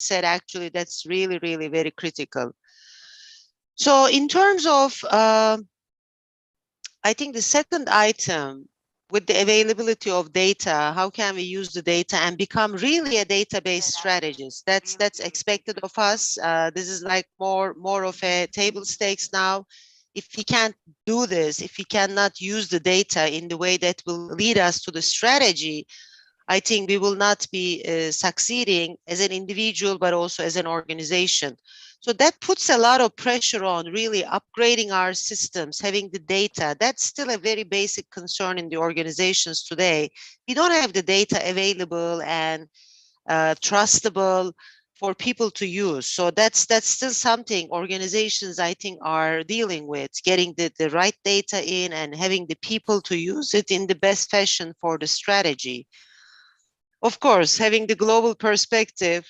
mindset, actually, that's really, really very critical. So in terms of, I think the second item, with the availability of data, how can we use the data and become really a database strategist? That's expected of us. This is like more of a table stakes now. If we can't do this, if we cannot use the data in the way that will lead us to the strategy, I think we will not be succeeding as an individual, but also as an organization. So that puts a lot of pressure on really upgrading our systems, having the data. That's still a very basic concern in the organizations today. We don't have the data available and trustable for people to use. So that's still something organizations, I think, are dealing with, getting the right data in and having the people to use it in the best fashion for the strategy. Of course, having the global perspective,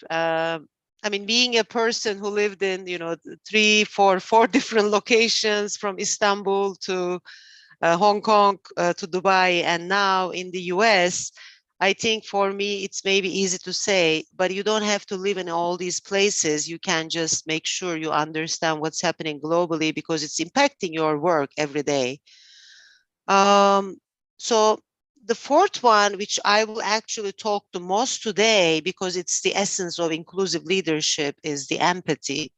I mean, being a person who lived in, three, four different locations, from Istanbul to Hong Kong to Dubai, and now in the US, I think for me, it's maybe easy to say, but you don't have to live in all these places. You can just make sure you understand what's happening globally, because it's impacting your work every day. So the fourth one, which I will actually talk the most today, because it's the essence of inclusive leadership, is the empathy.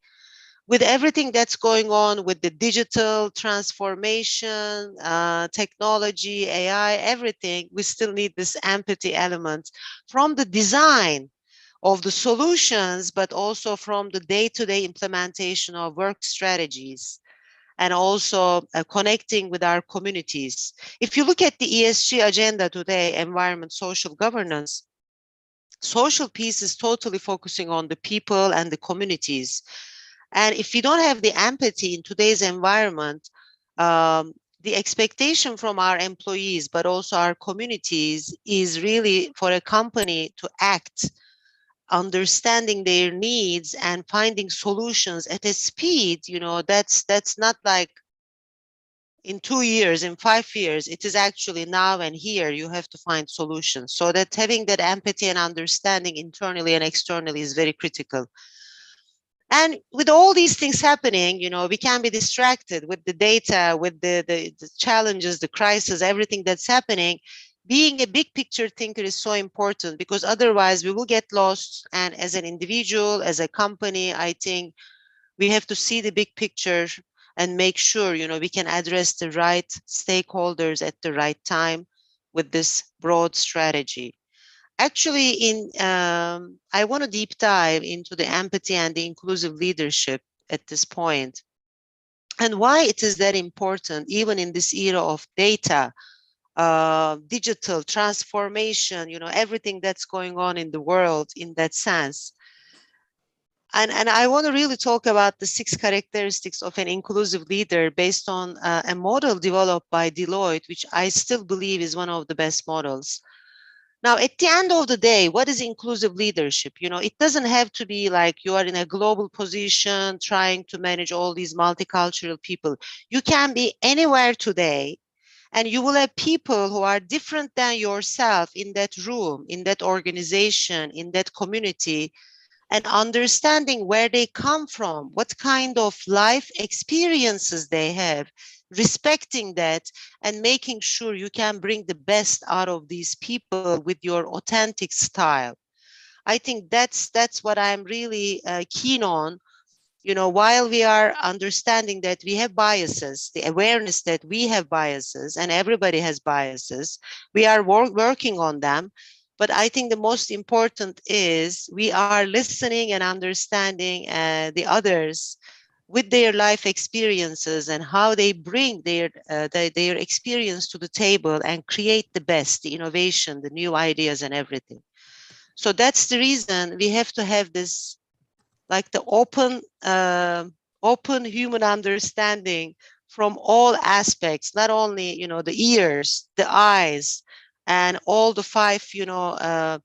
With everything that's going on with the digital transformation, technology, AI, everything, we still need this empathy element from the design of the solutions, but also from the day-to-day implementation of work strategies, and also connecting with our communities. If you look at the ESG agenda today, environment, social governance, social peace is totally focusing on the people and the communities. And if you don't have the empathy in today's environment, the expectation from our employees, but also our communities, is really for a company to act, understanding their needs and finding solutions at a speed, that's not like in 2 years, in 5 years. It is actually now and here you have to find solutions. So that having that empathy and understanding internally and externally is very critical. And with all these things happening, we can be distracted with the data, with the challenges, the crisis, everything that's happening. Being a big picture thinker is so important, because otherwise we will get lost. And as an individual, as a company, I think we have to see the big picture and make sure, we can address the right stakeholders at the right time with this broad strategy. Actually, I want to deep dive into the empathy and the inclusive leadership at this point, and why it is that important, even in this era of data, digital transformation, everything that's going on in the world in that sense. And I want to really talk about the 6 characteristics of an inclusive leader based on a model developed by Deloitte, which I still believe is one of the best models. Now, at the end of the day, what is inclusive leadership? It doesn't have to be like you are in a global position trying to manage all these multicultural people. You can be anywhere today, and you will have people who are different than yourself in that room, in that organization, in that community, and understanding where they come from, what kind of life experiences they have, respecting that, and making sure you can bring the best out of these people with your authentic style. I think that's what I'm really keen on. While we are understanding that we have biases, the awareness that we have biases, and everybody has biases, we are working on them. But I think the most important is we are listening and understanding the others with their life experiences and how they bring their experience to the table and create the best, the innovation, the new ideas and everything. So that's the reason we have to have this, like the open human understanding from all aspects, not only, the ears, the eyes, and all the 5,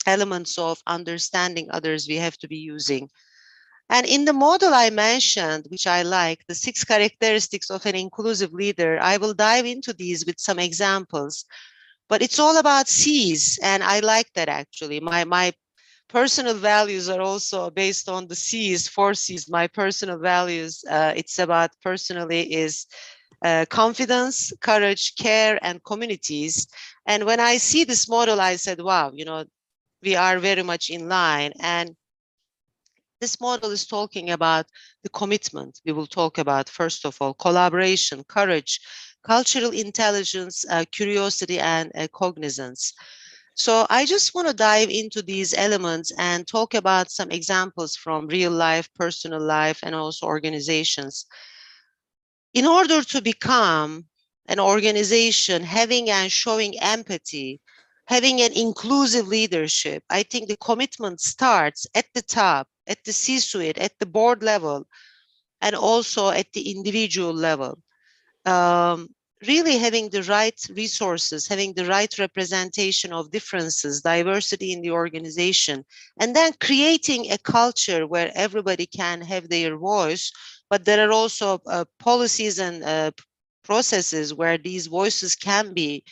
elements of understanding others we have to be using. And in the model I mentioned, which I like, the 6 characteristics of an inclusive leader, I will dive into these with some examples. But it's all about C's, and I like that actually. My personal values are also based on the C's, four C's. My personal values, it's about personally is confidence, courage, care, and communities. And when I see this model, I said, wow, we are very much in line. And this model is talking about the commitment. We will talk about, first of all, collaboration, courage, cultural intelligence, curiosity, and cognizance. So I just want to dive into these elements and talk about some examples from real life, personal life, and also organizations. In order to become an organization having and showing empathy, having an inclusive leadership, I think the commitment starts at the top, at the C-suite, at the board level, and also at the individual level. um, Really having the right resources, having the right representation of differences, diversity in the organization, and then creating a culture where everybody can have their voice, but there are also policies and processes where these voices can be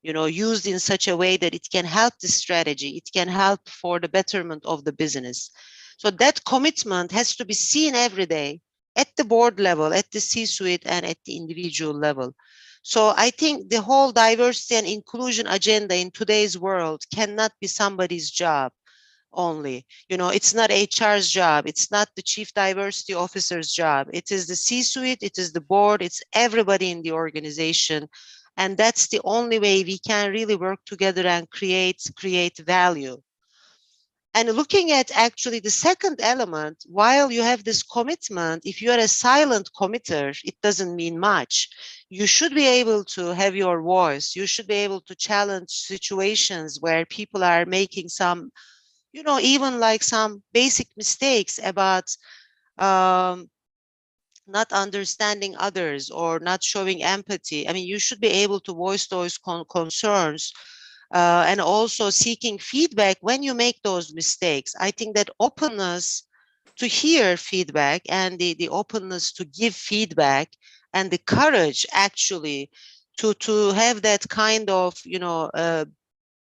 used in such a way that it can help the strategy, it can help for the betterment of the business. So that commitment has to be seen every day at the board level, at the C-suite, and at the individual level. So I think the whole diversity and inclusion agenda in today's world cannot be somebody's job only. It's not HR's job. It's not the chief diversity officer's job. It is the C-suite, it is the board, it's everybody in the organization. And that's the only way we can really work together and create value. And looking at actually the second element, while you have this commitment, if you are a silent committer, it doesn't mean much. You should be able to have your voice. You should be able to challenge situations where people are making some, even like some basic mistakes about um, not understanding others or not showing empathy. I mean, you should be able to voice those concerns, and also seeking feedback when you make those mistakes. I think that openness to hear feedback and the openness to give feedback and the courage actually to have that kind of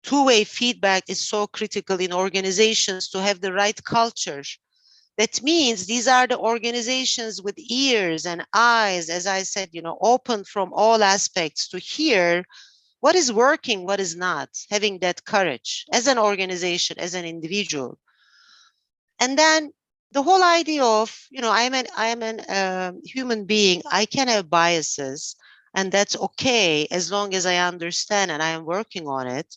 two-way feedback is so critical in organizations to have the right culture. That means these are the organizations with ears and eyes, as I said, open from all aspects to hear what is working, what is not, having that courage as an organization, as an individual. And then the whole idea of, I am an human being. I can have biases, and that's okay as long as I understand and I am working on it.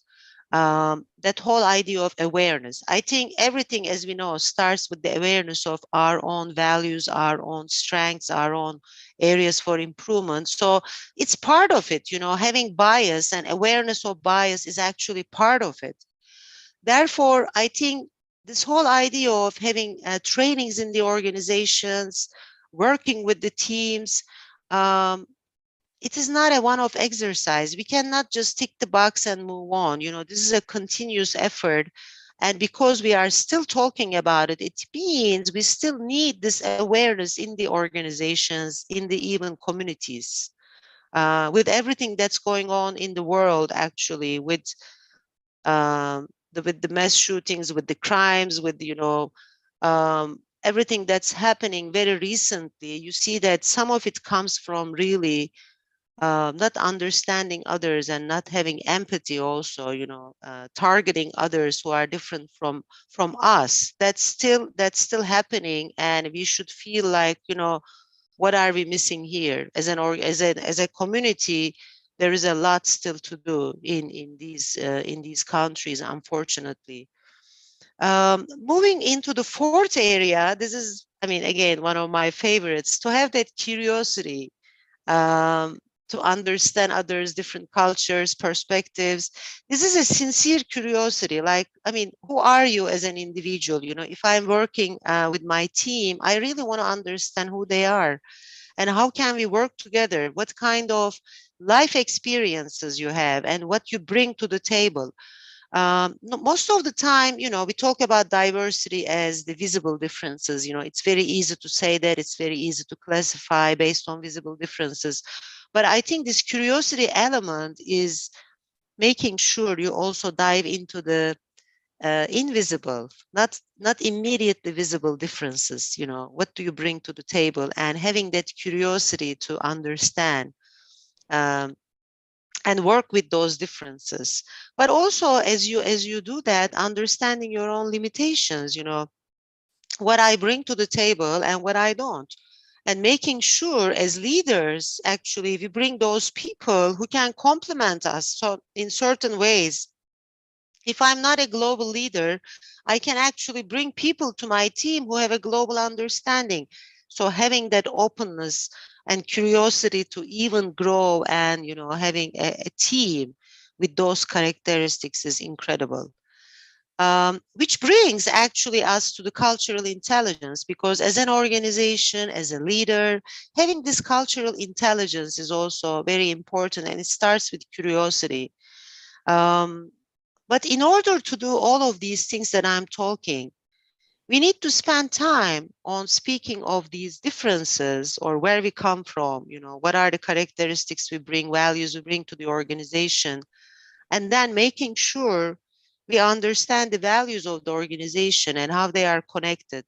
That whole idea of awareness. I think everything, as we know, starts with the awareness of our own values, our own strengths, our own areas for improvement. So it's part of it, having bias and awareness of bias is actually part of it. Therefore, I think this whole idea of having trainings in the organizations, working with the teams, um, it is not a one-off exercise. We cannot just tick the box and move on. This is a continuous effort. And because we are still talking about it, it means we still need this awareness in the organizations, in the even communities, with everything that's going on in the world, actually, with the mass shootings, with the crimes, with everything that's happening very recently. You see that some of it comes from really not understanding others and not having empathy. Also, targeting others who are different from us. That's still happening, and we should feel like, what are we missing here as a community. There is a lot still to do in these countries, unfortunately. Moving into the fourth area, this is, I mean, again, one of my favorites, to have that curiosity, um, to understand others, different cultures, perspectives. This is a sincere curiosity. Like, I mean, who are you as an individual? If I'm working with my team, I really want to understand who they are and how can we work together? What kind of life experiences you have and what you bring to the table. Most of the time, we talk about diversity as the visible differences. It's very easy to say that, it's very easy to classify based on visible differences. But I think this curiosity element is making sure you also dive into the invisible, not immediately visible differences. You know, what do you bring to the table, and having that curiosity to understand um, and work with those differences. But also, as you do that, understanding your own limitations. You know, what I bring to the table and what I don't. And making sure as leaders, actually, we bring those people who can complement us. So in certain ways, if I'm not a global leader, I can actually bring people to my team who have a global understanding. So having that openness and curiosity to even grow and, you know, having a team with those characteristics is incredible. Which brings actually us to the cultural intelligence, because as an organization, as a leader, having this cultural intelligence is also very important, and it starts with curiosity. Um, but in order to do all of these things that I'm talking, we need to spend time on speaking of these differences, or where we come from, you know, what are the characteristics we bring, values we bring to the organization, and then making sure we understand the values of the organization and how they are connected.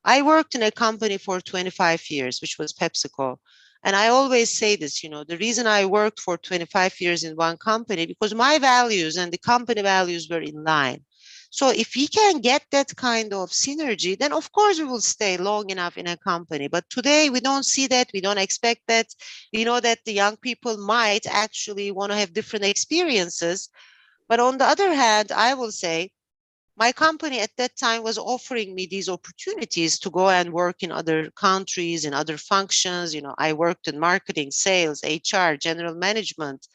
I worked in a company for 25 years, which was PepsiCo. And I always say this, you know, the reason I worked for 25 years in one company, because my values and the company values were in line. So if we can get that kind of synergy, then of course we will stay long enough in a company. But today we don't see that, we don't expect that. We know that the young people might actually want to have different experiences, but on the other hand, I will say my company at that time was offering me these opportunities to go and work in other countries, in other functions. You know, I worked in marketing, sales, HR, general management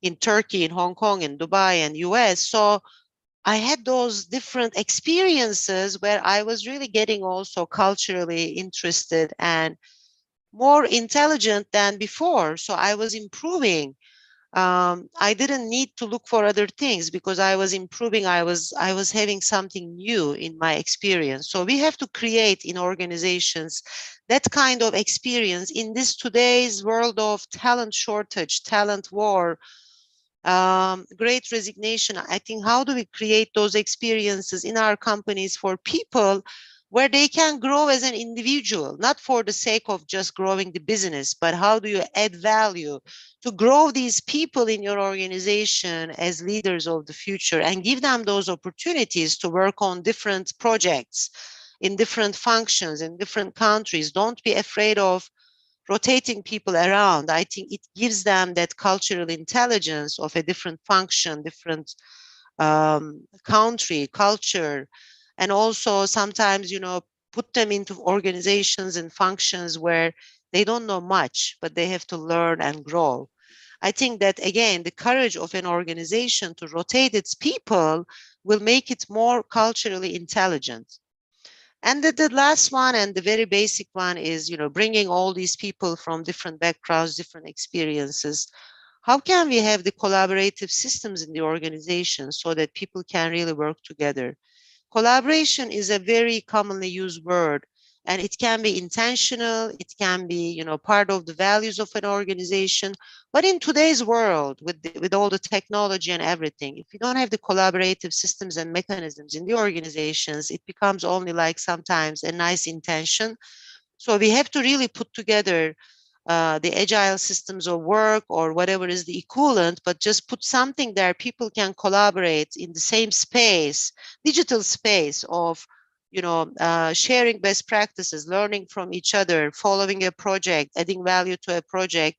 in Turkey, in Hong Kong, in Dubai, and US. So I had those different experiences where I was really getting also culturally interested and more intelligent than before. So I was improving. I didn't need to look for other things because I was improving. I was having something new in my experience. So we have to create in organizations that kind of experience in this today's world of talent shortage, talent war, great resignation. I think, how do we create those experiences in our companies for people where they can grow as an individual, not for the sake of just growing the business, but how do you add value to grow these people in your organization as leaders of the future, and give them those opportunities to work on different projects in different functions in different countries. Don't be afraid of rotating people around. I think it gives them that cultural intelligence of a different function, different country, culture, and also sometimes, you know, put them into organizations and functions where they don't know much, but they have to learn and grow. I think that, again, the courage of an organization to rotate its people will make it more culturally intelligent. And the last one, and the very basic one, is, you know, bringing all these people from different backgrounds, different experiences. How can we have the collaborative systems in the organization so that people can really work together? Collaboration is a very commonly used word, and it can be intentional, it can be, you know, part of the values of an organization. But in today's world, with all the technology and everything, if you don't have the collaborative systems and mechanisms in the organizations, it becomes only like sometimes a nice intention. So we have to really put together the agile systems of work, or whatever is the equivalent, but just put something there people can collaborate in the same space, digital space of, you know, sharing best practices, learning from each other, following a project, adding value to a project.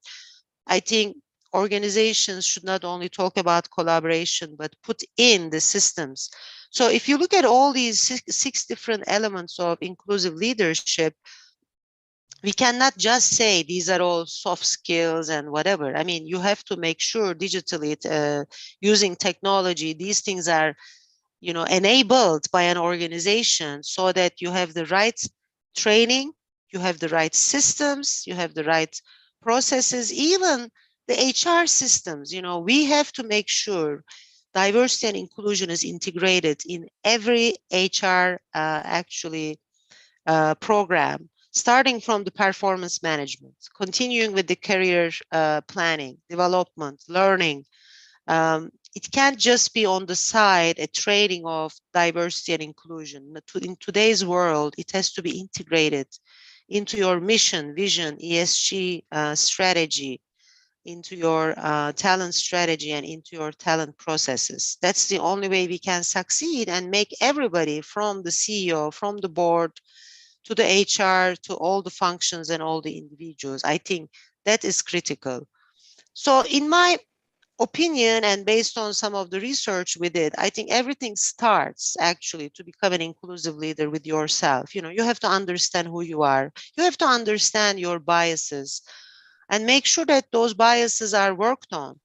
I think organizations should not only talk about collaboration, but put in the systems. So if you look at all these six different elements of inclusive leadership, we cannot just say these are all soft skills and whatever. I mean, you have to make sure digitally, using technology, these things are, you know, enabled by an organization, so that you have the right training, you have the right systems, you have the right processes, even the HR systems. You know, we have to make sure diversity and inclusion is integrated in every HR actually program, starting from the performance management, continuing with the career planning, development, learning, it can't just be on the side a training of diversity and inclusion. In today's world, it has to be integrated into your mission, vision, ESG strategy, into your talent strategy, and into your talent processes. That's the only way we can succeed and make everybody, from the CEO, from the board, to the HR, to all the functions and all the individuals. I think that is critical. So in my opinion, and based on some of the research we did, I think everything starts actually to become an inclusive leader with yourself. You know, you have to understand who you are. You have to understand your biases and make sure that those biases are worked on.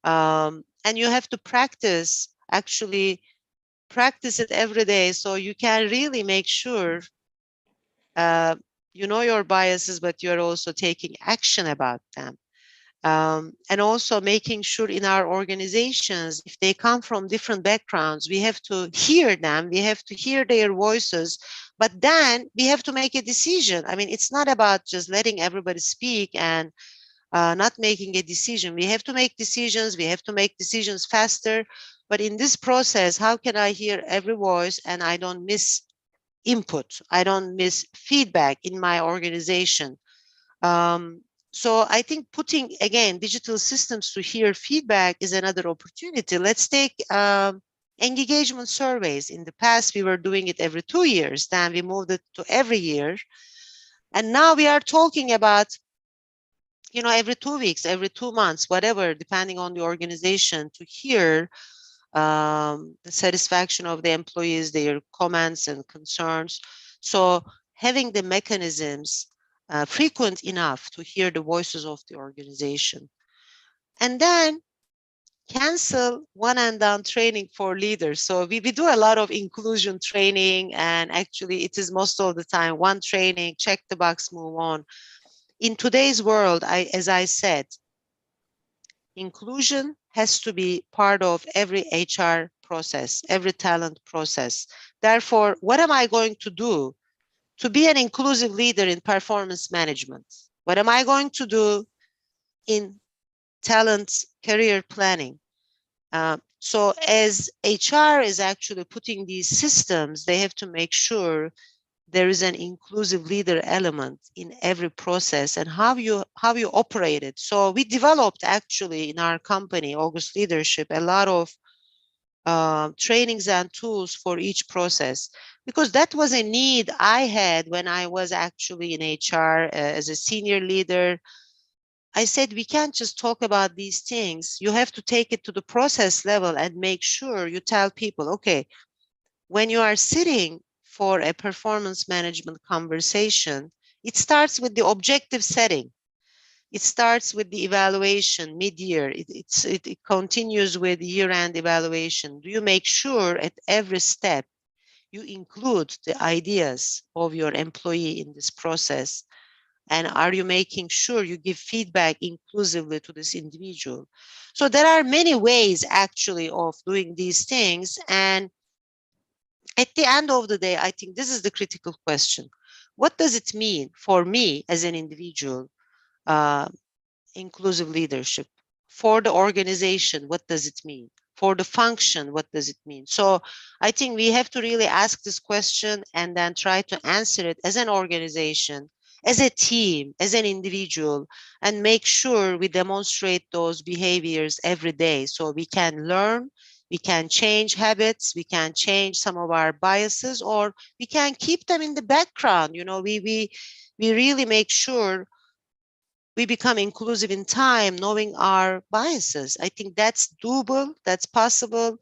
And you have to actually practice it every day, so you can really make sure uh, you know your biases, but you're also taking action about them. And also making sure in our organizations, if they come from different backgrounds, we have to hear them, we have to hear their voices, but then we have to make a decision. I mean, it's not about just letting everybody speak and not making a decision. We have to make decisions, we have to make decisions faster. But in this process, how can I hear every voice and I don't miss input? I don't miss feedback in my organization. Um, so I think putting, again, digital systems to hear feedback is another opportunity. Let's take engagement surveys. In the past, we were doing it every 2 years. Then we moved it to every year. And now we are talking about, you know, every 2 weeks, every 2 months, whatever, depending on the organization, to hear the satisfaction of the employees, their comments and concerns. So having the mechanisms frequent enough to hear the voices of the organization. And then cancel one and done training for leaders. So we do a lot of inclusion training, and actually it is most of the time one training, check the box, move on. In today's world, as I said, inclusion has to be part of every HR process, every talent process. Therefore, what am I going to do to be an inclusive leader in performance management? What am I going to do in talent career planning? So as HR is actually putting these systems, they have to make sure there is an inclusive leader element in every process and how you operate it. So we developed actually in our company, August Leadership, a lot of trainings and tools for each process, because that was a need I had when I was actually in HR as a senior leader. I said, we can't just talk about these things. You have to take it to the process level and make sure you tell people, okay, when you are sitting for a performance management conversation, it starts with the objective setting. It starts with the evaluation mid-year. It continues with year-end evaluation. Do you make sure at every step you include the ideas of your employee in this process? And are you making sure you give feedback inclusively to this individual? So there are many ways actually of doing these things. And at the end of the day, I think this is the critical question. What does it mean for me as an individual, uh, inclusive leadership? For the organization, what does it mean? For the function, what does it mean? So I think we have to really ask this question and then try to answer it as an organization, as a team, as an individual, and make sure we demonstrate those behaviors every day so we can learn, we can change habits, we can change some of our biases, or we can keep them in the background. You know, we really make sure we become inclusive in time, knowing our biases. I think that's doable, that's possible,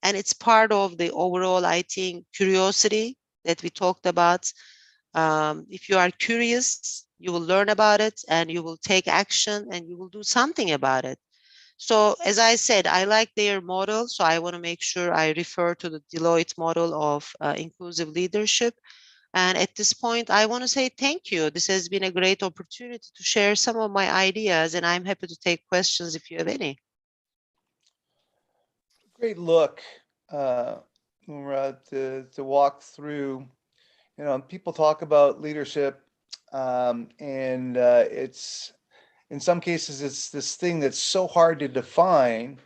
and it's part of the overall, I think, curiosity that we talked about. If you are curious, you will learn about it and you will take action and you will do something about it. So as I said, I like their model, so I want to make sure I refer to the Deloitte model of inclusive leadership. And at this point, I want to say thank you. This has been a great opportunity to share some of my ideas, and I'm happy to take questions if you have any. Great look, Murad, to walk through. You know, people talk about leadership, and it's in some cases it's this thing that's so hard to define.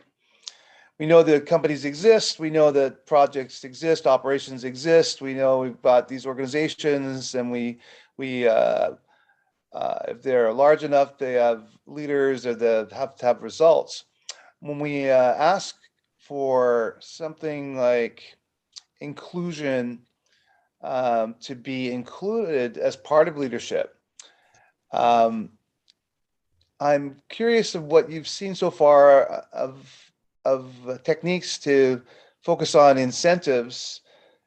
we know the companies exist. We know that projects exist, operations exist. We know we've got these organizations, and we if they're large enough, they have leaders, or they have to have results. When we ask for something like inclusion, to be included as part of leadership, Mhm. um, I'm curious of what you've seen so far of techniques to focus on incentives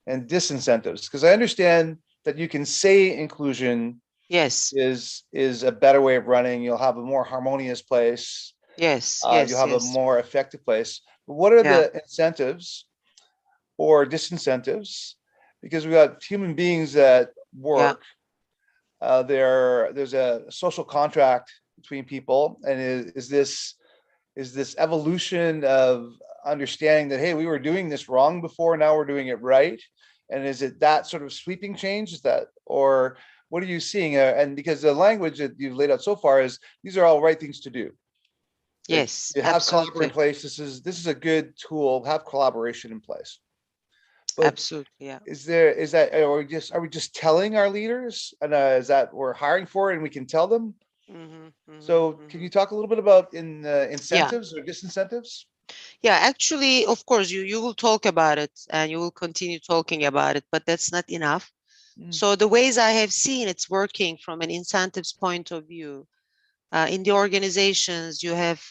and disincentives, because I understand that you can say inclusion Yes, is a better way of running. You'll have a more harmonious place. yes, You'll yes, have a yes. more effective place. But what are Yeah, the incentives or disincentives? Because we got human beings that yeah, work. There's a social contract between people, and is this evolution of understanding that, hey, we were doing this wrong before, now we're doing it right, and is it that sort of sweeping change? Is that, or what are you seeing? And because the language that you've laid out so far is these are all right things to do. That yes, you have collaboration in absolutely, place. This is a good tool. Have collaboration in place. But absolutely, yeah. is that, are we just telling our leaders, and is that we're hiring for it and we can tell them? Hmm, hmm, So can hmm. you talk a little bit about Yeah, incentives or disincentives? yeah. Actually, of course, you will talk about it and you will continue talking about it, but that's not enough. Mm, So the ways I have seen it's working from an incentives point of view, in the organizations, you have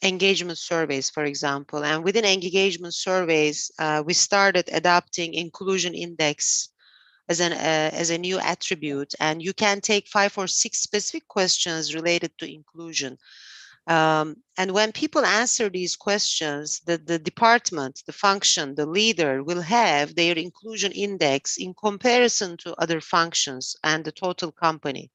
engagement surveys, for example, and within engagement surveys, we started adopting inclusion index as a new attribute, and you can take 5 or 6 specific questions related to inclusion. And when people answer these questions, the department, the function, the leader will have their inclusion index in comparison to other functions and the total company.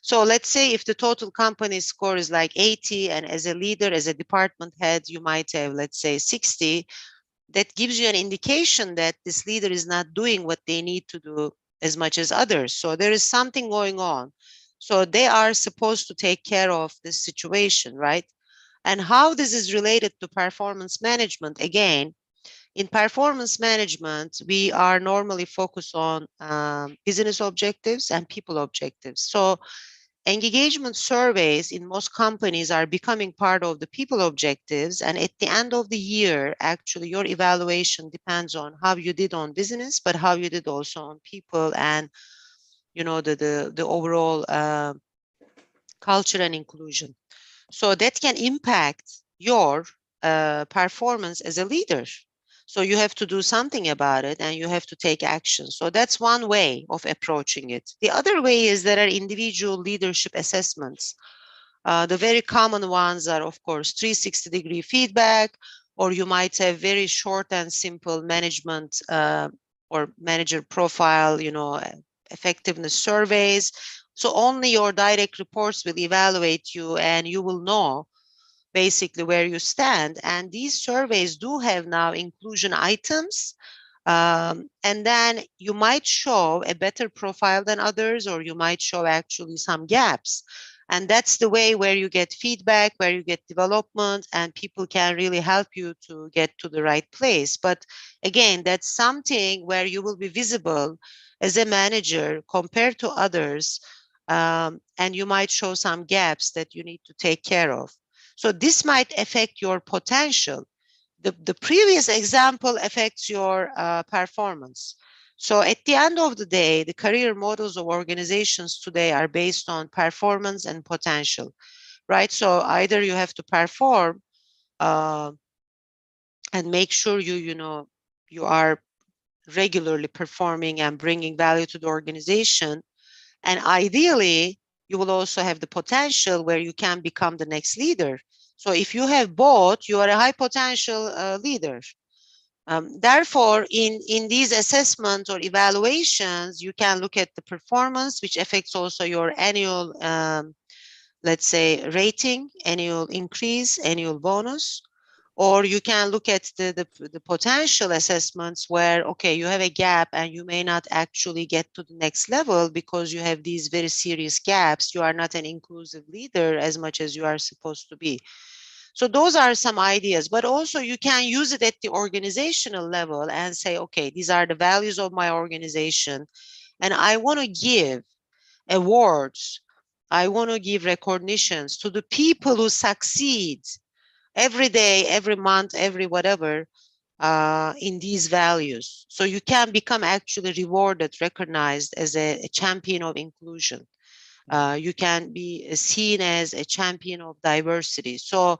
So let's say if the total company score is like 80, and as a leader, as a department head, you might have, let's say, 60, that gives you an indication that this leader is not doing what they need to do as much as others. So there is something going on. So they are supposed to take care of this situation, right? And how this is related to performance management, again, in performance management, we are normally focused on business objectives and people objectives. So engagement surveys in most companies are becoming part of the people objectives. And at the end of the year, actually, your evaluation depends on how you did on business, but how you did also on people and the overall culture and inclusion. So that can impact your performance as a leader. So you have to do something about it and you have to take action. So that's one way of approaching it. The other way is there are individual leadership assessments. The very common ones are, of course, 360-degree feedback, or you might have very short and simple management or manager profile, effectiveness surveys. So only your direct reports will evaluate you and you will know basically where you stand. And these surveys do have now inclusion items. And then you might show a better profile than others, or you might show actually some gaps. And that's the way where you get feedback, where you get development, and people can really help you to get to the right place. But again, that's something where you will be visible as a manager compared to others. And you might show some gaps that you need to take care of. So this might affect your potential. The previous example affects your performance. So at the end of the day, the career models of organizations today are based on performance and potential, right? So either you have to perform uh, and make sure you are regularly performing and bringing value to the organization, and ideally, you will also have the potential where you can become the next leader. So if you have both, you are a high potential leader. Therefore, in these assessments or evaluations, you can look at the performance, which affects also your annual, let's say, rating, annual increase, annual bonus. Or you can look at the potential assessments where, okay, you have a gap and you may not actually get to the next level because you have these very serious gaps. You are not an inclusive leader as much as you are supposed to be. So those are some ideas, but also you can use it at the organizational level and say, okay, these are the values of my organization, and I want to give awards. I want to give recognitions to the people who succeed every day, every month, every whatever, in these values. So you can become actually rewarded, recognized as a champion of inclusion. You can be seen as a champion of diversity. So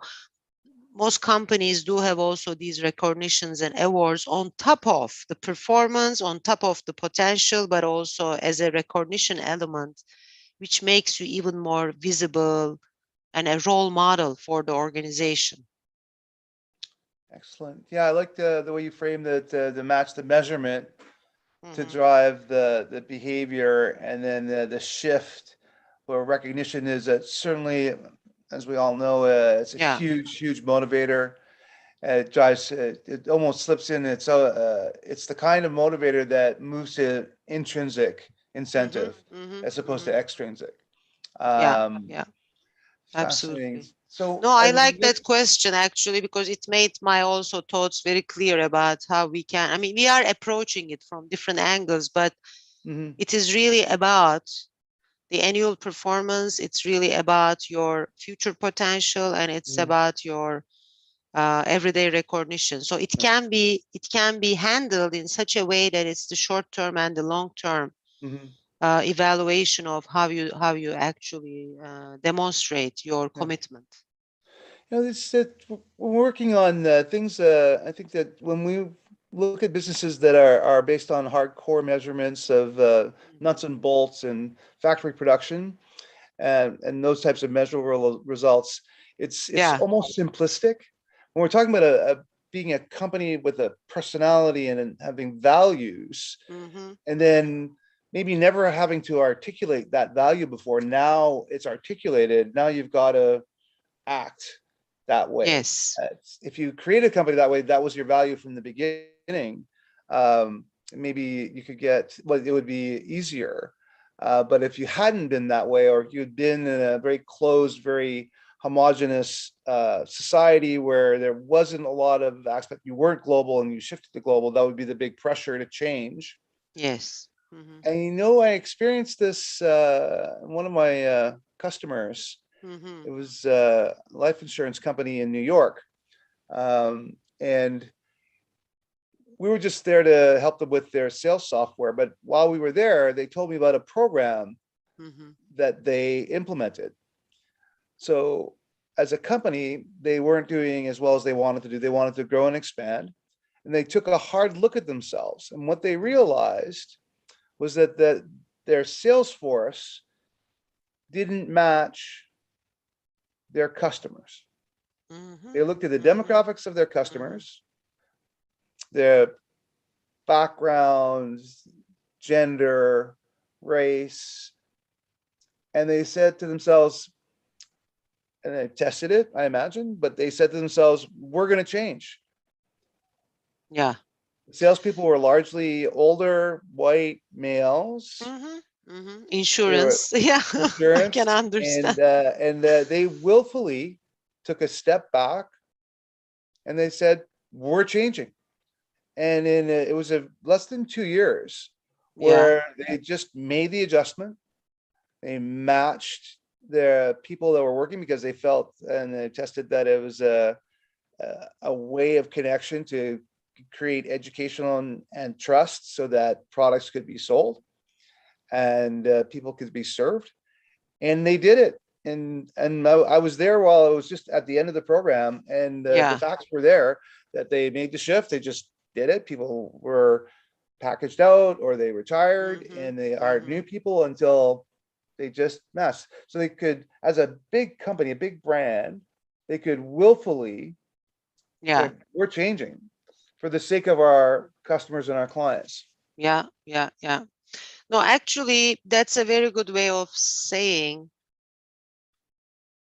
most companies do have also these recognitions and awards on top of the performance, on top of the potential, but also as a recognition element, which makes you even more visible and a role model for the organization. Excellent. Yeah, I like the way you frame that, to match the measurement to Mhm. drive the behavior, and then the shift where recognition is certainly, as we all know, it's a Yeah. huge motivator. It drives, it almost slips in. It's the kind of motivator that moves to intrinsic Mhm. incentive Mhm. as opposed to Mhm. extrinsic. Yeah. Um, Yeah. Fascinating. Absolutely. So No, I as we like look, that question actually because it made my also thoughts very clear about how we can. I mean, we are approaching it from different angles, but mhm, it is really about the annual performance. It's really about your future potential, and it's mhm, about your everyday recognition. So it can be handled in such a way that it's the short term and the long term mhm, evaluation of how you actually demonstrate your yeah. commitment. It's that we're working on things. I think that when we look at businesses that are based on hardcore measurements of nuts Mhm. and bolts and factory production and those types of measurable results, it's Yeah. almost simplistic. When we're talking about being a company with a personality and having values, Hmm. and Hmm. then maybe never having to articulate that value before, now it's articulated. Now you've got to act that way. Yes. If you create a company that way, that was your value from the beginning. Maybe you could get, well, it would be easier. But if you hadn't been that way, or if you'd been in a very closed, very homogenous society where there wasn't a lot of aspect, you weren't global and you shifted to global, that would be the big pressure to change. Yes. Hmm. And I experienced this, one of my customers. It Hmm. was a life insurance company in New York. And we were just there to help them with their sales software. But while we were there, they told me about a program Hmm. that they implemented. So as a company, they weren't doing as well as they wanted to do. They wanted to grow and expand. And they took a hard look at themselves. And what they Hmm. realized was that their sales force didn't match their customers. Hmm. They looked at the Hmm. demographics of their Hmm. customers, their backgrounds, gender, race, and they said to themselves, and they tested it, I imagine, but they said to themselves, we're going to change. Yeah. Salespeople were largely older white males. Hmm. Hmm. They were Insurance. Yeah. I can insurance, understand. and they willfully took a step back and they said, we're changing. And it was a less than 2 years Yeah. where they just made the adjustment. They matched the people that were working because they felt and they tested that it was a way of connection to create educational and trust so that products could be sold and people could be served. And they did it. And I was there while it was just at the end of the program, and the Yeah. facts were there that they made the shift. They just did it. People were packaged out or they retired Hmm. and they hired new Hmm. people until they just messed. So they could, as a big company, a big brand, they could willfully Yeah. say, we're changing for the sake of our customers and our clients. Yeah. Yeah. Yeah. No, actually, that's a very good way of saying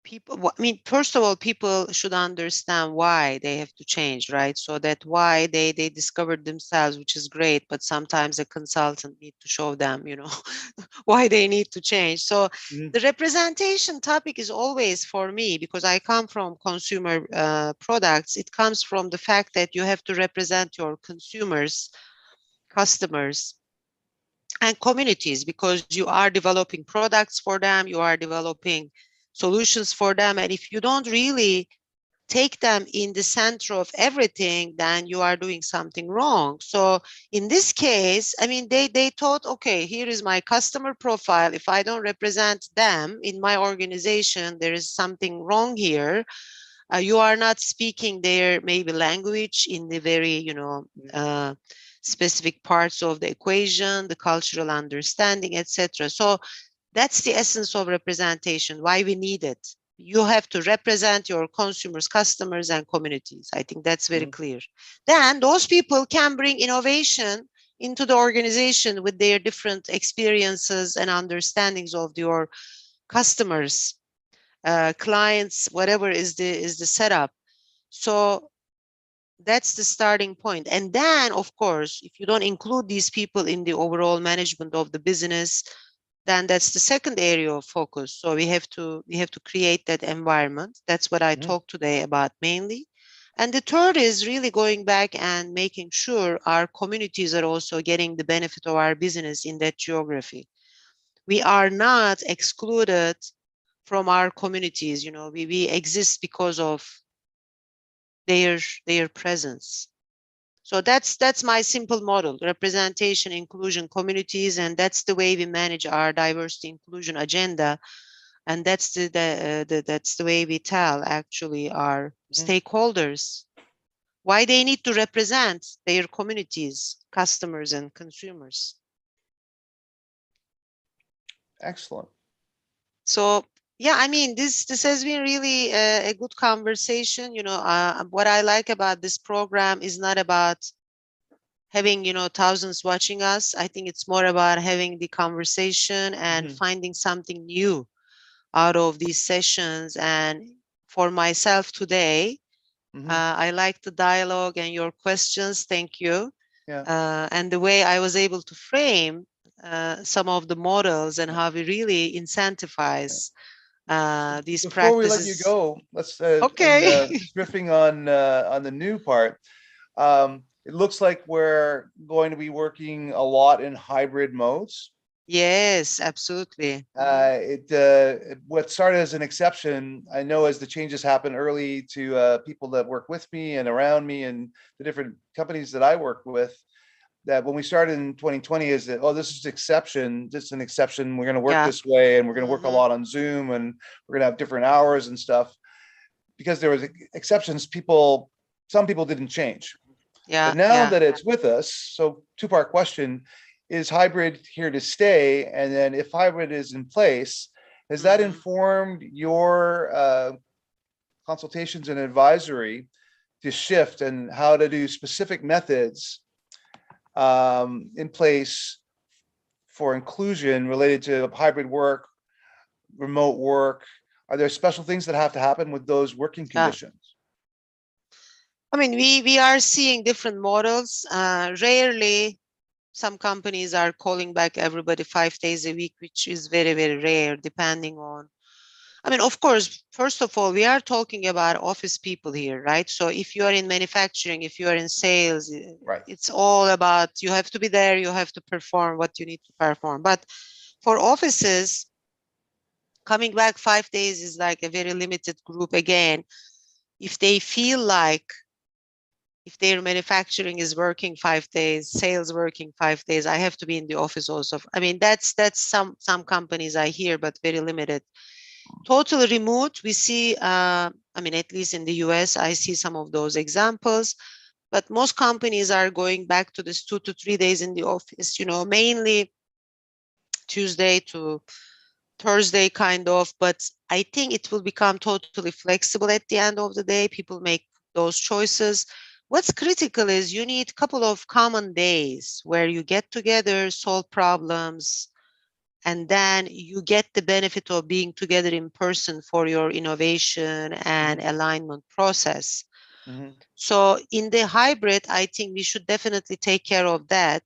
people. I mean, first of all, people should understand why they have to change, right? So that why they discovered themselves, which is great, but sometimes a consultant need to show them, why they need to change. So Mhm. the representation topic is always for me, because I come from consumer products. It comes from the fact that you have to represent your consumers, customers, and communities, because you are developing products for them, you are developing solutions for them. And if you don't really take them in the center of everything, then you are doing something wrong. So in this case, I mean, they thought, okay, here is my customer profile. If I don't represent them in my organization, there is something wrong here. You are not speaking their maybe language in the very, specific parts of the equation, the cultural understanding, etc. So that's the essence of representation, why we need it. You have to represent your consumers, customers, and communities. I think that's very Mhm. clear. Then those people can bring innovation into the organization with their different experiences and understandings of your customers, clients, whatever is the setup. So that's the starting point. And then, of course, if you don't include these people in the overall management of the business, then that's the second area of focus. So we have to create that environment. That's what I Mhm. talked today about mainly. And the third is really going back and making sure our communities are also getting the benefit of our business in that geography. We are not excluded from our communities. We exist because of their their presence. So that's my simple model: representation, inclusion, communities, and that's the way we manage our diversity inclusion agenda. And that's the way we tell actually our Mhm. stakeholders why they need to represent their communities, customers, and consumers. Excellent. So yeah, I mean, this has been really a good conversation. What I like about this program is not about having thousands watching us. I think it's more about having the conversation and Mhm. finding something new out of these sessions. And for myself today, Mhm. I like the dialogue and your questions. Thank you. Yeah. And the way I was able to frame some of the models and Yeah. how we really incentivize So these before we let you practices. go, let's and Okay. just riffing on the new part. It looks like we're going to be working a lot in hybrid modes. Yes, absolutely. Mhm. What started as an exception, I know as the changes happen early to people that work with me and around me and the different companies that I work with, that when we started in 2020 is that, oh, this is exception, just an exception. We're going to work Yeah. this way and we're going to work a Hmm. lot on Zoom and we're going to have different hours and stuff. Because there was exceptions, some people didn't change. Yeah. But now Yeah. that it's with us, so two-part question, is hybrid here to stay? And then if hybrid is in place, has that Hmm. informed your consultations and advisory to shift and how to do specific methods in place for inclusion related to hybrid work, remote work? Are there special things that have to happen with those working Yeah. conditions? I mean, we are seeing different models. Rarely, some companies are calling back everybody 5 days a week, which is very, very rare, depending on. I mean, of course, first of all, we are talking about office people here, right? So if you are in manufacturing, if you are in sales, Right. it's all about you have to be there, you have to perform what you need to perform. But for offices, coming back 5 days is like a very limited group again. If they feel like if their manufacturing is working 5 days, sales working 5 days, I have to be in the office also. I mean, that's some companies I hear, but very limited. Totally remote, we see. I mean, at least in the US, I see some of those examples. But most companies are going back to this 2 to 3 days in the office. Mainly Tuesday to Thursday, kind of. But I think it will become totally flexible at the end of the day. People make those choices. What's critical is you need a couple of common days where you get together, solve problems, and then you get the benefit of being together in person for your innovation and Mhm. alignment process. Mhm. So in the hybrid, I think we should definitely take care of that.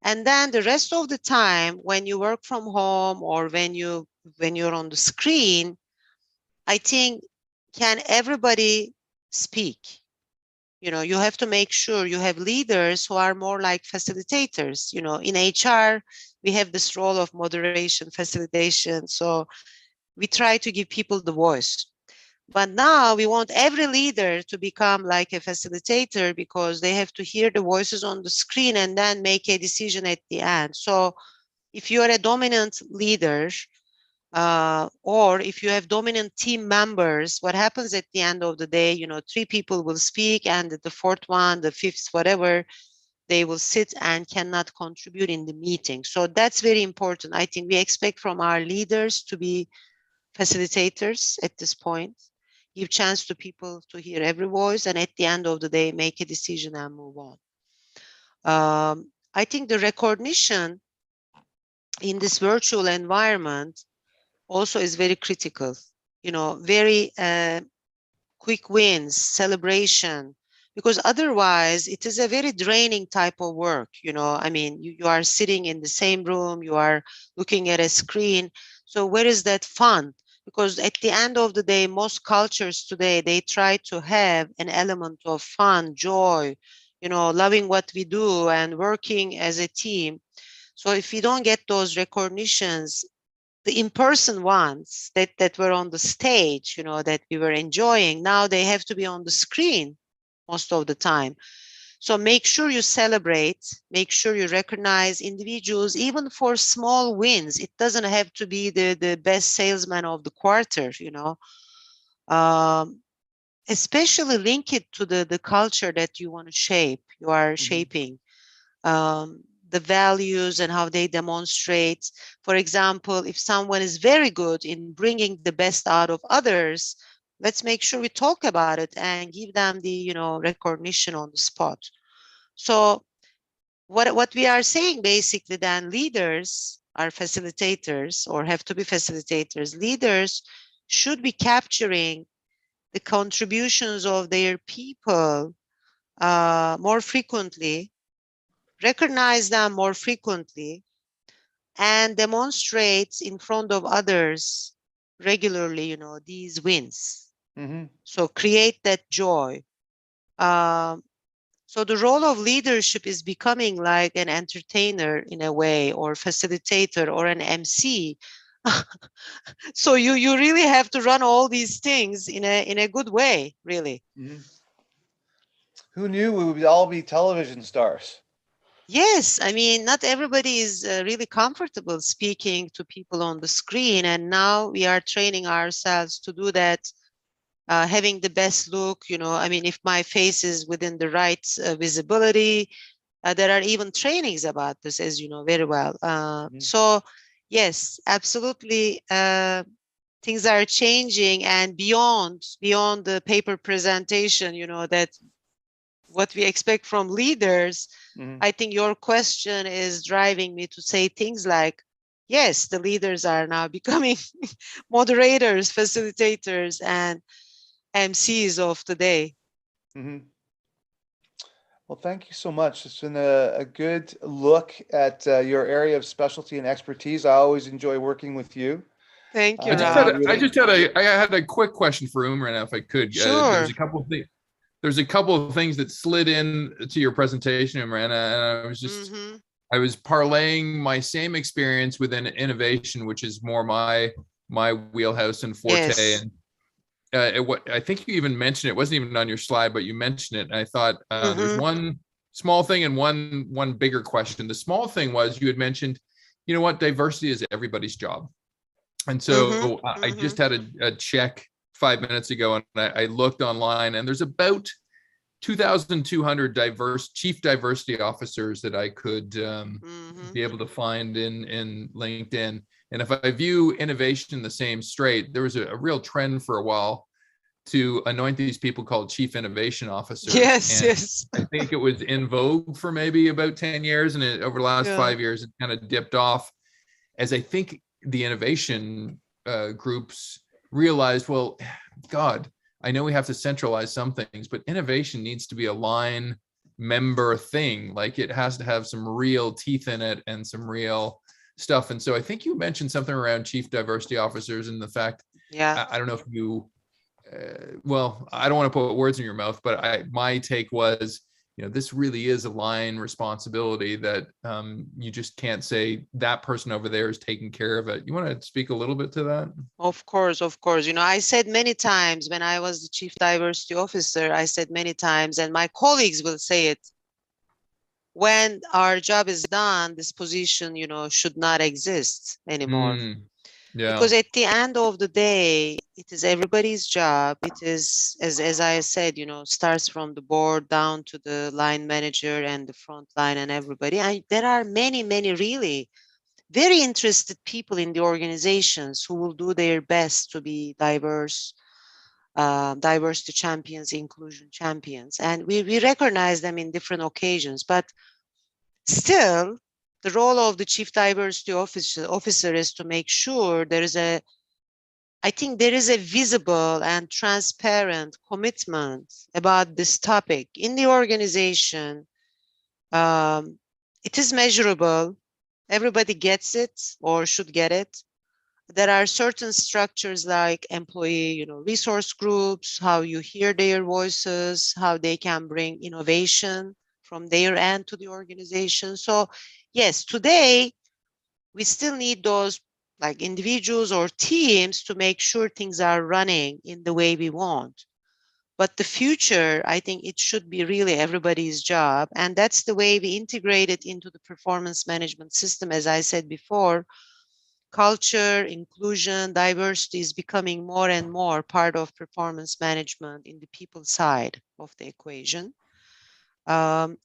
And then the rest of the time, when you work from home or when you're on the screen, I think, can everybody speak? You have to make sure you have leaders who are more like facilitators. In HR, we have this role of moderation, facilitation. So we try to give people the voice. But now we want every leader to become like a facilitator because they have to hear the voices on the screen and then make a decision at the end. So if you are a dominant leader, or if you have dominant team members, what happens at the end of the day, three people will speak and the fourth one, the fifth, whatever, they will sit and cannot contribute in the meeting. So that's very important. I think we expect from our leaders to be facilitators at this point, give chance to people to hear every voice, and at the end of the day, make a decision and move on. I think the recognition in this virtual environment also is very critical. Very quick wins, celebration, because otherwise it is a very draining type of work. I mean, you are sitting in the same room, you are looking at a screen. So where is that fun? Because at the end of the day, most cultures today, they try to have an element of fun, joy, loving what we do and working as a team. So if we don't get those recognitions, the in-person ones that were on the stage, that we were enjoying, now they have to be on the screen most of the time. So make sure you celebrate, make sure you recognize individuals, even for small wins. It doesn't have to be the best salesman of the quarter, um, especially link it to the culture that you want to shape, you are shaping. The values and how they demonstrate. For example, if someone is very good in bringing the best out of others, let's make sure we talk about it and give them the recognition on the spot. So what we are saying basically, then, leaders are facilitators or have to be facilitators. Leaders should be capturing the contributions of their people more frequently, recognize them more frequently, and demonstrates in front of others regularly, these wins. Mm-hmm. So create that joy. Um, so the role of leadership is becoming like an entertainer in a way, or facilitator, or an MC. So you really have to run all these things in a good way, really. Mm-hmm. Who knew we would all be television stars? Yes, I mean, not everybody is really comfortable speaking to people on the screen, and now we are training ourselves to do that, having the best look. I mean, if my face is within the right visibility, there are even trainings about this, as you know very well. So, yes, absolutely, things are changing, and beyond the paper presentation, that what we expect from leaders. Mm-hmm. I think your question is driving me to say things like, yes, the leaders are now becoming moderators, facilitators, and MCs of the day. Mm-hmm. Well, thank you so much. It's been a good look at your area of specialty and expertise. I always enjoy working with you. Thank you, I just had Rob. a, I just had a I had a quick question for Umran, if I could. Sure. There's a couple of things that slid in to your presentation, Umran, and I was parlaying my same experience within innovation, which is more my wheelhouse and forte. Yes. And I think you even mentioned it wasn't even on your slide, but you mentioned it. And I thought there's one small thing and one bigger question. The small thing was you had mentioned, diversity is everybody's job. And so I just had a check 5 minutes ago, and I looked online, and there's about 2,200 chief diversity officers that I could be able to find in LinkedIn. And if I view innovation the same straight, there was a real trend for a while to anoint these people called chief innovation officers. Yes, and yes. I think it was in vogue for maybe about 10 years, and over the last 5 years, it kind of dipped off, as I think the innovation groups realized, well, God, I know we have to centralize some things, but innovation needs to be a line member thing. Like it has to have some real teeth in it and some real stuff. And so I think you mentioned something around chief diversity officers and the fact, Yeah. I don't know if you, well, I don't want to put words in your mouth, but my take was, this really is a line responsibility that you just can't say that person over there is taking care of it. You want to speak a little bit to that? Of course, of course. I said many times when I was the chief diversity officer, I said many times, and my colleagues will say it, when our job is done, this position, should not exist anymore. Yeah. Because at the end of the day, it is everybody's job. It is, as I said, starts from the board down to the line manager and the front line and everybody. And there are many, many really very interested people in the organizations who will do their best to be diverse, diversity champions, inclusion champions. And we recognize them in different occasions. But still, the role of the chief diversity officer is to make sure I think there is a visible and transparent commitment about this topic in the organization. It is measurable. Everybody gets it or should get it. There are certain structures like employee, resource groups, how you hear their voices, how they can bring innovation from their end to the organization. So yes, today we still need those like individuals or teams to make sure things are running in the way we want. But the future, I think it should be really everybody's job. And that's the way we integrate it into the performance management system. As I said before, culture, inclusion, diversity is becoming more and more part of performance management in the people side of the equation.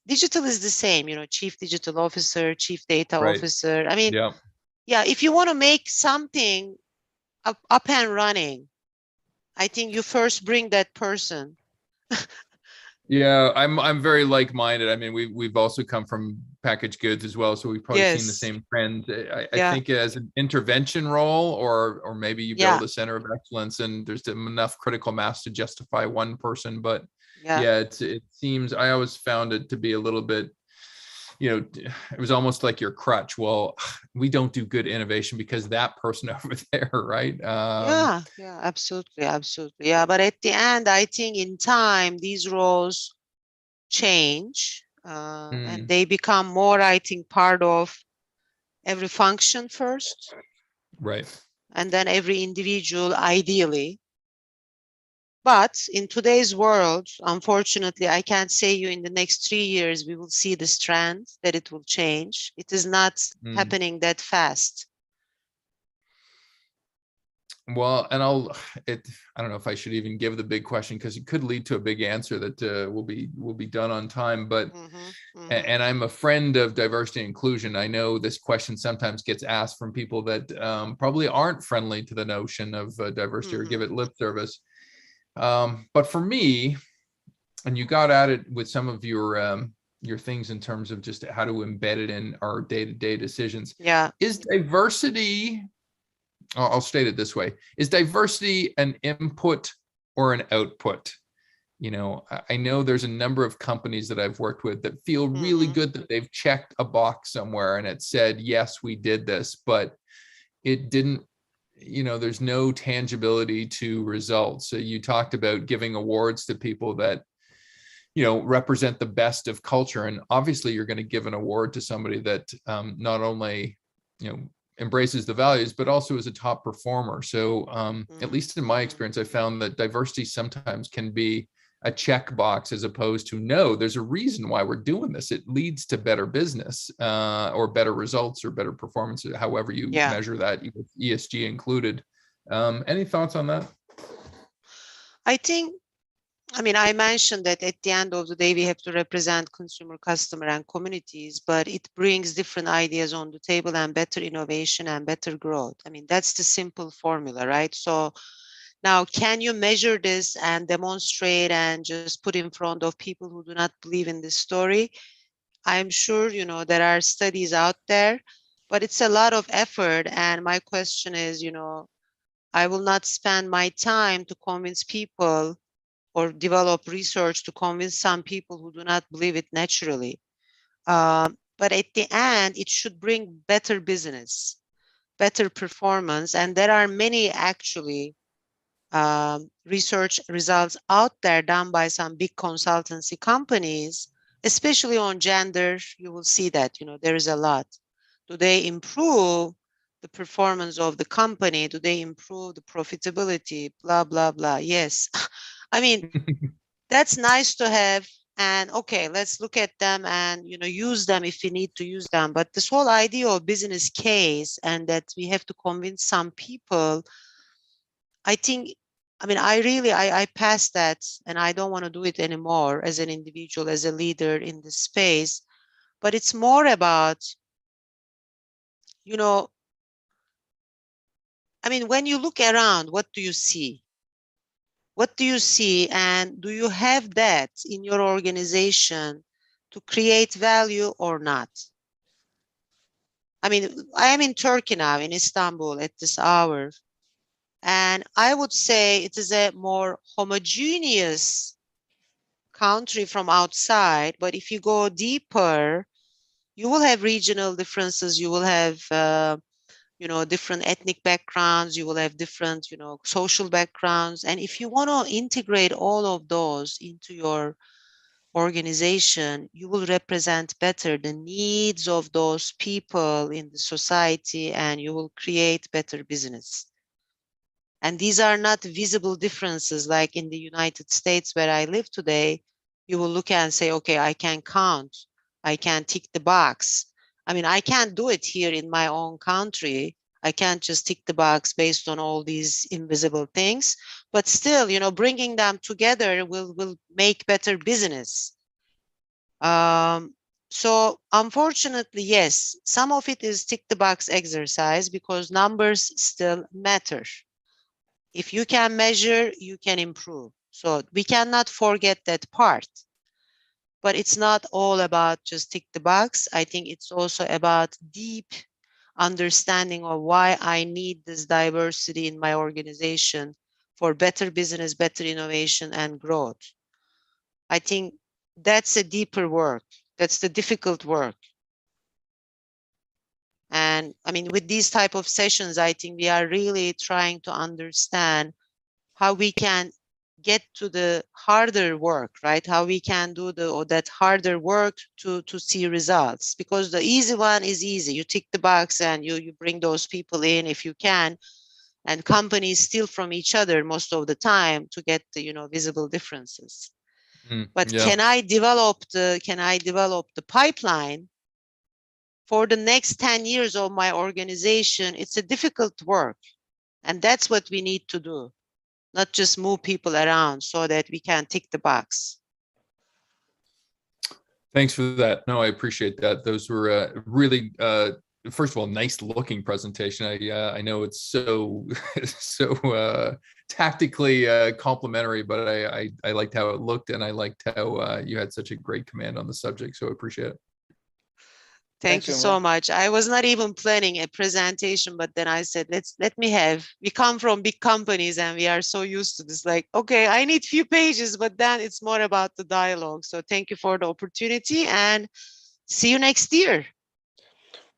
Digital is the same, chief digital officer, chief data Right. officer. I mean, Yeah. yeah, if you want to make something up and running, I think you first bring that person. Yeah, I'm very like-minded. I mean, we've also come from packaged goods as well, so we've probably seen the Yes. same trends. I Yeah. think as an intervention role, or maybe you Yeah. build a center of excellence and there's enough critical mass to justify one person. But Yeah. yeah, it seems I always found it to be a little bit, it was almost like your crutch. Well, we don't do good innovation because that person over there, right? Yeah. Yeah. Absolutely. Absolutely. Yeah. But at the end, I think in time, these roles change and they become more, I think, part of every function first, Right. and then every individual ideally. But in today's world, unfortunately, I can't say you in the next 3 years we will see this trend that it will change. It is not happening that fast. Well, and I don't know if I should even give the big question because it could lead to a big answer that will be done on time. But and I'm a friend of diversity and inclusion. I know this question sometimes gets asked from people that probably aren't friendly to the notion of diversity or give it lip service. But for me, and you got at it with some of your things in terms of just how to embed it in our day-to-day decisions. Yeah. Is diversity, I'll state it this way, is diversity an input or an output? I know there's a number of companies that I've worked with that feel really good that they've checked a box somewhere and it said, yes, we did this, but it didn't, there's no tangibility to results. So you talked about giving awards to people that, represent the best of culture. And obviously you're going to give an award to somebody that not only, embraces the values, but also is a top performer. So at least in my experience, I found that diversity sometimes can be a checkbox as opposed to, no, there's a reason why we're doing this. It leads to better business or better results or better performance, however you measure that, ESG included. Any thoughts on that? I mentioned that at the end of the day, we have to represent consumer, customer, and communities, but it brings different ideas on the table and better innovation and better growth. That's the simple formula, right? So now, can you measure this and demonstrate and just put in front of people who do not believe in this story? I'm sure, there are studies out there, but it's a lot of effort. And my question is, I will not spend my time to convince people or develop research to convince some people who do not believe it naturally. But at the end, it should bring better business, better performance. And there are many actually research results out there done by some big consultancy companies, especially on gender. You will see that, there is a lot. Do they improve the performance of the company? Do they improve the profitability? Blah, blah, blah. Yes. I mean, that's nice to have. And okay, let's look at them and use them if we need to use them. But this whole idea of business case and that we have to convince some people, I think, I mean, I passed that and I don't want to do it anymore as an individual, as a leader in this space. But it's more about, you know, I mean, when you look around, what do you see? What do you see? And do you have that in your organization to create value or not? I mean, I am in Turkey now, in Istanbul at this hour. And I would say it is a more homogeneous country from outside. But if you go deeper, you will have regional differences. You will have, different ethnic backgrounds. You will have different, social backgrounds. And if you want to integrate all of those into your organization, you will represent better the needs of those people in the society and you will create better business. And these are not visible differences like in the United States where I live today. You will look and say, okay, I can count, I can tick the box. I mean, I can't do it here in my own country. I can't just tick the box based on all these invisible things, but still, bringing them together will make better business. So unfortunately, yes, some of it is tick the box exercise because numbers still matter. If you can measure, you can improve. So we cannot forget that part. But it's not all about just tick the box. I think it's also about deep understanding of why I need this diversity in my organization for better business, better innovation, and growth. I think that's a deeper work. That's the difficult work. And I mean, with these type of sessions, I think we are really trying to understand how we can get to the harder work, right? How we can do that harder work to see results, because the easy one is easy. You tick the box and you bring those people in if you can, and companies steal from each other most of the time to get the visible differences. But Yeah. can I develop the pipeline for the next 10 years of my organization? It's a difficult work, and that's what we need to do. Not just move people around so that we can tick the box. Thanks for that. No, I appreciate that. Those were really, first of all, nice looking presentation. I know it's so tactically complimentary, but I liked how it looked and I liked how you had such a great command on the subject. So I appreciate it. Thank you so much. I was not even planning a presentation, but then I said, we come from big companies and we are so used to this, like, okay, I need few pages, but then it's more about the dialogue. So thank you for the opportunity and see you next year.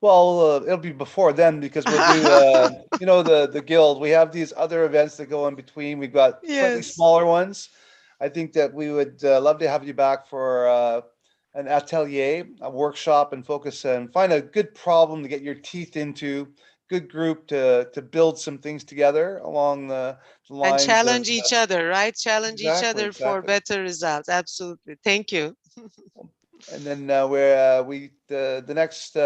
Well, it'll be before then because we'll do, the guild. We have these other events that go in between. We've got slightly smaller ones. I think that we would love to have you back for an atelier, a workshop, and focus and find a good problem to get your teeth into, good group to build some things together along the lines and challenge each other, right? Challenge each other for exactly. better results. Absolutely. Thank you. And then the next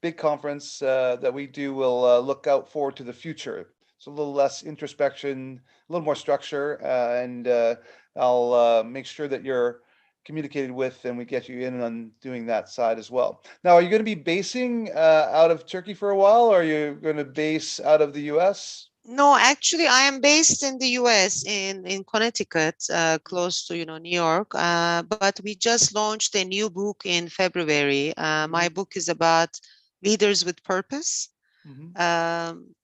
big conference that we do will look out forward to the future. So a little less introspection, a little more structure, and I'll make sure that you're communicated with and we get you in on doing that side as well. Now, are you going to be basing out of Turkey for a while, or are you going to base out of the US? No, actually, I am based in the US in Connecticut, close to New York. But we just launched a new book in February. My book is about leaders with purpose.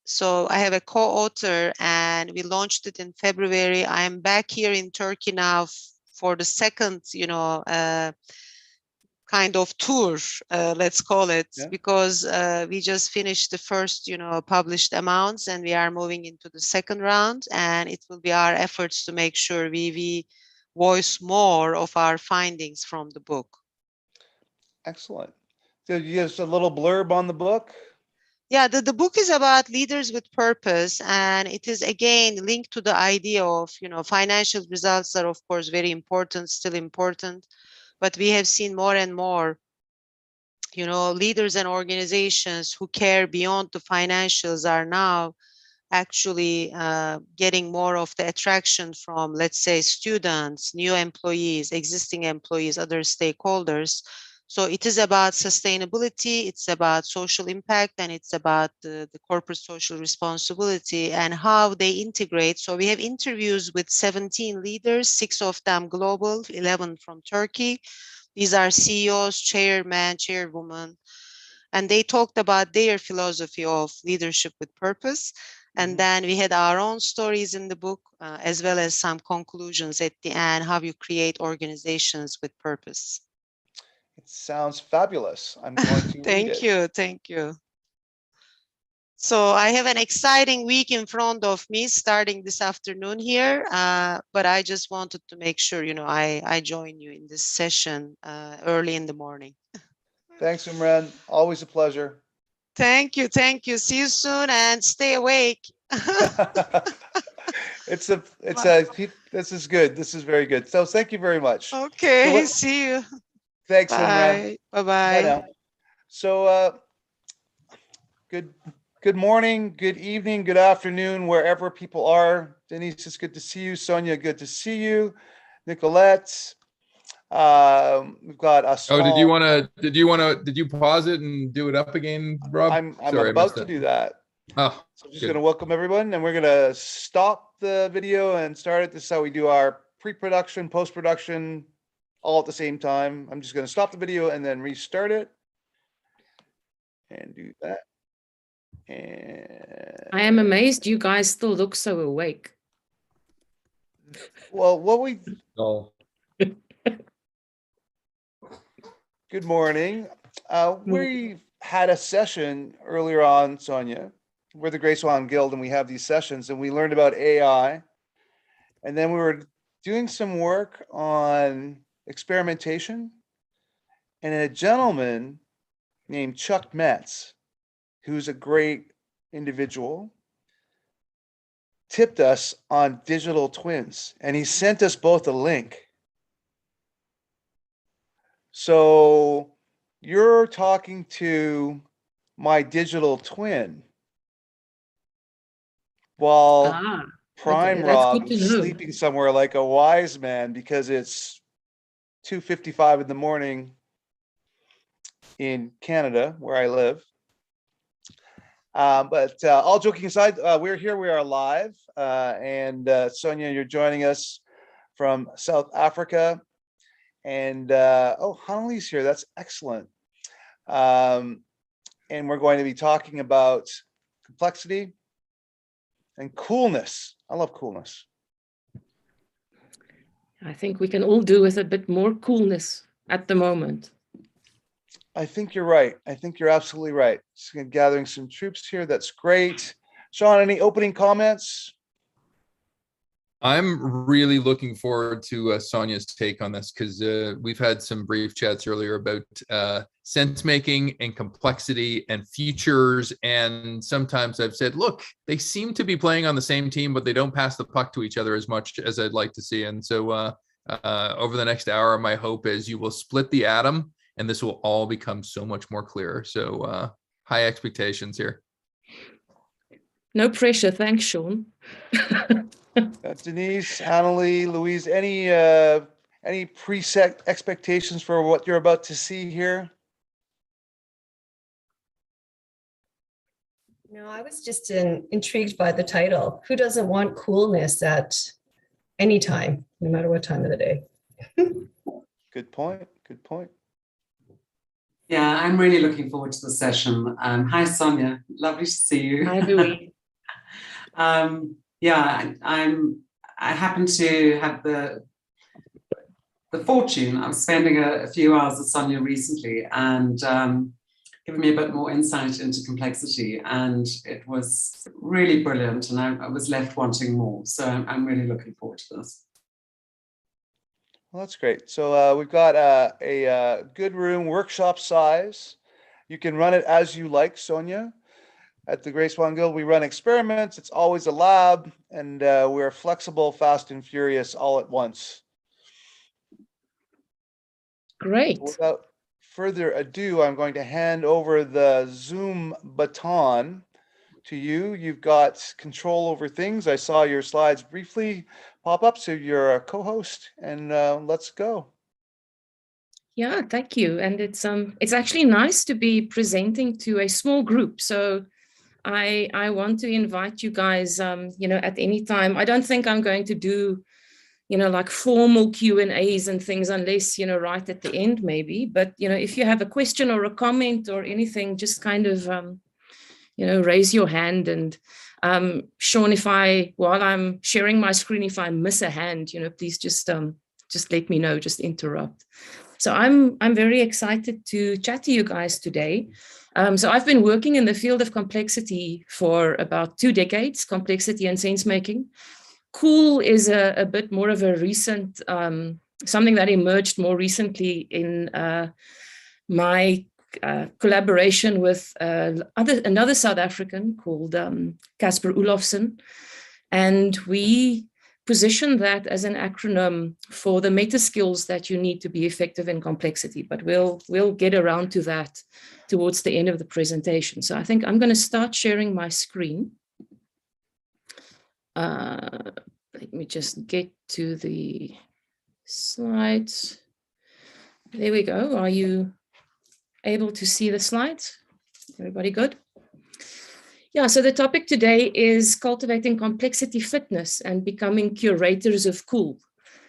So I have a co-author, and we launched it in February. I am back here in Turkey now for the second, kind of tour, let's call it, because we just finished the first, published amounts, and we are moving into the second round, and it will be our efforts to make sure we voice more of our findings from the book. Excellent. So you give us a little blurb on the book? Yeah, the book is about leaders with purpose, and it is again linked to the idea of, financial results are of course very important, still important, but we have seen more and more, leaders and organizations who care beyond the financials are now actually getting more of the attraction from, let's say, students, new employees, existing employees, other stakeholders. So it is about sustainability, it's about social impact, and it's about the corporate social responsibility and how they integrate. So we have interviews with 17 leaders, 6 of them global, 11 from Turkey. These are CEOs, chairman, chairwoman, and they talked about their philosophy of leadership with purpose. And then we had our own stories in the book, as well as some conclusions at the end, how you create organizations with purpose. It sounds fabulous. I'm going to read it. Thank you. So I have an exciting week in front of me starting this afternoon here, but I just wanted to make sure, I join you in this session early in the morning. Thanks, Imran. Always a pleasure. Thank you. See you soon, and stay awake. This is good. This is very good. So thank you very much. Okay, see you. Thanks, Bye. Imran. Bye-bye. Bye now. So good morning, good evening, good afternoon, wherever people are. Denise, it's good to see you. Sonia, good to see you. Nicolette. We've got Swan. Oh, did you pause it and do it up again, Rob? I'm Sorry, about to do that. Oh, so I'm just going to welcome everyone, and we're going to stop the video and start it. This is how we do our pre-production, post-production, all at the same time. I'm just going to stop the video and then restart it and do that. And I am amazed you guys still look so awake. Well, Good morning. We had a session earlier on, Sonia. We're the Swan Guild, and we have these sessions, and we learned about AI. And then we were doing some work on experimentation. And a gentleman named Chuck Metz, who's a great individual, tipped us on digital twins, and he sent us both a link. So you're talking to my digital twin while Prime Rob is sleeping somewhere like a wise man, because it's 2:55 in the morning in Canada, where I live. But all joking aside, we're here, we are live. And Sonia, you're joining us from South Africa. And Hanali's here, that's excellent. And we're going to be talking about complexity and coolness. I love coolness. I think we can all do with a bit more coolness at the moment. I think you're right. I think you're absolutely right. Just gathering some troops here. That's great. Sean, any opening comments? I'm really looking forward to Sonia's take on this, because we've had some brief chats earlier about sense making and complexity and futures. And sometimes I've said, look, they seem to be playing on the same team, but they don't pass the puck to each other as much as I'd like to see. And so over the next hour, my hope is you will split the atom, and this will all become so much more clear. So high expectations here. No pressure. Thanks, Sean. Denise, Hanali, Louise, any preset expectations for what you're about to see here? No, I was just intrigued by the title. Who doesn't want coolness at any time, no matter what time of the day? Good point. Good point. Yeah, I'm really looking forward to the session. Hi, Sonia. Lovely to see you. Hi, Louis. Yeah, I happen to have the fortune of spending a few hours with Sonia recently and given me a bit more insight into complexity. And it was really brilliant. And I was left wanting more. So I'm really looking forward to this. Well, that's great. So we've got a good room, workshop size. You can run it as you like, Sonia. At the Grey Swan Guild, we run experiments. It's always a lab, and we're flexible, fast, and furious all at once. Great. Without further ado, I'm going to hand over the Zoom baton to you. You've got control over things. I saw your slides briefly pop up, so you're a co-host, and let's go. Yeah, thank you. And it's actually nice to be presenting to a small group. So I want to invite you guys, at any time. I don't think I'm going to do, like formal Q&As and things unless, right at the end maybe. But, if you have a question or a comment or anything, just kind of, raise your hand. And Sean, while I'm sharing my screen, if I miss a hand, please just let me know, just interrupt. So I'm very excited to chat to you guys today. So I've been working in the field of complexity for about 2 decades, complexity and sense making. Cool is a bit more of a recent, something that emerged more recently in my collaboration with another South African called Casper Olofsson. And we position that as an acronym for the meta skills that you need to be effective in complexity. But we'll get around to that towards the end of the presentation. So I think I'm going to start sharing my screen. Let me just get to the slides. There we go. Are you able to see the slides? Everybody good? Yeah, so the topic today is cultivating complexity fitness and becoming curators of cool.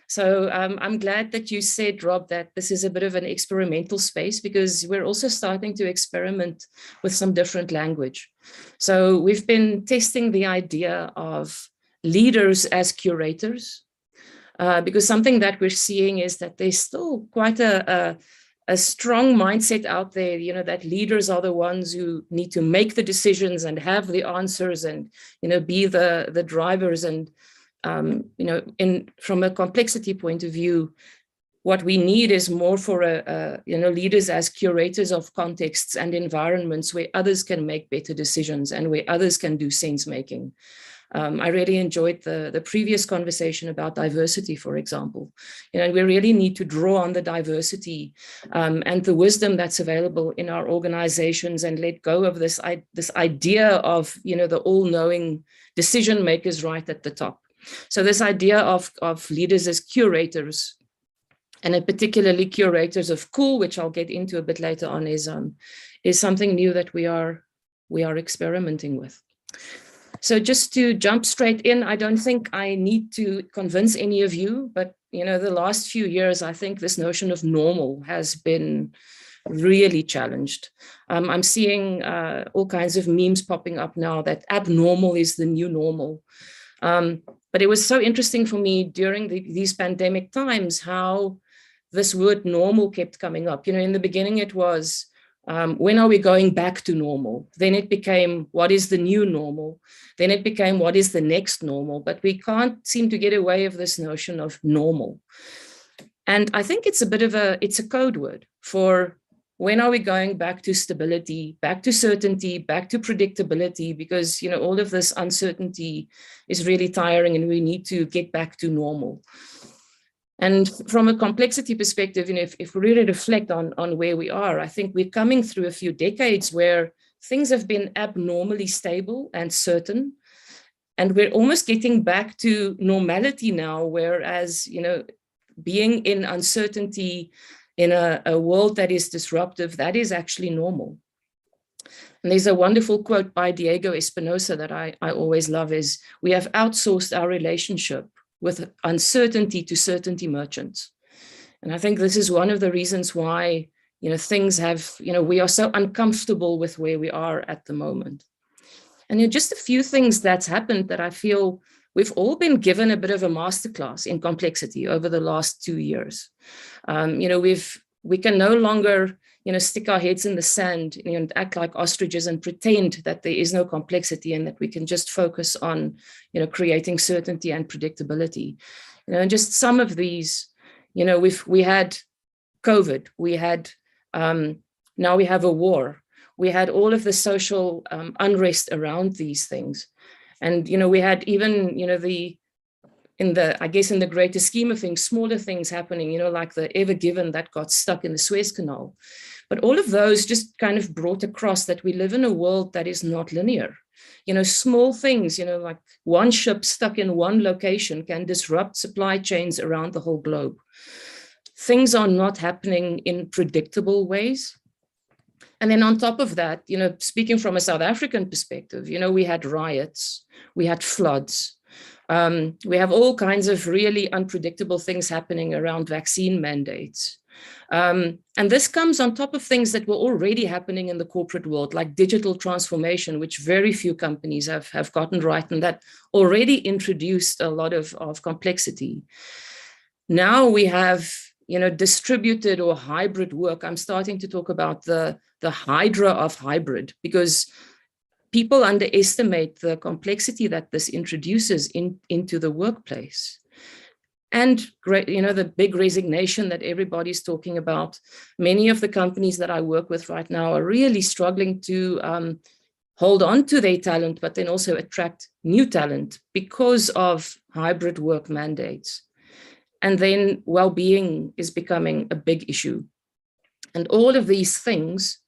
So I'm glad that you said, Rob, that this is a bit of an experimental space, because we're also starting to experiment with some different language. So we've been testing the idea of leaders as curators, because something that we're seeing is that there's still quite a strong mindset out there, that leaders are the ones who need to make the decisions and have the answers and, be the drivers. And, from a complexity point of view, what we need is more for leaders as curators of contexts and environments where others can make better decisions and where others can do sense making. I really enjoyed the previous conversation about diversity, for example. We really need to draw on the diversity and the wisdom that's available in our organizations and let go of this idea of, the all-knowing decision makers right at the top. So this idea of leaders as curators, and particularly curators of cool, which I'll get into a bit later on, is something new that we are experimenting with. So just to jump straight in, I don't think I need to convince any of you, but the last few years, I think this notion of normal has been really challenged. I'm seeing all kinds of memes popping up now that abnormal is the new normal. But it was so interesting for me during these pandemic times how this word normal kept coming up. In the beginning it was, when are we going back to normal? Then it became, what is the new normal? Then it became, what is the next normal? But we can't seem to get away of this notion of normal. And I think it's it's a code word for when are we going back to stability, back to certainty, back to predictability, because, all of this uncertainty is really tiring and we need to get back to normal. And from a complexity perspective, if we really reflect on where we are, I think we're coming through a few decades where things have been abnormally stable and certain. And we're almost getting back to normality now, whereas, being in uncertainty in a world that is disruptive, that is actually normal. And there's a wonderful quote by Diego Espinosa that I always love is, we have outsourced our relationship with uncertainty to certainty merchants. And I think this is one of the reasons why, things have, we are so uncomfortable with where we are at the moment. And just a few things that's happened that I feel we've all been given a bit of a masterclass in complexity over the last 2 years. We can no longer, stick our heads in the sand, and act like ostriches and pretend that there is no complexity and that we can just focus on, creating certainty and predictability. And just some of these, we had COVID, we had, now we have a war. We had all of the social unrest around these things. And, we had even, in the greater scheme of things, smaller things happening, like the Ever Given that got stuck in the Suez Canal. But all of those just kind of brought across that we live in a world that is not linear. Small things, like one ship stuck in one location can disrupt supply chains around the whole globe. Things are not happening in predictable ways. And then on top of that, speaking from a South African perspective, we had riots, we had floods, we have all kinds of really unpredictable things happening around vaccine mandates. And this comes on top of things that were already happening in the corporate world, like digital transformation, which very few companies have gotten right, and that already introduced a lot of complexity. Now we have, distributed or hybrid work. I'm starting to talk about the hydra of hybrid, because people underestimate the complexity that this introduces into the workplace. And the big resignation that everybody's talking about. Many of the companies that I work with right now are really struggling to hold on to their talent, but then also attract new talent because of hybrid work mandates. And then well-being is becoming a big issue. And all of these things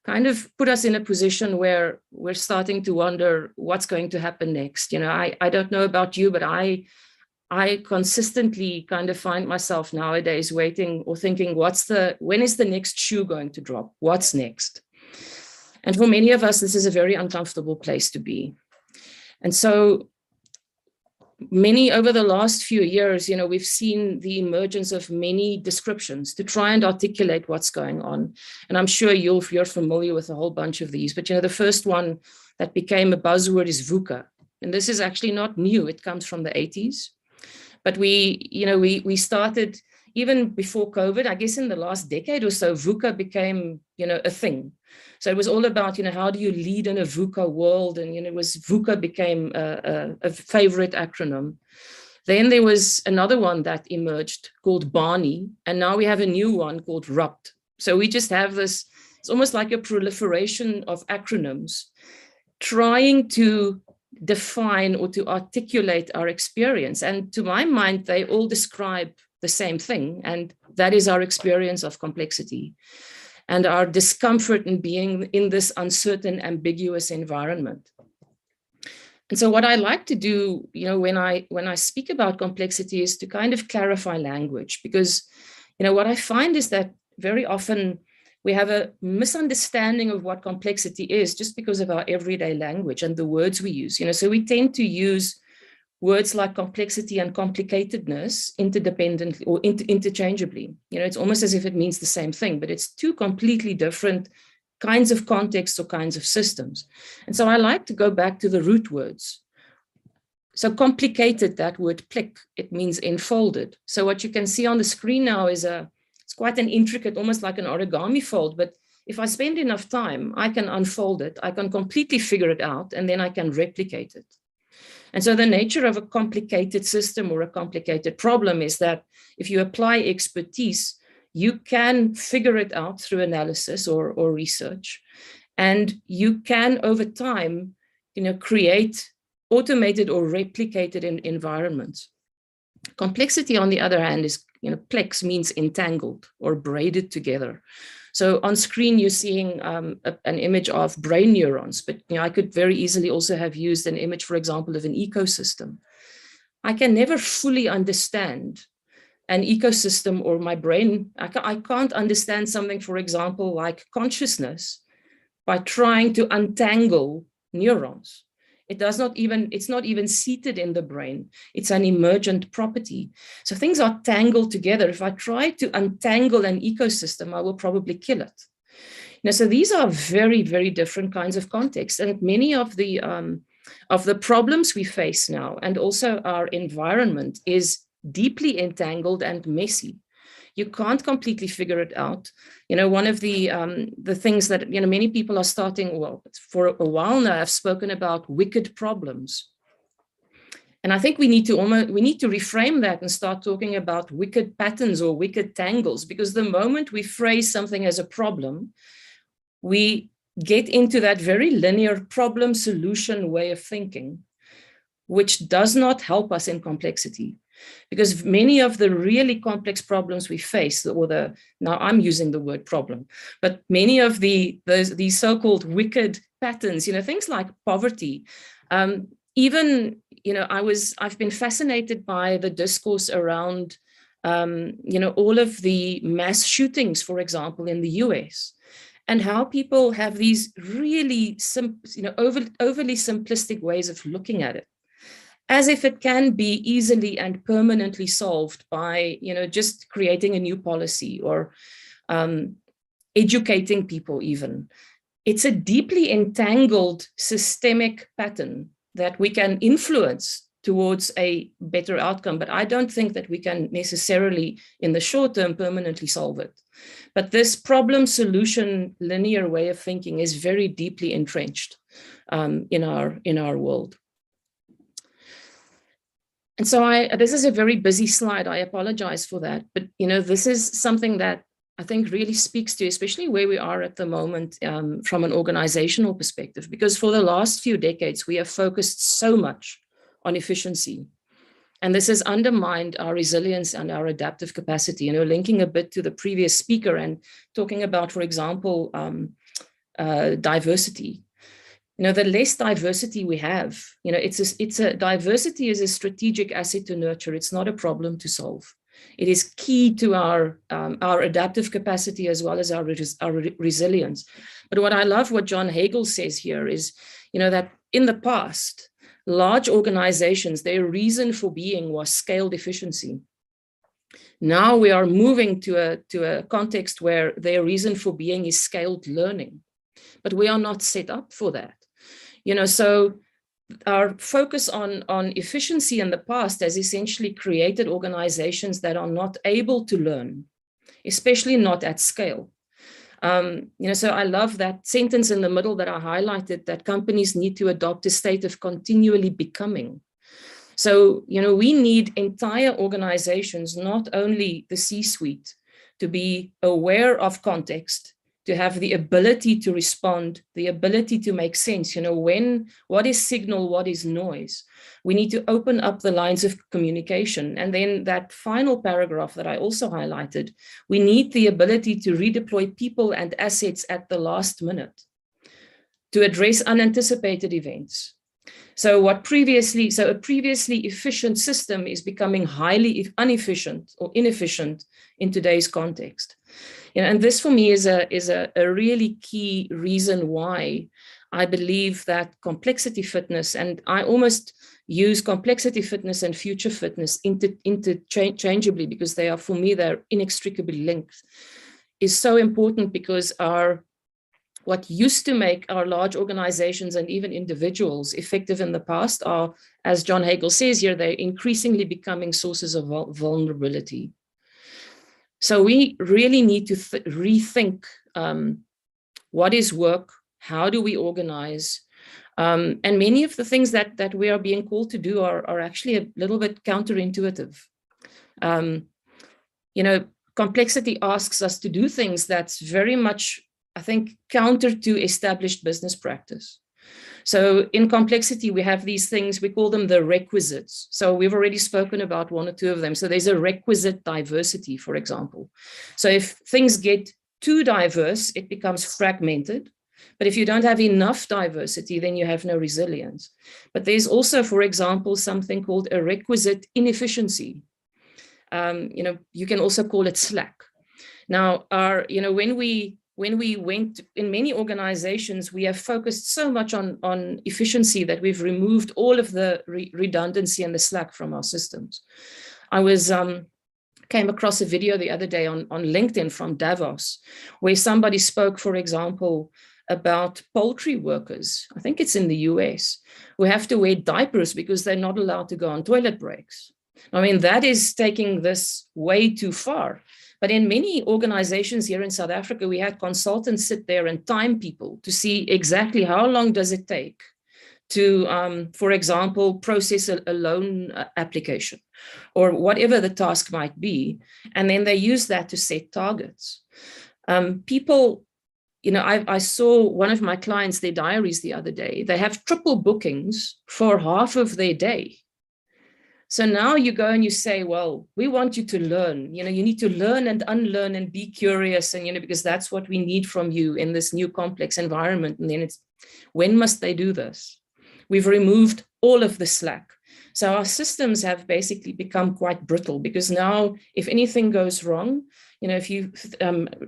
kind of put us in a position where we're starting to wonder what's going to happen next. I don't know about you, but I consistently kind of find myself nowadays waiting or thinking, when is the next shoe going to drop? What's next? And for many of us, this is a very uncomfortable place to be. And so over the last few years, we've seen the emergence of many descriptions to try and articulate what's going on. And I'm sure you're familiar with a whole bunch of these, but the first one that became a buzzword is VUCA. And this is actually not new. It comes from the 80s. But we started even before COVID, I guess in the last decade or so, VUCA became, a thing. So it was all about, how do you lead in a VUCA world? And, VUCA became a favorite acronym. Then there was another one that emerged called Barney. And now we have a new one called RUPT. So we just have this, it's almost like a proliferation of acronyms trying to define or to articulate our experience. And to my mind, they all describe the same thing. And that is our experience of complexity and our discomfort in being in this uncertain, ambiguous environment. And so what I like to do, when I speak about complexity is to kind of clarify language, because, what I find is that very often we have a misunderstanding of what complexity is just because of our everyday language and the words we use. So we tend to use words like complexity and complicatedness interdependently or interchangeably. It's almost as if it means the same thing, but it's two completely different kinds of contexts or kinds of systems. And so I like to go back to the root words. So complicated, that word plick, it means enfolded. So what you can see on the screen now is it's quite an intricate, almost like an origami fold, but if I spend enough time, I can unfold it, I can completely figure it out, and then I can replicate it. And so the nature of a complicated system or a complicated problem is that if you apply expertise, you can figure it out through analysis or research. And you can, over time, create automated or replicated environments. Complexity, on the other hand, is, plex means entangled or braided together. So on screen, you're seeing an image of brain neurons, but I could very easily also have used an image, for example, of an ecosystem. I can never fully understand an ecosystem or my brain. I can't understand something, for example, like consciousness by trying to untangle neurons. It's not even seated in the brain. It's an emergent property. So things are tangled together. If I try to untangle an ecosystem, I will probably kill it. So these are very, very different kinds of contexts. And many of the problems we face now, and also our environment, is deeply entangled and messy. You can't completely figure it out. One of the things that, many people are starting, well, for a while now, I've spoken about wicked problems. And I think we need to reframe that and start talking about wicked patterns or wicked tangles, because the moment we phrase something as a problem, we get into that very linear problem solution way of thinking, which does not help us in complexity. Because many of the really complex problems we face, now I'm using the word problem, but many of these so-called wicked patterns, things like poverty, I've been fascinated by the discourse around, all of the mass shootings, for example, in the US, and how people have these really overly simplistic ways of looking at it, as if it can be easily and permanently solved by, just creating a new policy or educating people even. It's a deeply entangled systemic pattern that we can influence towards a better outcome, but I don't think that we can necessarily, in the short term, permanently solve it. But this problem solution linear way of thinking is very deeply entrenched in our world. And so this is a very busy slide. I apologize for that. But, this is something that I think really speaks to, especially where we are at the moment from an organizational perspective, because for the last few decades, we have focused so much on efficiency. And this has undermined our resilience and our adaptive capacity, linking a bit to the previous speaker and talking about, for example, diversity. The less diversity we have, diversity is a strategic asset to nurture. It's not a problem to solve. It is key to our adaptive capacity as well as our resilience. But what I love what John Hagel says here is, that in the past, large organizations, their reason for being was scaled efficiency. Now we are moving to a context where their reason for being is scaled learning, but we are not set up for that. So our focus on efficiency in the past has essentially created organizations that are not able to learn, especially not at scale. So I love that sentence in the middle that I highlighted, that companies need to adopt a state of continually becoming. So, we need entire organizations, not only the C-suite, to be aware of context, to have the ability to respond, the ability to make sense, what is signal, what is noise. We need to open up the lines of communication. And then that final paragraph that I also highlighted, we need the ability to redeploy people and assets at the last minute to address unanticipated events. So a previously efficient system is becoming highly inefficient or inefficient in today's context. And this for me is a really key reason why I believe that complexity fitness, and I almost use complexity fitness and future fitness interchangeably, because for me, they're inextricably linked, is so important, because what used to make our large organizations and even individuals effective in the past are, as John Hagel says here, they're increasingly becoming sources of vulnerability. So we really need to rethink what is work, how do we organize, and many of the things that we are being called to do are actually a little bit counterintuitive. Complexity asks us to do things that's very much, I think, counter to established business practice. So in complexity, we have these things, we call them the requisites. So we've already spoken about one or two of them. So there's a requisite diversity, for example. So if things get too diverse, it becomes fragmented. But if you don't have enough diversity, then you have no resilience. But there's also, for example, something called a requisite inefficiency. You can also call it slack. Now, when when we went in many organizations, we have focused so much on efficiency that we've removed all of the redundancy and the slack from our systems. I was came across a video the other day on LinkedIn from Davos, where somebody spoke, for example, about poultry workers, I think it's in the US, who have to wear diapers because they're not allowed to go on toilet breaks. I mean, that is taking this way too far. But in many organizations here in South Africa, we had consultants sit there and time people to see exactly how long does it take to, for example, process a loan application or whatever the task might be. And then they use that to set targets. People, you know, I saw one of my clients, their diaries the other day, they have triple bookings for half of their day. So now you go and you say, well, we want you to learn, you know, you need to learn and unlearn and be curious. And, you know, because that's what we need from you in this new complex environment. And then it's, when must they do this? We've removed all of the slack. So our systems have basically become quite brittle because now if anything goes wrong, you know, if you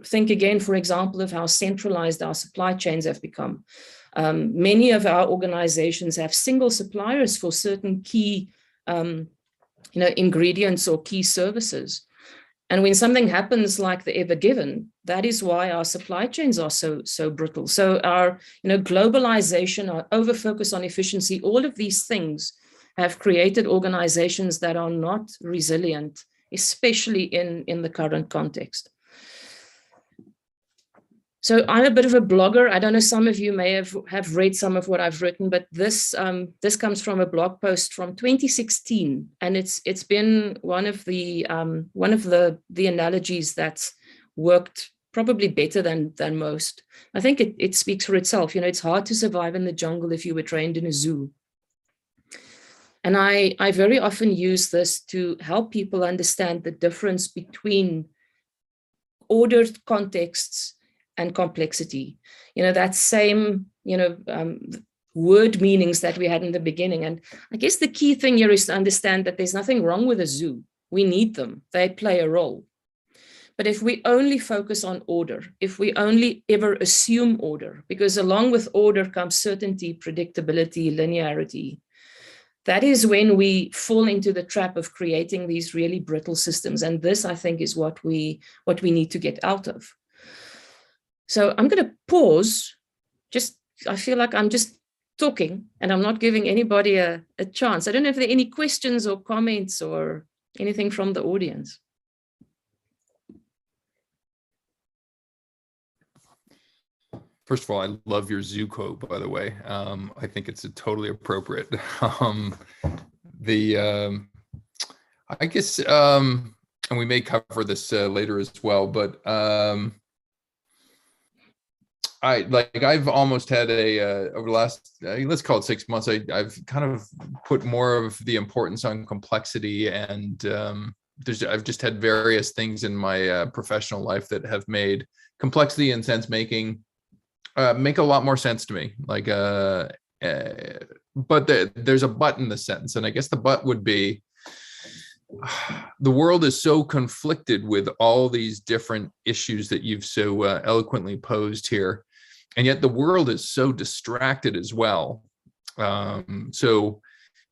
think again, for example, of how centralized our supply chains have become, many of our organizations have single suppliers for certain key you know, ingredients or key services. And when something happens like the Ever Given, that is why our supply chains are so brittle. So our, you know, globalization, our overfocus on efficiency, all of these things have created organizations that are not resilient, especially in the current context. So I'm a bit of a blogger. I don't know, some of you may have read some of what I've written, but this comes from a blog post from 2016, and it's been one of the analogies that's worked probably better than most. I think it speaks for itself. You know, it's hard to survive in the jungle if you were trained in a zoo. And I very often use this to help people understand the difference between ordered contexts and complexity, you know, that same, you know, word meanings that we had in the beginning. And I guess the key thing here is to understand that there's nothing wrong with a zoo. We need them. They play a role. But if we only focus on order, if we only ever assume order, because along with order comes certainty, predictability, linearity, that is when we fall into the trap of creating these really brittle systems. And this, I think, is what we need to get out of. So I'm going to pause. I feel like I'm just talking and I'm not giving anybody a chance. I don't know if there are any questions or comments or anything from the audience. First of all, I love your zoo quote, by the way. I think it's totally appropriate. I guess, and we may cover this later as well, but I've almost had over the last, let's call it 6 months, I've kind of put more of the importance on complexity, and I've just had various things in my professional life that have made complexity and sense making make a lot more sense to me. Like, but there's a but in the sentence, and I guess the but would be, the world is so conflicted with all these different issues that you've so eloquently posed here, and yet the world is so distracted as well. So,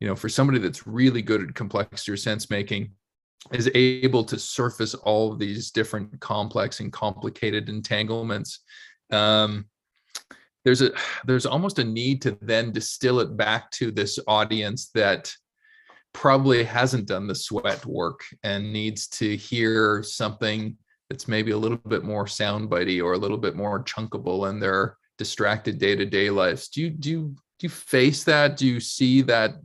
you know, for somebody that's really good at complexity or sense making, is able to surface all of these different complex and complicated entanglements, there's almost a need to then distill it back to this audience that probably hasn't done the sweat work and needs to hear something that's maybe a little bit more soundbitey or a little bit more chunkable in their distracted day-to-day lives. Do you face that? Do you see that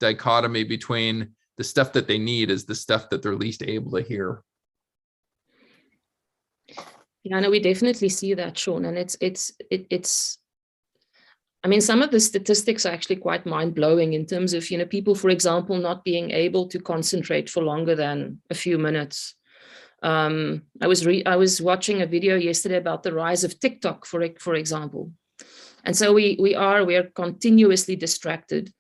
dichotomy between the stuff that they need is the stuff that they're least able to hear? Yeah, no, we definitely see that, Sean, and it's I mean, some of the statistics are actually quite mind-blowing in terms of, you know, people, for example, not being able to concentrate for longer than a few minutes. I was watching a video yesterday about the rise of TikTok, for example. And so we are continuously distracted.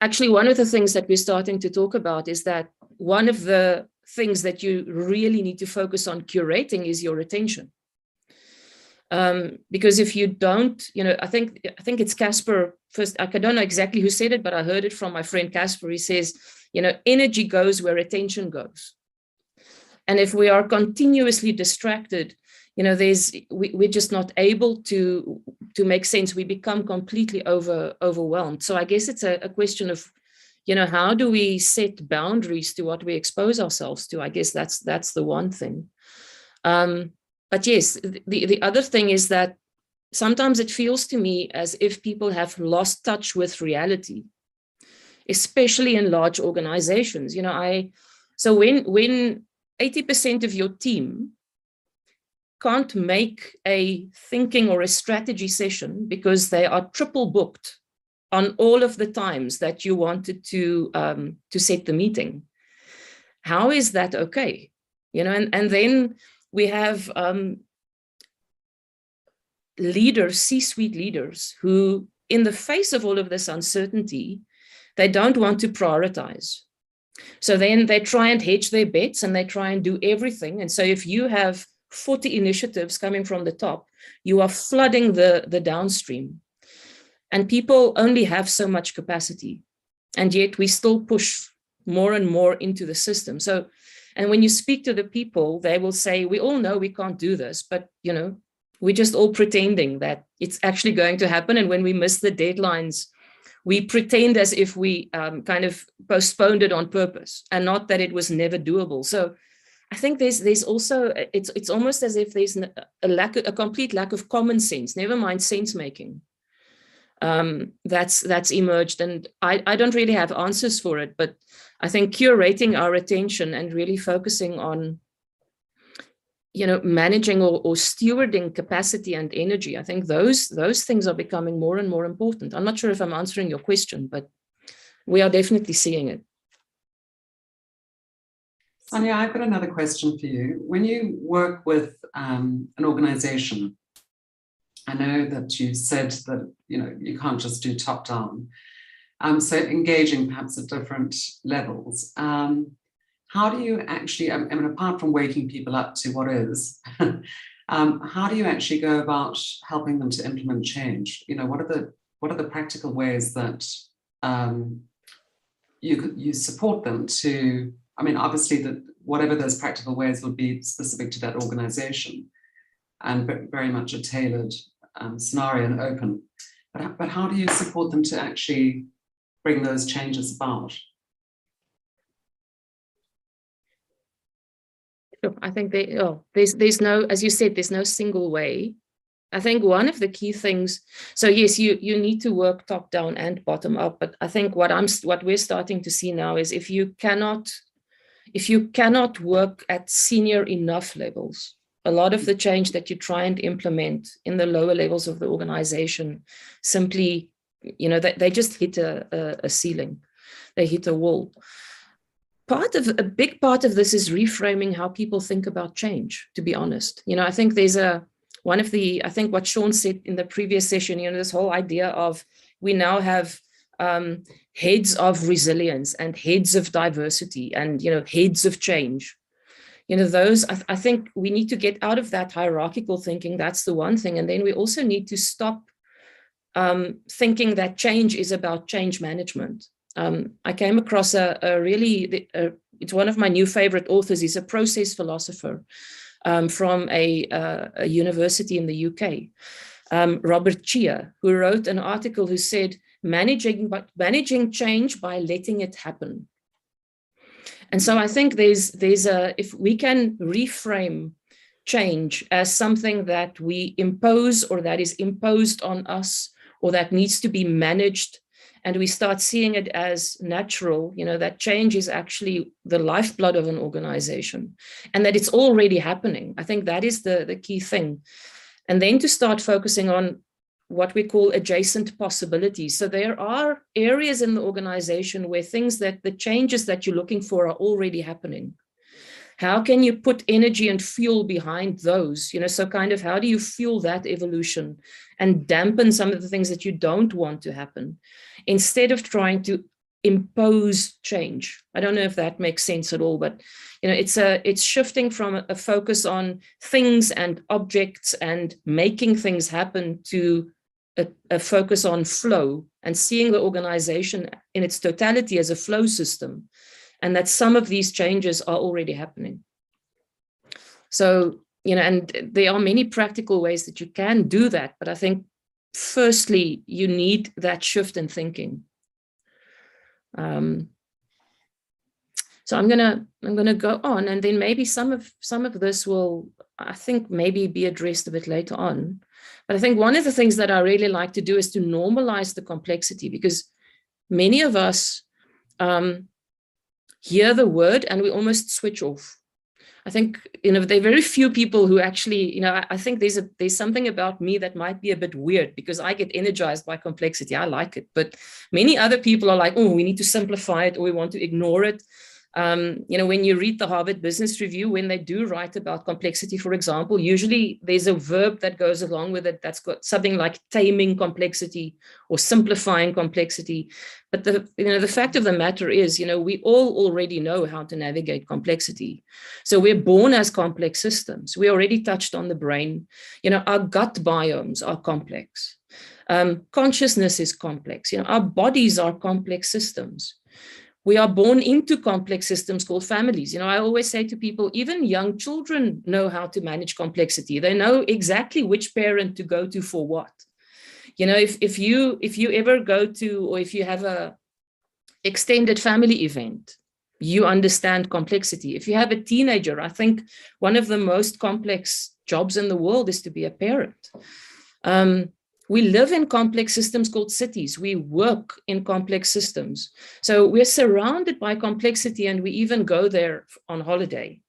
Actually, one of the things that we're starting to talk about is that one of the things that you really need to focus on curating is your attention. Because if you don't, I think it's Casper first. I don't know exactly who said it, but I heard it from my friend Casper. He says, energy goes where attention goes. And if we are continuously distracted, we're just not able to make sense. We become completely overwhelmed. So I guess it's a question of, how do we set boundaries to what we expose ourselves to? I guess that's the one thing. But yes, the other thing is that sometimes it feels to me as if people have lost touch with reality, especially in large organizations. So when 80% of your team can't make a thinking or a strategy session because they are triple booked on all of the times that you wanted to set the meeting, how is that okay? And then we have leaders, C-suite leaders, who in the face of all of this uncertainty, they don't want to prioritize. So then they try and hedge their bets and they try and do everything. And so if you have 40 initiatives coming from the top, you are flooding the downstream. And people only have so much capacity. And yet we still push more and more into the system. So, and when you speak to the people, they will say, we all know we can't do this, but we're just all pretending that it's actually going to happen. And when we miss the deadlines, we pretend as if we kind of postponed it on purpose and not that it was never doable. So I think there's also, it's almost as if there's a complete lack of common sense, never mind sense making. That's emerged, and I don't really have answers for it, but I think curating our attention and really focusing on managing or stewarding capacity and energy, I think those things are becoming more and more important. I'm not sure if I'm answering your question, but we are definitely seeing it. Sonia, I've got another question for you. When you work with an organization, I know that you said that you can't just do top down. So engaging perhaps at different levels. How do you actually, I mean, apart from waking people up to what is, how do you actually go about helping them to implement change? What are the practical ways that you support them to? I mean, obviously, that whatever those practical ways will be specific to that organization, and very much a tailored scenario and open. But how do you support them to actually bring those changes about? I think there's no, as you said, there's no single way. I think one of the key things, so yes, you need to work top down and bottom up, but I think what we're starting to see now is if you cannot work at senior enough levels, a lot of the change that you try and implement in the lower levels of the organization simply, they just hit a ceiling, they hit a wall. A big part of this is reframing how people think about change, to be honest. I think there's I think what Swan said in the previous session, this whole idea of we now have heads of resilience and heads of diversity and, heads of change. Those, I think we need to get out of that hierarchical thinking. That's the one thing. And then we also need to stop thinking that change is about change management. I came across it's one of my new favorite authors. He's a process philosopher from a university in the UK, Robert Chia, who wrote an article who said, managing change by letting it happen. And so I think if we can reframe change as something that we impose or that is imposed on us or that needs to be managed, and we start seeing it as natural, that change is actually the lifeblood of an organization and that it's already happening. I think that is the key thing. And then to start focusing on what we call adjacent possibilities. So there are areas in the organization where the changes that you're looking for are already happening. How can you put energy and fuel behind those? So kind of how do you fuel that evolution and dampen some of the things that you don't want to happen, instead of trying to impose change. I don't know if that makes sense at all, but it's shifting from a focus on things and objects and making things happen to a focus on flow and seeing the organization in its totality as a flow system, and that some of these changes are already happening. So, and there are many practical ways that you can do that, but I think firstly, you need that shift in thinking. So I'm gonna go on, and then maybe some of this will, I think, maybe be addressed a bit later on. But I think one of the things that I really like to do is to normalize the complexity, because many of us hear the word and we almost switch off. I think, there are very few people who actually, I think there's something about me that might be a bit weird, because I get energized by complexity. I like it, but many other people are like, oh, we need to simplify it, or we want to ignore it. When you read the Harvard Business Review, when they do write about complexity, for example, usually there's a verb that goes along with it that's got something like taming complexity or simplifying complexity. But the fact of the matter is, we all already know how to navigate complexity. So we're born as complex systems. We already touched on the brain. Our gut biomes are complex. Consciousness is complex. Our bodies are complex systems. We are born into complex systems called families. I always say to people, even young children know how to manage complexity. They know exactly which parent to go to for what. If you ever go to, or if you have a extended family event, you understand complexity. If you have a teenager, I think one of the most complex jobs in the world is to be a parent. We live in complex systems called cities. We work in complex systems. So we're surrounded by complexity, and we even go there on holiday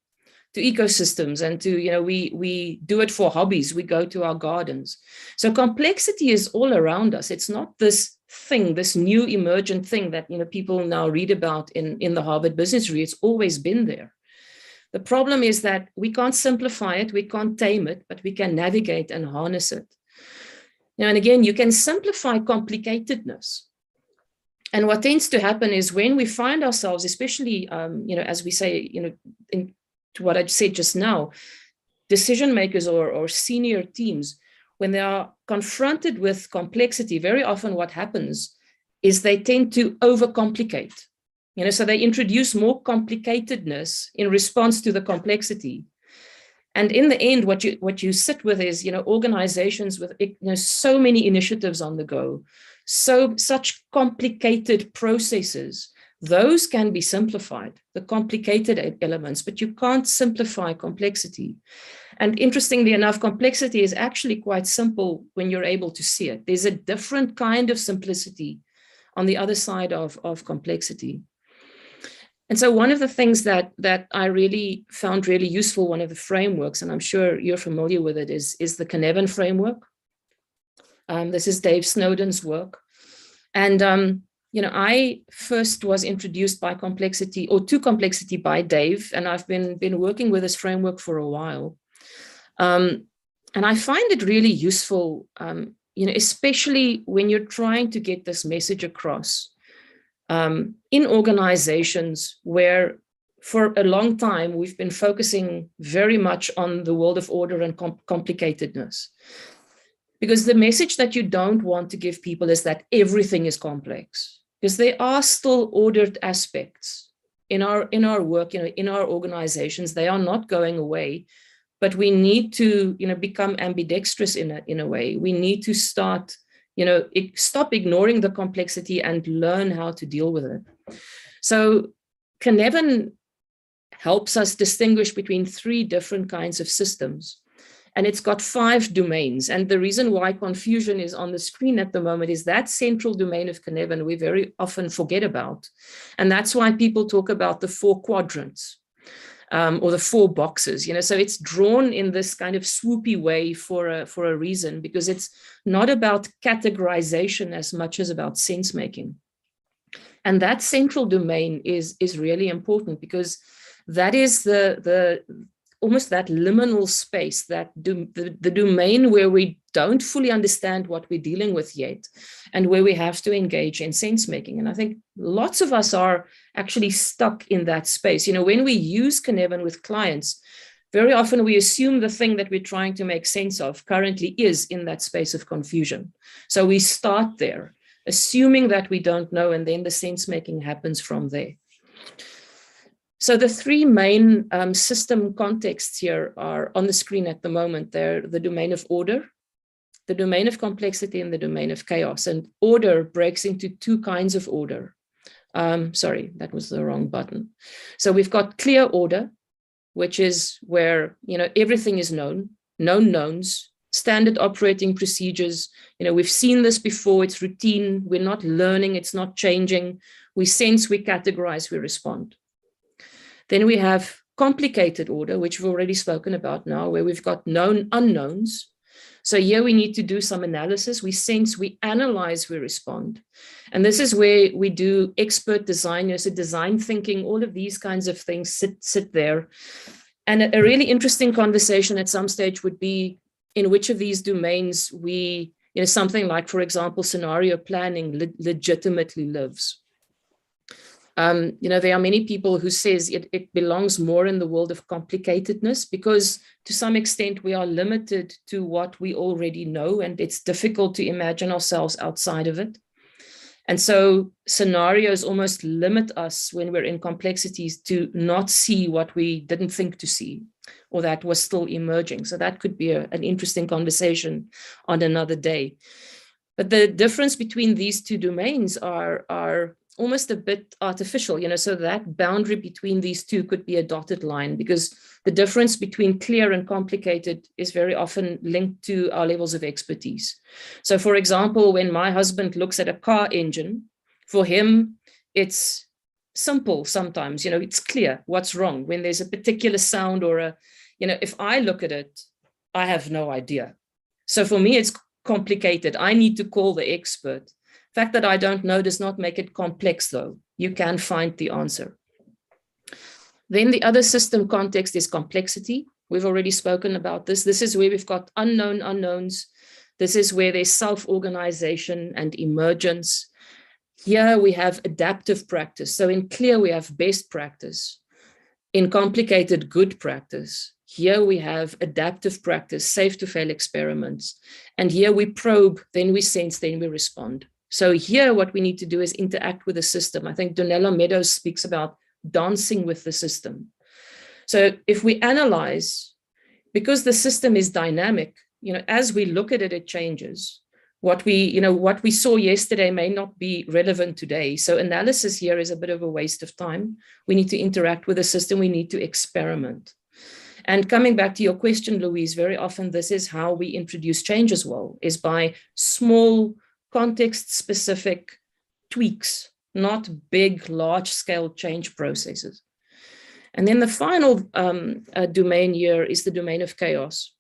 to ecosystems, and we do it for hobbies. We go to our gardens. So complexity is all around us. It's not this thing, this new emergent thing that people now read about in the Harvard Business Review. It's always been there. The problem is that we can't simplify it, we can't tame it, but we can navigate and harness it. And again, you can simplify complicatedness. And what tends to happen is when we find ourselves, especially, as we say, in to what I said just now, decision makers or senior teams, when they are confronted with complexity, very often what happens is they tend to overcomplicate. So they introduce more complicatedness in response to the complexity. And in the end, what you sit with is, organizations with so many initiatives on the go, such complicated processes. Those can be simplified, the complicated elements, but you can't simplify complexity. And interestingly enough, complexity is actually quite simple when you're able to see it. There's a different kind of simplicity on the other side of complexity. And so one of the things that I really found really useful, one of the frameworks, and I'm sure you're familiar with it, is the Cynefin framework. This is Dave Snowden's work. And, I first was introduced to complexity by Dave, and I've been working with this framework for a while. And I find it really useful, especially when you're trying to get this message across. In organizations where for a long time we've been focusing very much on the world of order and complicatedness. Because the message that you don't want to give people is that everything is complex, because there are still ordered aspects in our work, in our organizations. They are not going away, but we need to, become ambidextrous in a way. We need to start stop ignoring the complexity and learn how to deal with it. So Cynefin helps us distinguish between 3 different kinds of systems. And it's got 5 domains. And the reason why confusion is on the screen at the moment is that central domain of Cynefin we very often forget about. And that's why people talk about the 4 quadrants. Or the 4 boxes, so it's drawn in this kind of swoopy way for a reason, because it's not about categorization as much as about sense making. And that central domain is really important, because that is almost that liminal space, that the domain where we don't fully understand what we're dealing with yet, and where we have to engage in sense making. And I think lots of us are actually stuck in that space. When we use Cynefin with clients, very often we assume the thing that we're trying to make sense of currently is in that space of confusion. So we start there, assuming that we don't know, and then the sense making happens from there. So the three main system contexts here are on the screen at the moment. They're the domain of order, the domain of complexity, and the domain of chaos. And order breaks into two kinds of order. Sorry, that was the wrong button. So we've got clear order, which is where everything is known knowns, standard operating procedures. We've seen this before. It's routine. We're not learning. It's not changing. We sense, we categorize, we respond. Then we have complicated order, which we've already spoken about now, where we've got known unknowns. So here we need to do some analysis. We sense, we analyze, we respond. And this is where we do expert design, so design thinking, all of these kinds of things sit there. And a really interesting conversation at some stage would be in which of these domains we, something like, for example, scenario planning legitimately lives. There are many people who says it belongs more in the world of complicatedness, because to some extent we are limited to what we already know, and it's difficult to imagine ourselves outside of it. And so scenarios almost limit us when we're in complexities to not see what we didn't think to see, or that was still emerging. So that could be an interesting conversation on another day. But the difference between these two domains are almost a bit artificial, so that boundary between these two could be a dotted line, because the difference between clear and complicated is very often linked to our levels of expertise. So for example, when my husband looks at a car engine, for him, it's simple sometimes, it's clear what's wrong. When there's a particular sound or if I look at it, I have no idea. So for me, it's complicated. I need to call the expert. The fact that I don't know does not make it complex, though. You can find the answer. Then the other system context is complexity. We've already spoken about this. This is where we've got unknown unknowns. This is where there's self-organization and emergence. Here we have adaptive practice. So in clear, we have best practice. In complicated, good practice. Here we have adaptive practice, safe to fail experiments. And here we probe, then we sense, then we respond. So here, what we need to do is interact with the system. I think Donella Meadows speaks about dancing with the system. So if we analyze, because the system is dynamic, as we look at it, it changes. What we saw yesterday may not be relevant today. So analysis here is a bit of a waste of time. We need to interact with the system. We need to experiment. And coming back to your question, Louise, very often this is how we introduce change as well, is by small, context-specific tweaks, not big, large-scale change processes. And then the final domain here is the domain of chaos.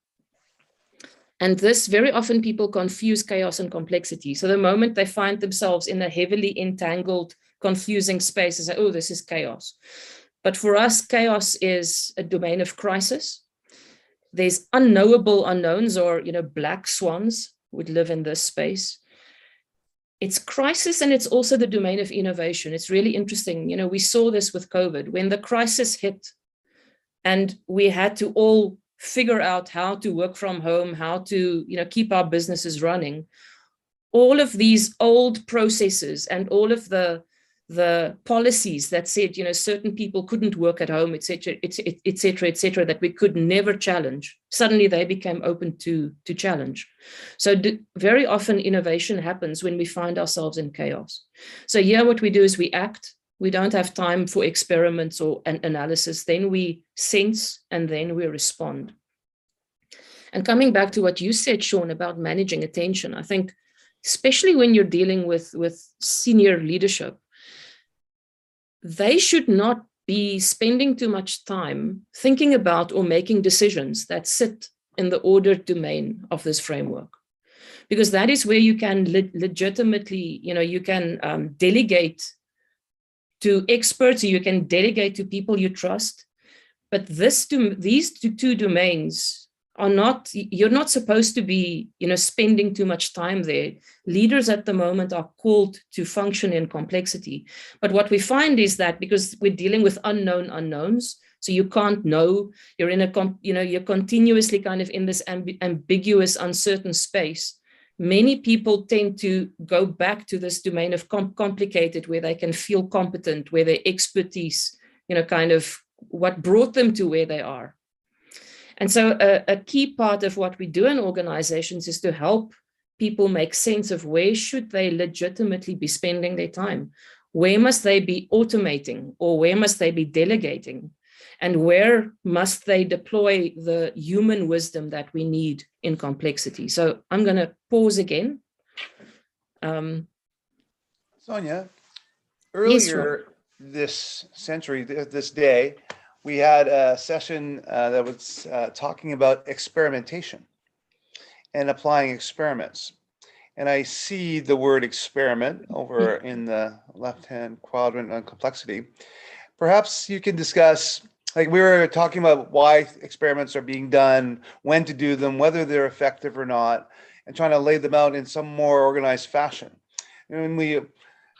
And this, very often people confuse chaos and complexity. So the moment they find themselves in a heavily entangled, confusing space, they say, oh, this is chaos. But for us, chaos is a domain of crisis. There's unknowable unknowns, or black swans would live in this space. It's crisis, and it's also the domain of innovation. It's really interesting. We saw this with COVID. When the crisis hit and we had to all figure out how to work from home, how to keep our businesses running, all of these old processes and all of the policies that said, certain people couldn't work at home, et cetera, that we could never challenge, suddenly they became open to challenge. So very often innovation happens when we find ourselves in chaos. So here what we do is we act. We don't have time for experiments or an analysis. Then we sense, and then we respond. And coming back to what you said, Sean, about managing attention, I think, especially when you're dealing with senior leadership, they should not be spending too much time thinking about or making decisions that sit in the order domain of this framework, because that is where you can legitimately, you can delegate to experts, you can delegate to people you trust, But these two domains are not, you're not supposed to be, spending too much time there. Leaders at the moment are called to function in complexity. But what we find is that because we're dealing with unknown unknowns, so you can't know, you're in you're continuously kind of in this ambiguous, uncertain space. Many people tend to go back to this domain of complicated, where they can feel competent, where their expertise, kind of what brought them to where they are. And so a key part of what we do in organizations is to help people make sense of where should they legitimately be spending their time? Where must they be automating, or where must they be delegating? And where must they deploy the human wisdom that we need in complexity? So I'm going to pause again. Sonia, earlier this century, this day, we had a session that was talking about experimentation and applying experiments. And I see the word experiment over in the left-hand quadrant on complexity. Perhaps you can discuss, like we were talking about why experiments are being done, when to do them, whether they're effective or not, and trying to lay them out in some more organized fashion. And we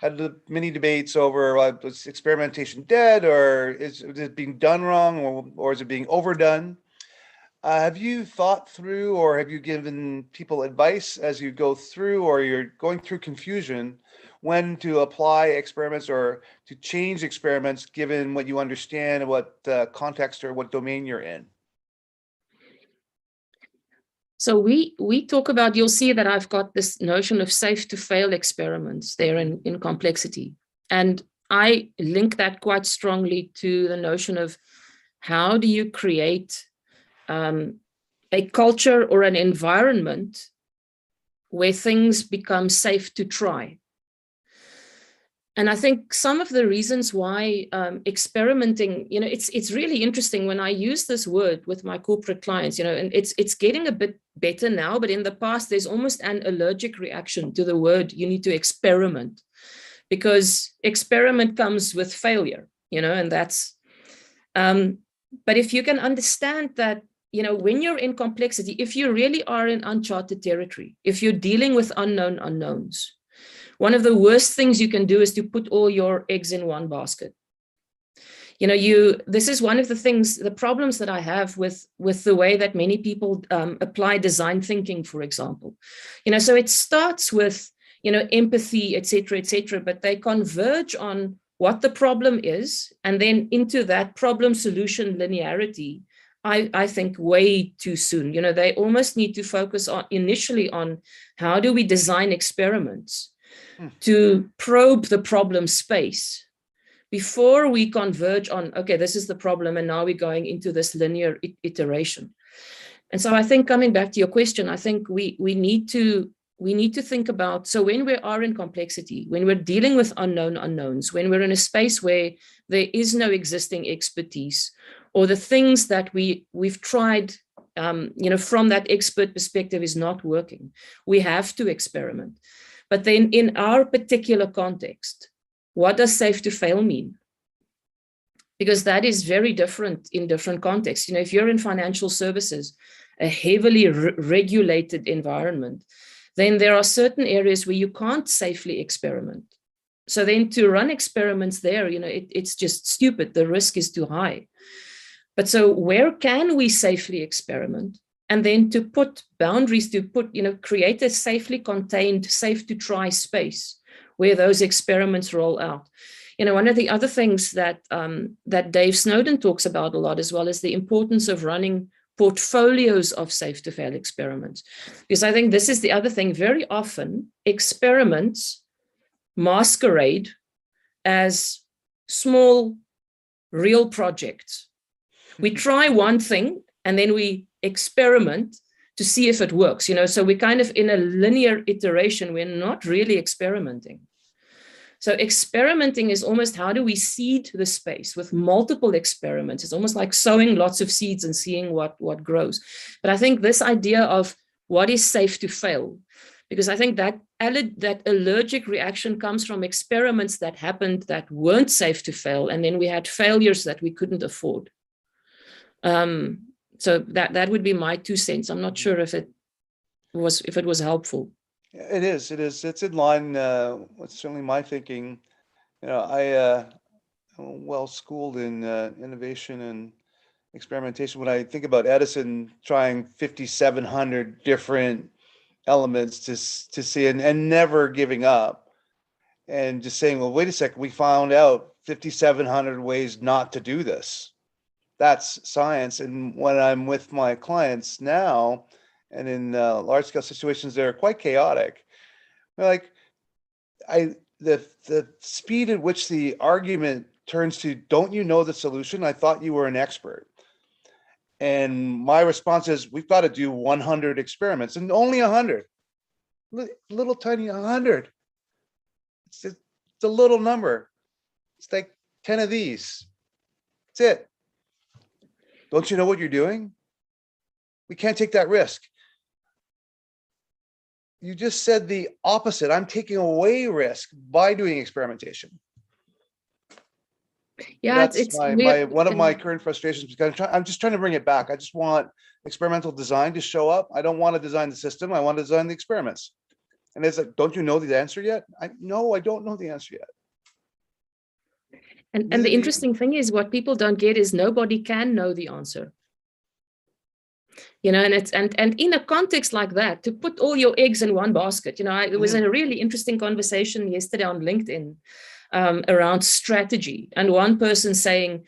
had many debates over, is experimentation dead, or is it being done wrong, or is it being overdone? Have you thought through, or have you given people advice as you go through, or you're going through confusion, when to apply experiments or to change experiments given what you understand, what context or what domain you're in? So we talk about, you'll see that I've got this notion of safe to fail experiments there in complexity. And I link that quite strongly to the notion of how do you create a culture or an environment where things become safe to try. And I think some of the reasons why experimenting, it's really interesting when I use this word with my corporate clients, and it's getting a bit better now, but in the past, there's almost an allergic reaction to the word you need to experiment, because experiment comes with failure, and that's, but if you can understand that, when you're in complexity, if you really are in uncharted territory, if you're dealing with unknown unknowns, one of the worst things you can do is to put all your eggs in one basket. This is one of the things, the problems that I have with the way that many people apply design thinking, for example. So it starts with, empathy, et cetera, but they converge on what the problem is, and then into that problem solution linearity, I think way too soon. They almost need to focus on initially on how do we design experiments to probe the problem space before we converge on, okay, this is the problem, and now we're going into this linear iteration. And so I think, coming back to your question, I think we need to think about, so when we are in complexity, when we're dealing with unknown unknowns, when we're in a space where there is no existing expertise, or the things that we've tried, from that expert perspective is not working, we have to experiment. But then in our particular context, what does safe to fail mean? Because that is very different in different contexts. If you're in financial services, a heavily regulated environment, then there are certain areas where you can't safely experiment. So then to run experiments there, it's just stupid. The risk is too high. But so where can we safely experiment? And then to put boundaries, create a safely contained, safe to try space where those experiments roll out. One of the other things that Dave Snowden talks about a lot as well is the importance of running portfolios of safe to fail experiments. Because I think this is the other thing. Very often experiments masquerade as small, real projects. We try one thing and then we experiment to see if it works, so we're kind of in a linear iteration. We're not really experimenting. So experimenting is almost, how do we seed the space with multiple experiments? It's almost like sowing lots of seeds and seeing what grows. But I think this idea of what is safe to fail, because I think that allergic reaction comes from experiments that happened that weren't safe to fail, and then we had failures that we couldn't afford. So that would be my 2 cents. I'm not sure if it was helpful. It is. It's in line with certainly my thinking. You know, I'm well schooled in innovation and experimentation. When I think about Edison trying 5,700 different elements to see and never giving up, and just saying, well, wait a second, we found out 5,700 ways not to do this. That's science. And when I'm with my clients now, and in large scale situations that are quite chaotic, like the speed at which the argument turns to, don't you know the solution? I thought you were an expert. And my response is, we've got to do 100 experiments, and only 100, little tiny 100. It's a little number. It's like 10 of these. That's it. Don't you know what you're doing? We can't take that risk. You just said the opposite. I'm taking away risk by doing experimentation. Yeah, that's one of my current frustrations, because I'm just trying to bring it back. I just want experimental design to show up. I don't want to design the system. I want to design the experiments. And it's like, don't you know the answer yet? No, I don't know the answer yet. And the interesting thing is, what people don't get is nobody can know the answer. You know, and it's and in a context like that, to put all your eggs in one basket, you know, it was a really interesting conversation yesterday on LinkedIn around strategy, and one person saying,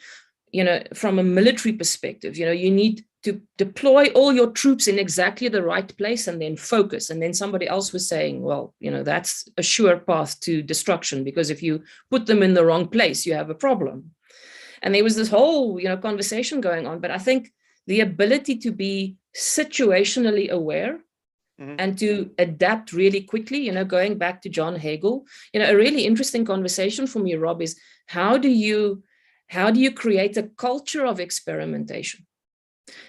you know, from a military perspective, you know, you need to deploy all your troops in exactly the right place and then focus. And then somebody else was saying, well, you know, that's a sure path to destruction, because if you put them in the wrong place, you have a problem. And there was this whole, you know, conversation going on. But I think the ability to be situationally aware and to adapt really quickly, you know, going back to John Hagel, you know, a really interesting conversation for me, Rob, is how do you create a culture of experimentation?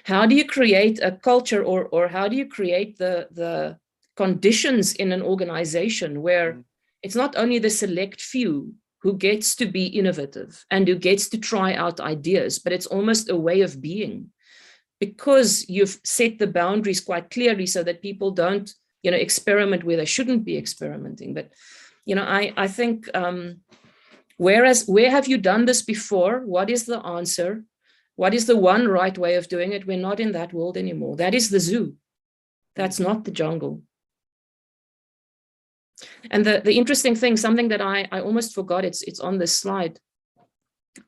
How do you create a culture, or how do you create the conditions in an organization where it's not only the select few who gets to be innovative and who gets to try out ideas, but it's almost a way of being, because you've set the boundaries quite clearly so that people don't, you know, experiment where they shouldn't be experimenting. But, you know, I think, where have you done this before? What is the answer? What is the one right way of doing it? We're not in that world anymore. That is the zoo. That's not the jungle. And the interesting thing, something that I almost forgot, it's on this slide.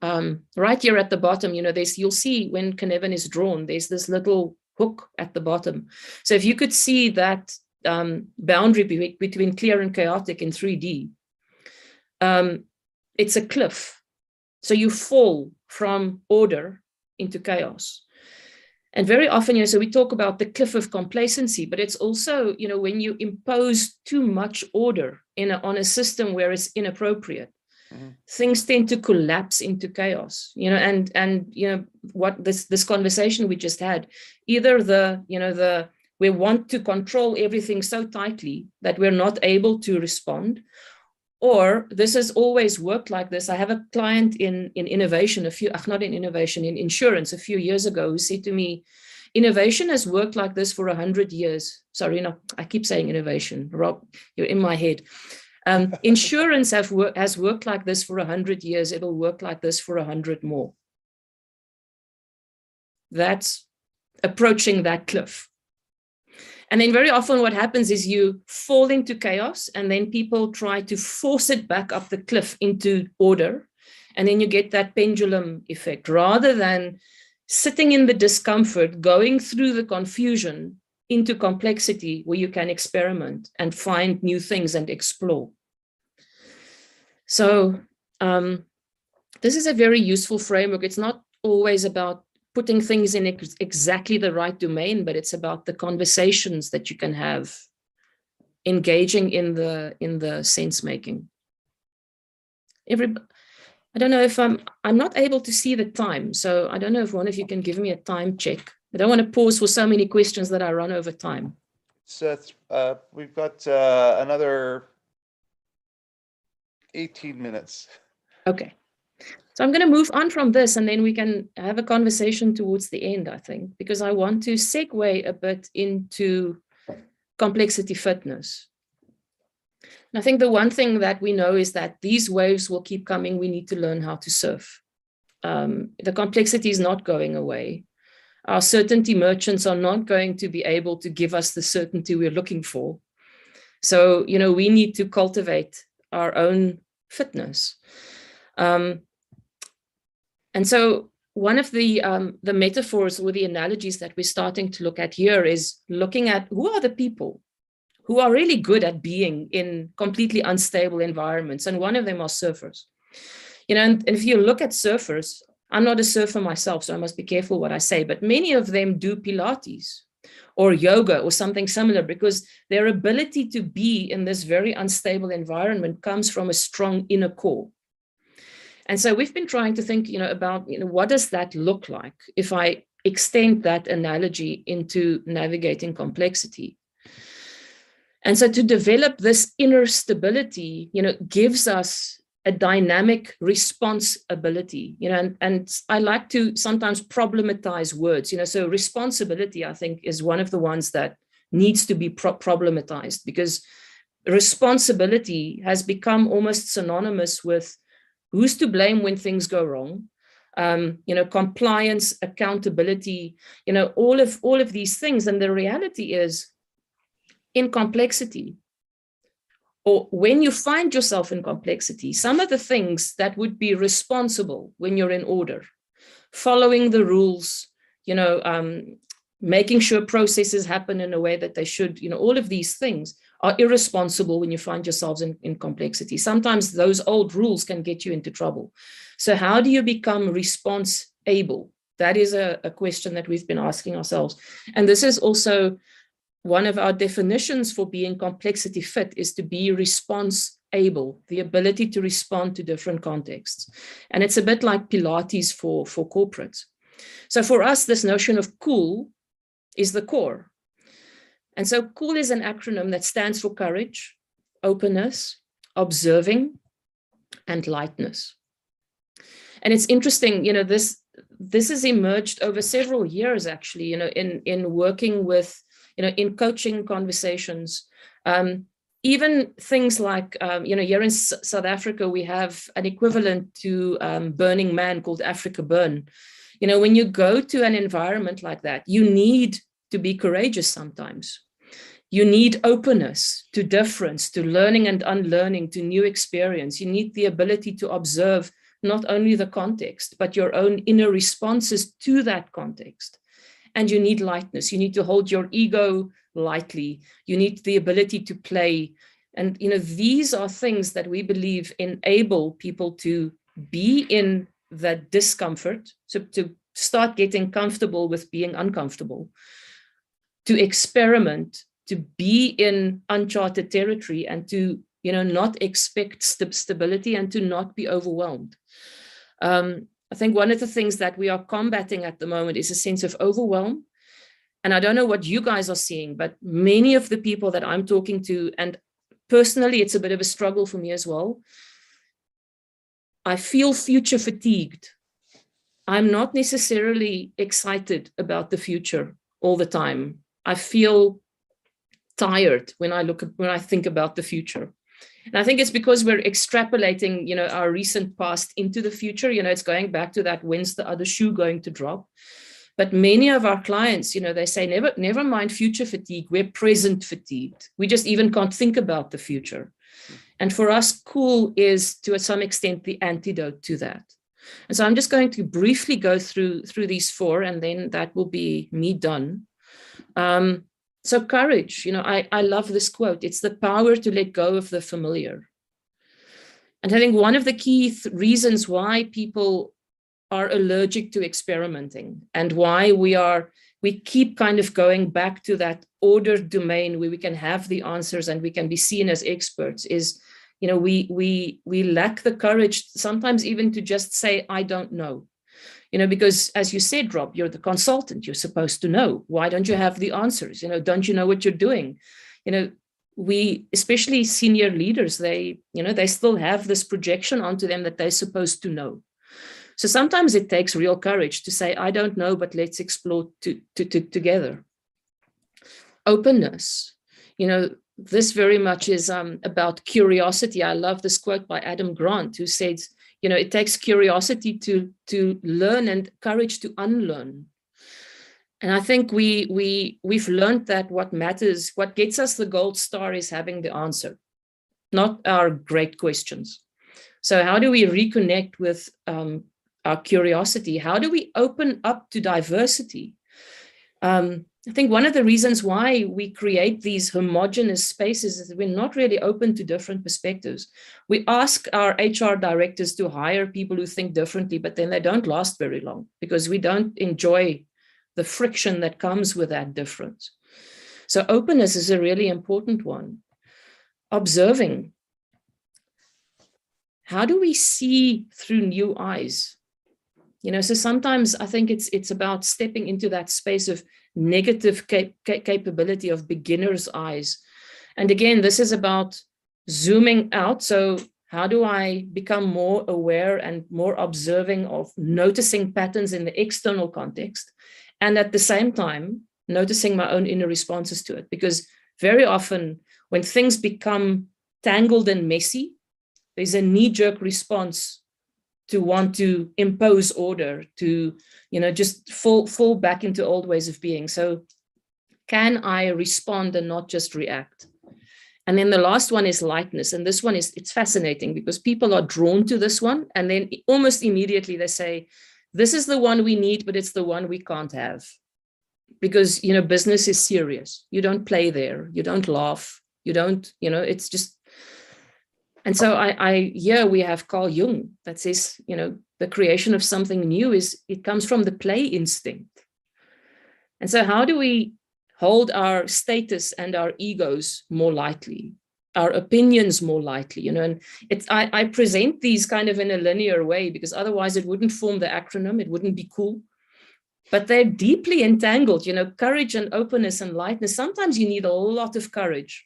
Right here at the bottom, you know, you'll see when Cynefin is drawn, there's this little hook at the bottom. So if you could see that boundary between clear and chaotic in 3D, it's a cliff. So you fall from order into chaos. And very often, you know, so we talk about the cliff of complacency, but it's also, you know, when you impose too much order on a system where it's inappropriate, things tend to collapse into chaos, you know, and you know, what this conversation we just had, either we want to control everything so tightly that we're not able to respond, or this has always worked like this. I have a client in innovation, in insurance a few years ago, who said to me, innovation has worked like this for 100 years. Sorry, no, I keep saying innovation. Rob, you're in my head. Insurance has worked like this for 100 years. It'll work like this for 100 more. That's approaching that cliff. And then very often what happens is you fall into chaos, and then people try to force it back up the cliff into order. And then you get that pendulum effect, rather than sitting in the discomfort, going through the confusion into complexity, where you can experiment and find new things and explore. So this is a very useful framework. It's not always about putting things in exactly the right domain, but it's about the conversations that you can have, engaging in the sense making. I don't know if I'm not able to see the time, so I don't know if one of you can give me a time check. I don't want to pause for so many questions that I run over time. So we've got another 18 minutes. Okay. So I'm going to move on from this, and then we can have a conversation towards the end, I think, because I want to segue a bit into complexity fitness. And I think the one thing that we know is that these waves will keep coming. We need to learn how to surf. The complexity is not going away. Our certainty merchants are not going to be able to give us the certainty we're looking for. So, we need to cultivate our own fitness. And so one of the metaphors or the analogies that we're starting to look at here is looking at who are the people who are really good at being in completely unstable environments. And one of them are surfers. And if you look at surfers, I'm not a surfer myself, so I must be careful what I say, but many of them do Pilates or yoga or something similar, because their ability to be in this very unstable environment comes from a strong inner core. And so we've been trying to think, about, what does that look like if I extend that analogy into navigating complexity? And so to develop this inner stability, gives us a dynamic response ability, and I like to sometimes problematize words, so responsibility, I think, is one of the ones that needs to be problematized, because responsibility has become almost synonymous with who's to blame when things go wrong, compliance, accountability, all of these things. And the reality is, in complexity, or when you find yourself in complexity, some of the things that would be responsible when you're in order, following the rules, making sure processes happen in a way that they should, all of these things are irresponsible when you find yourselves in complexity. Sometimes those old rules can get you into trouble. So how do you become response able? That is a question that we've been asking ourselves. And this is also one of our definitions for being complexity fit, is to be response able, the ability to respond to different contexts. And it's a bit like Pilates for corporate. So for us, this notion of cool is the core. And so COOL is an acronym that stands for courage, openness, observing, and lightness. And it's interesting, this has emerged over several years, actually, in working with, in coaching conversations. Even things like, here in South Africa, we have an equivalent to Burning Man called Africa Burn. When you go to an environment like that, you need to be courageous sometimes. You need openness to difference, to learning and unlearning, to new experience. You need the ability to observe not only the context, but your own inner responses to that context. And you need lightness. You need to hold your ego lightly. You need the ability to play. And, these are things that we believe enable people to be in that discomfort, so to start getting comfortable with being uncomfortable, to experiment, to be in uncharted territory, and to, not expect stability, and to not be overwhelmed. I think one of the things that we are combating at the moment is a sense of overwhelm. And I don't know what you guys are seeing, but many of the people that I'm talking to, and personally, it's a bit of a struggle for me as well, I feel future fatigued. I'm not necessarily excited about the future all the time. I feel tired when I think about the future. And I think it's because we're extrapolating, our recent past into the future. It's going back to that, when's the other shoe going to drop? But many of our clients, they say, never mind future fatigue, we're present fatigued. We just even can't think about the future. And for us, COOL is, to some extent, the antidote to that. And so I'm just going to briefly go through these four, and then that will be me done. So courage, I love this quote. It's the power to let go of the familiar. And I think one of the key reasons why people are allergic to experimenting, and why we keep kind of going back to that ordered domain where we can have the answers and we can be seen as experts, is, we lack the courage sometimes even to just say, I don't know. Because as you said, Rob, you're the consultant, you're supposed to know. Why don't you have the answers? Don't you know what you're doing? We, especially senior leaders, they still have this projection onto them that they're supposed to know. So sometimes it takes real courage to say, I don't know, but let's explore together. Openness, this very much is about curiosity. I love this quote by Adam Grant, who says, it takes curiosity to learn and courage to unlearn. And I think we've learned that what matters, what gets us the gold star is having the answer, not our great questions. So how do we reconnect with our curiosity? How do we open up to diversity? I think one of the reasons why we create these homogenous spaces is that we're not really open to different perspectives. We ask our HR directors to hire people who think differently, but then they don't last very long because we don't enjoy the friction that comes with that difference. So openness is a really important one. Observing. How do we see through new eyes? So sometimes I think it's about stepping into that space of negative capability of beginner's eyes. And again, this is about zooming out. So how do I become more aware and more observing of noticing patterns in the external context? And at the same time, noticing my own inner responses to it. Because very often when things become tangled and messy, there's a knee-jerk response to want to impose order, to just fall back into old ways of being. So can I respond and not just react? And then the last one is lightness. And this one it's fascinating because people are drawn to this one. And then almost immediately they say, this is the one we need, but it's the one we can't have. Because, business is serious. You don't play there. You don't laugh. You don't, it's just. And so here we have Carl Jung that says, the creation of something new it comes from the play instinct. And so how do we hold our status and our egos more lightly, our opinions more lightly, and I present these kind of in a linear way because otherwise it wouldn't form the acronym, it wouldn't be cool. But they're deeply entangled, courage and openness and lightness. Sometimes you need a lot of courage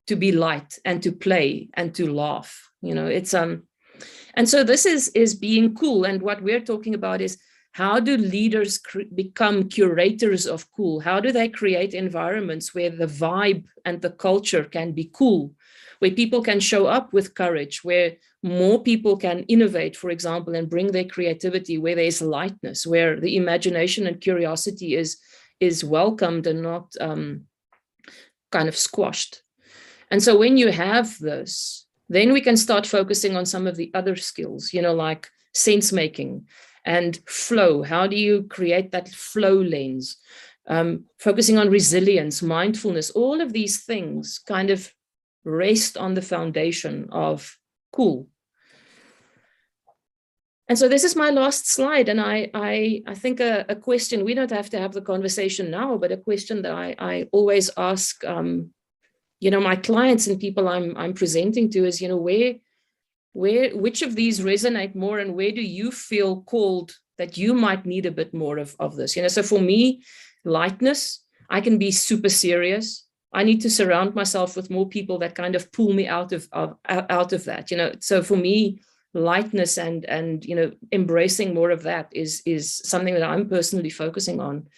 to be light and to play and to laugh, and so this is being cool. And what we're talking about is how do leaders become curators of cool? How do they create environments where the vibe and the culture can be cool, where people can show up with courage, where more people can innovate, for example, and bring their creativity, where there's lightness, where the imagination and curiosity is welcomed and not kind of squashed. And so when you have this, then we can start focusing on some of the other skills, like sense making and flow. How do you create that flow lens? Focusing on resilience, mindfulness, all of these things kind of rest on the foundation of cool. And so this is my last slide. And I think a question, we don't have to have the conversation now, but a question that I always ask my clients and people I'm presenting to is, which of these resonate more and where do you feel called that you might need a bit more of this? So for me, lightness, I can be super serious. I need to surround myself with more people that kind of pull me out of that, So for me, lightness and embracing more of that is something that I'm personally focusing on.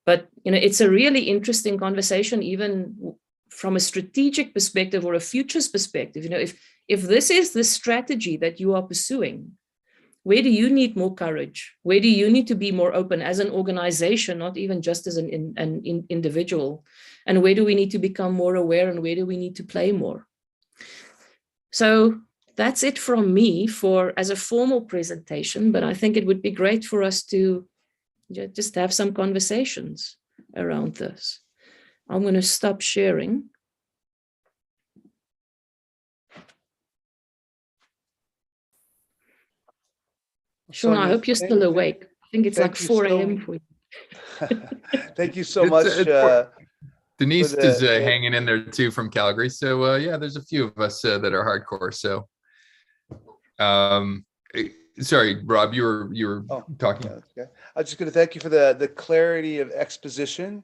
But, it's a really interesting conversation, even from a strategic perspective or a futures perspective. If this is the strategy that you are pursuing, where do you need more courage? Where do you need to be more open as an organization, not even just as an individual? And where do we need to become more aware, and where do we need to play more? So that's it from me as a formal presentation, but I think it would be great for us to just have some conversations around this. I'm going to stop sharing. Sean, I hope you're still awake. I think it's like 4 a.m. for you. Thank you so much. Denise is hanging in there too from Calgary. So yeah, there's a few of us that are hardcore. So sorry, Rob, you were talking. Okay. I was just going to thank you for the clarity of exposition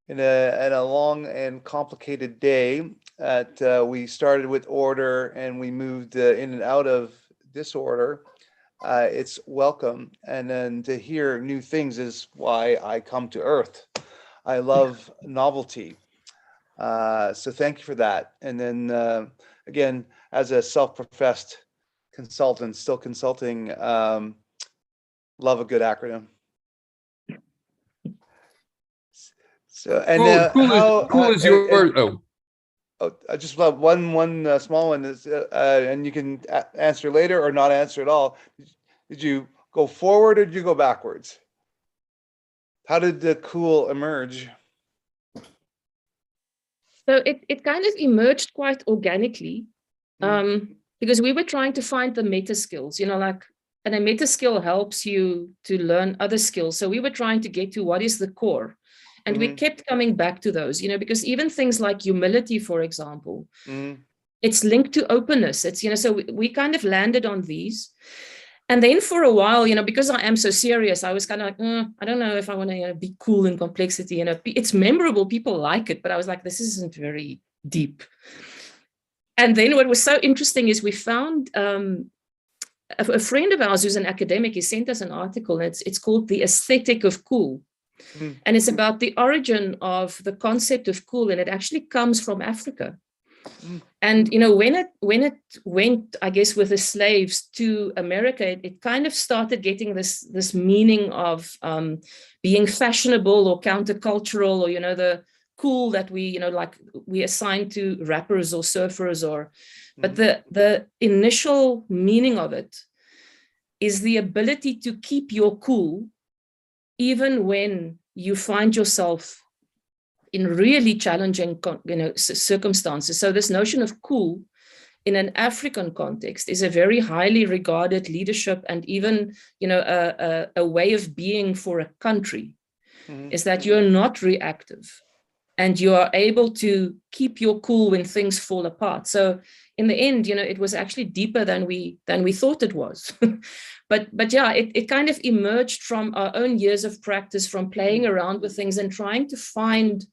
in a long and complicated day. We started with order and we moved in and out of disorder. it's welcome. And then to hear new things is why I come to Earth. I love novelty. So thank you for that. And then again, as a self-professed consultant, still consulting, love a good acronym. So and cool is your I just love one small one is and you can answer later or not answer at all. Did you go forward or did you go backwards? How did the cool emerge? So it kind of emerged quite organically, because we were trying to find the meta skills, like, and a meta skill helps you to learn other skills. So we were trying to get to what is the core. And we kept coming back to those, because even things like humility, for example, it's linked to openness. It's, so we kind of landed on these. And then for a while, because I am so serious, I was kind of like, I don't know if I want to be cool in complexity. It's memorable. People like it. But I was like, this isn't very deep. And then what was so interesting is we found a friend of ours who's an academic. He sent us an article. And it's called The Aesthetic of Cool. And it's about the origin of the concept of cool, and it actually comes from Africa. And when it went, I guess, with the slaves to America, it kind of started getting this meaning of being fashionable or countercultural, or the cool that we like we assign to rappers or surfers, but the initial meaning of it is the ability to keep your cool even when you find yourself in really challenging, circumstances. So this notion of cool in an African context is a very highly regarded leadership and even, a way of being for a country, is that you're not reactive and you are able to keep your cool when things fall apart. So in the end, it was actually deeper than we thought it was. But yeah, it kind of emerged from our own years of practice, from playing around with things and trying to find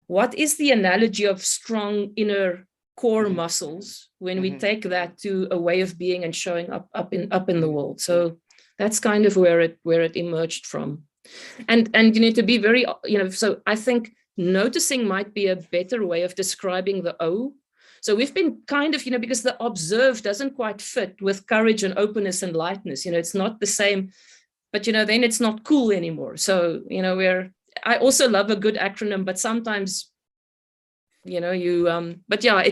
what is the analogy of strong inner core muscles when we take that to a way of being and showing up in the world. So that's kind of where it emerged from. And to be very, so I think noticing might be a better way of describing the O. So we've been kind of, because the observe doesn't quite fit with courage and openness and lightness. It's not the same, but then it's not cool anymore. So, I also love a good acronym, but sometimes, but yeah,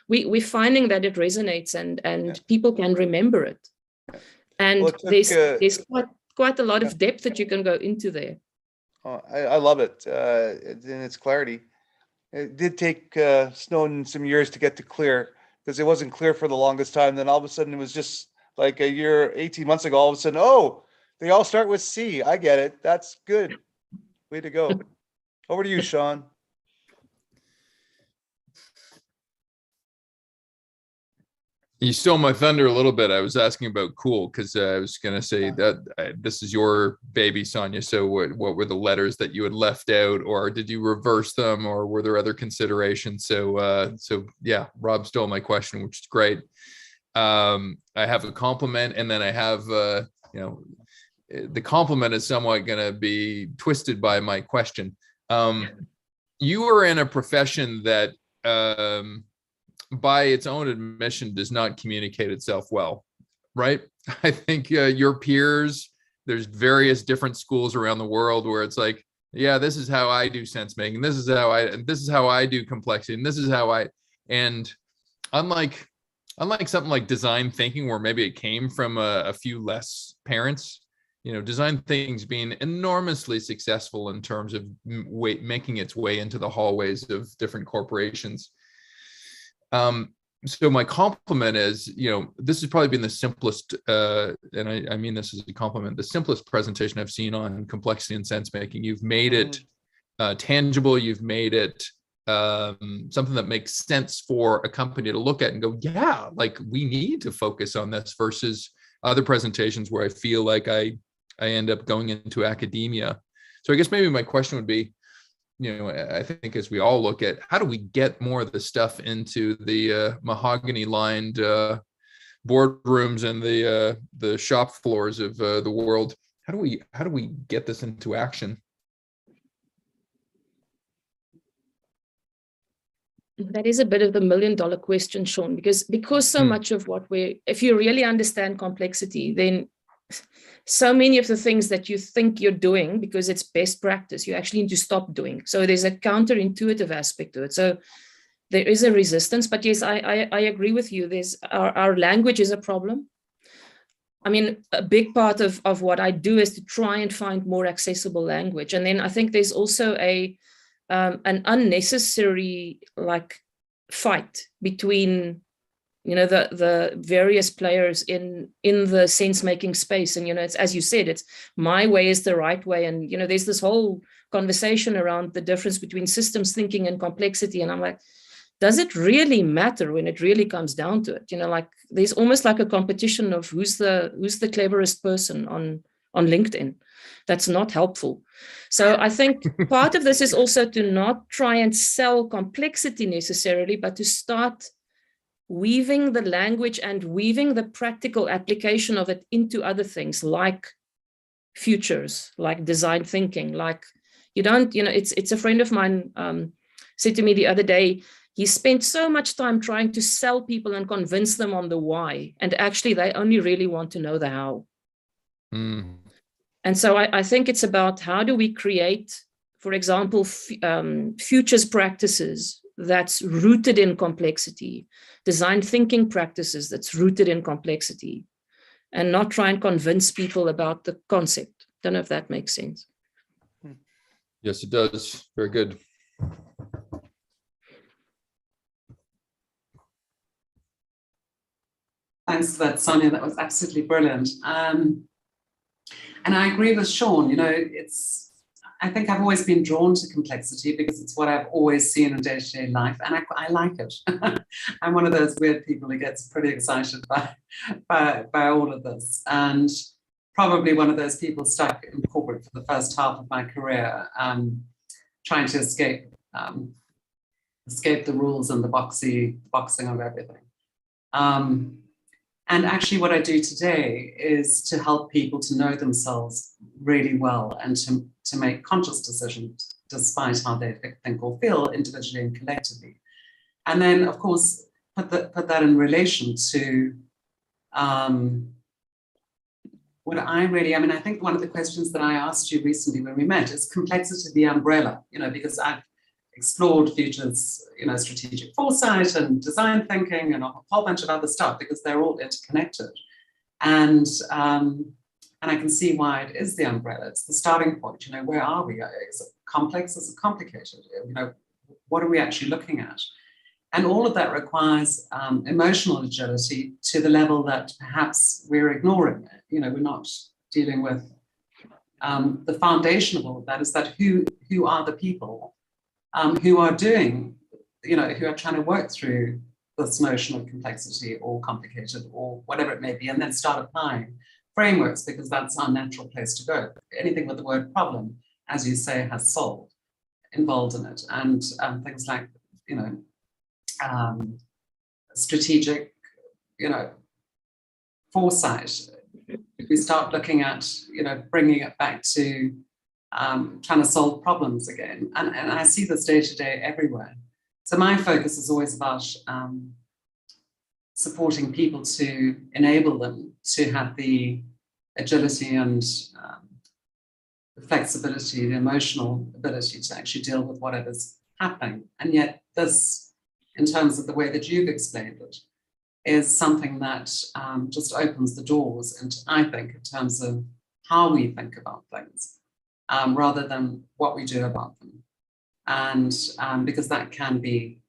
we're finding that it resonates and people can remember it. And there's quite a lot of depth that you can go into there. Oh, I love it in its clarity. It did take Snowden some years to get to clear, because it wasn't clear for the longest time. Then all of a sudden it was just like a year, 18 months ago, all of a sudden, oh, they all start with C. I get it. That's good. Way to go. Over to you, Sean. You stole my thunder a little bit. I was asking about cool because I was going to say that this is your baby, Sonia. So what were the letters that you had left out, or did you reverse them, or were there other considerations? So yeah, Rob stole my question, which is great. I have a compliment, and then I have the compliment is somewhat going to be twisted by my question. You are in a profession that by its own admission does not communicate itself well, right? I think your peers, there's various different schools around the world where it's like, yeah, this is how I do sense making, this is how I do complexity, and this is how and unlike something like design thinking, where maybe it came from a few less parents, design thinking's been enormously successful in terms of making its way into the hallways of different corporations. So my compliment is, this has probably been the simplest, and I mean this as a compliment, the simplest presentation I've seen on complexity and sense making. You've made it tangible. You've made it something that makes sense for a company to look at and go, yeah, like we need to focus on this, versus other presentations where I feel like I end up going into academia. So I guess maybe my question would be, I think as we all look at how do we get more of the stuff into the mahogany lined boardrooms and the shop floors of the world. How do we get this into action? That is a bit of the $1,000,000 question, Sean, because so much of what if you really understand complexity, then so many of the things that you think you're doing because it's best practice, you actually need to stop doing. So there's a counterintuitive aspect to it. So there is a resistance, but yes, I agree with you. There's our language is a problem. I mean, a big part of what I do is to try and find more accessible language. And then I think there's also an unnecessary fight between the various players in the sense-making space. And it's, as you said, it's my way is the right way. And there's this whole conversation around the difference between systems thinking and complexity. And I'm like, does it really matter when it really comes down to it? There's almost like a competition of who's the cleverest person on LinkedIn. That's not helpful. So I think part of this is also to not try and sell complexity necessarily, but to start weaving the language and weaving the practical application of it into other things like futures, like design thinking, it's a friend of mine said to me the other day, he spent so much time trying to sell people and convince them on the why, and actually they only really want to know the how. Mm. And so I think it's about how do we create, for example, futures practices that's rooted in complexity, design thinking practices that's rooted in complexity, and not try and convince people about the concept. Don't know if that makes sense. Yes, it does. Very good. Thanks for that, Sonia. That was absolutely brilliant. And I agree with Sean. I think I've always been drawn to complexity because it's what I've always seen in day-to-day life, and I like it. I'm one of those weird people who gets pretty excited by all of this, and probably one of those people stuck in corporate for the first half of my career, trying to escape the rules and the boxing of everything. And actually what I do today is to help people to know themselves really well and to make conscious decisions despite how they think or feel individually and collectively. And then, of course, put that in relation to what I think one of the questions that I asked you recently when we met is complexity the umbrella, because I've explored futures, strategic foresight and design thinking and a whole bunch of other stuff because they're all interconnected. And I can see why it is the umbrella. It's the starting point. Where are we? Is it complex? Is it complicated? What are we actually looking at? And all of that requires emotional agility to the level that perhaps we're ignoring. We're not dealing with the foundation of all of that. Is that who are the people who are doing, who are trying to work through this notion of complexity or complicated or whatever it may be, and then start applying frameworks, because that's our natural place to go. Anything with the word problem, as you say, has solved involved in it, and things like, strategic, foresight. If we start looking at, bringing it back to trying to solve problems again. And I see this day to day everywhere. So my focus is always about supporting people to enable them to have the agility and the flexibility, the emotional ability to actually deal with whatever's happening. And yet this, in terms of the way that you've explained it, is something that just opens the doors, and I think in terms of how we think about things, rather than what we do about them, and because that can be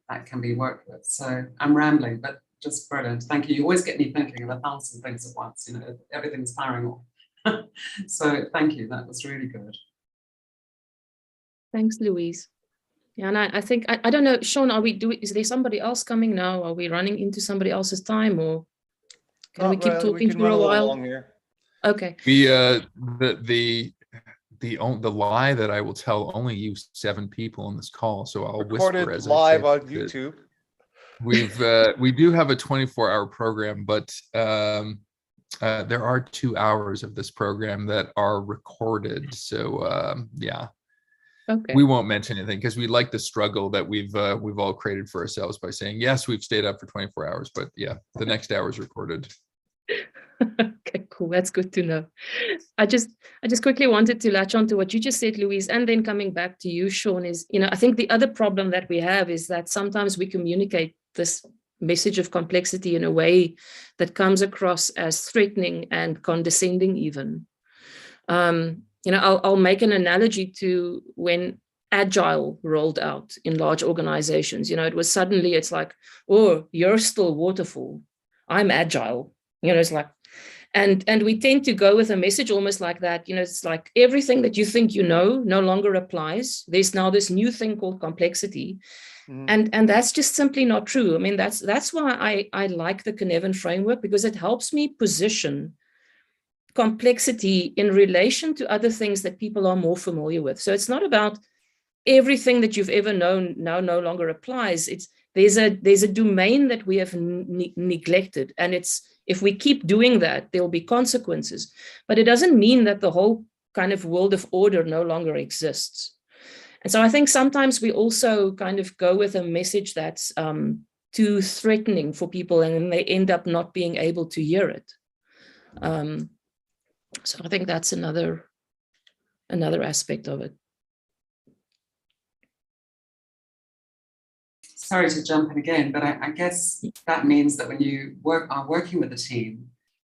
worked with. So I'm rambling, but just brilliant. Thank you. You always get me thinking of 1,000 things at once. Everything's firing off. So thank you. That was really good. Thanks, Louise. Yeah, and I think I don't know, Sean. Is there somebody else coming now? Are we running into somebody else's time, or can we keep talking for a while? Okay. The lie that I will tell only you 7 people on this call, so I'll recorded whisper as live I on YouTube. We do have a 24-hour program, but there are 2 hours of this program that are recorded. So yeah, Okay. we won't mention anything because we like the struggle that we've all created for ourselves by saying, yes, we've stayed up for 24 hours, but yeah, the next hour is recorded. Okay, cool. That's good to know. I just quickly wanted to latch on to what you just said, Louise, and then coming back to you, Sean, is, I think the other problem that we have is that sometimes we communicate this message of complexity in a way that comes across as threatening and condescending even. I'll make an analogy to when Agile rolled out in large organizations. It was suddenly, it's like, oh, you're still waterfall. I'm Agile. It's like, and we tend to go with a message almost like that. It's like everything that you think no longer applies. There's now this new thing called complexity. And that's just simply not true. I mean, that's why I like the Cynefin framework, because it helps me position complexity in relation to other things that people are more familiar with. So it's not about everything that you've ever known now no longer applies. There's a domain that we have neglected, and if we keep doing that, there'll be consequences. But it doesn't mean that the whole kind of world of order no longer exists. And so I think sometimes we also kind of go with a message that's too threatening for people, and then they end up not being able to hear it. So I think that's another aspect of it. Sorry to jump in again, but I guess that means that when you are working with a team,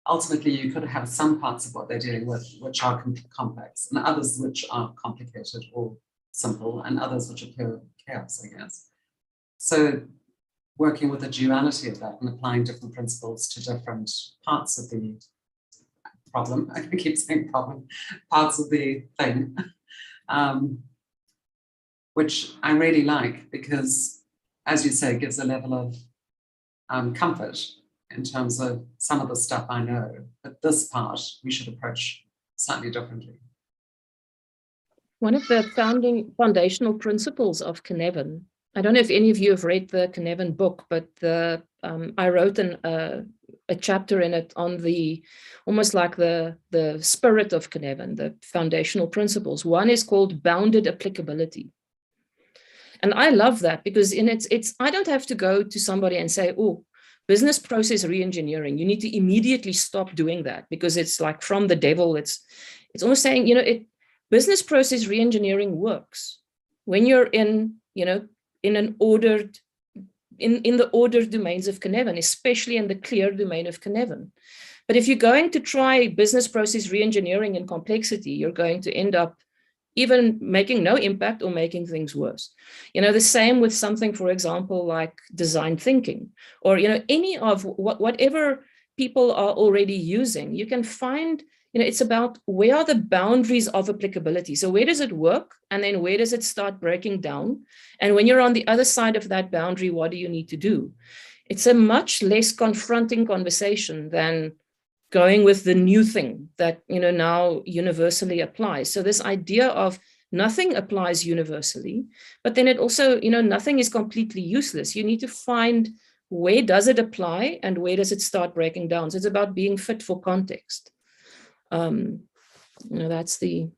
ultimately you could have some parts of what they're dealing with which are complex, and others which are complicated or simple, and others which are pure chaos, I guess. So working with the duality of that and applying different principles to different parts of the problem, I can keep saying problem, parts of the thing, which I really like, because, as you say, it gives a level of comfort in terms of some of the stuff I know, but this part we should approach slightly differently. One of the foundational principles of Cynefin, I don't know if any of you have read the Cynefin book, but I wrote a chapter in it on almost like the spirit of Cynefin, the foundational principles. One is called bounded applicability. And I love that, because I don't have to go to somebody and say, oh, business process reengineering, you need to immediately stop doing that, because it's like from the devil. It's almost saying, business process reengineering works when you're in the ordered domains of Cynefin, especially in the clear domain of Cynefin. But if you're going to try business process reengineering in complexity, you're going to end up even making no impact or making things worse. The same with something, for example, like design thinking, or any of whatever people are already using. You can find, it's about where are the boundaries of applicability. So where does it work? And then where does it start breaking down? And when you're on the other side of that boundary, what do you need to do? It's a much less confronting conversation than going with the new thing that now universally applies. So this idea of nothing applies universally, but then it also, nothing is completely useless. You need to find where does it apply and where does it start breaking down. So it's about being fit for context. That's the.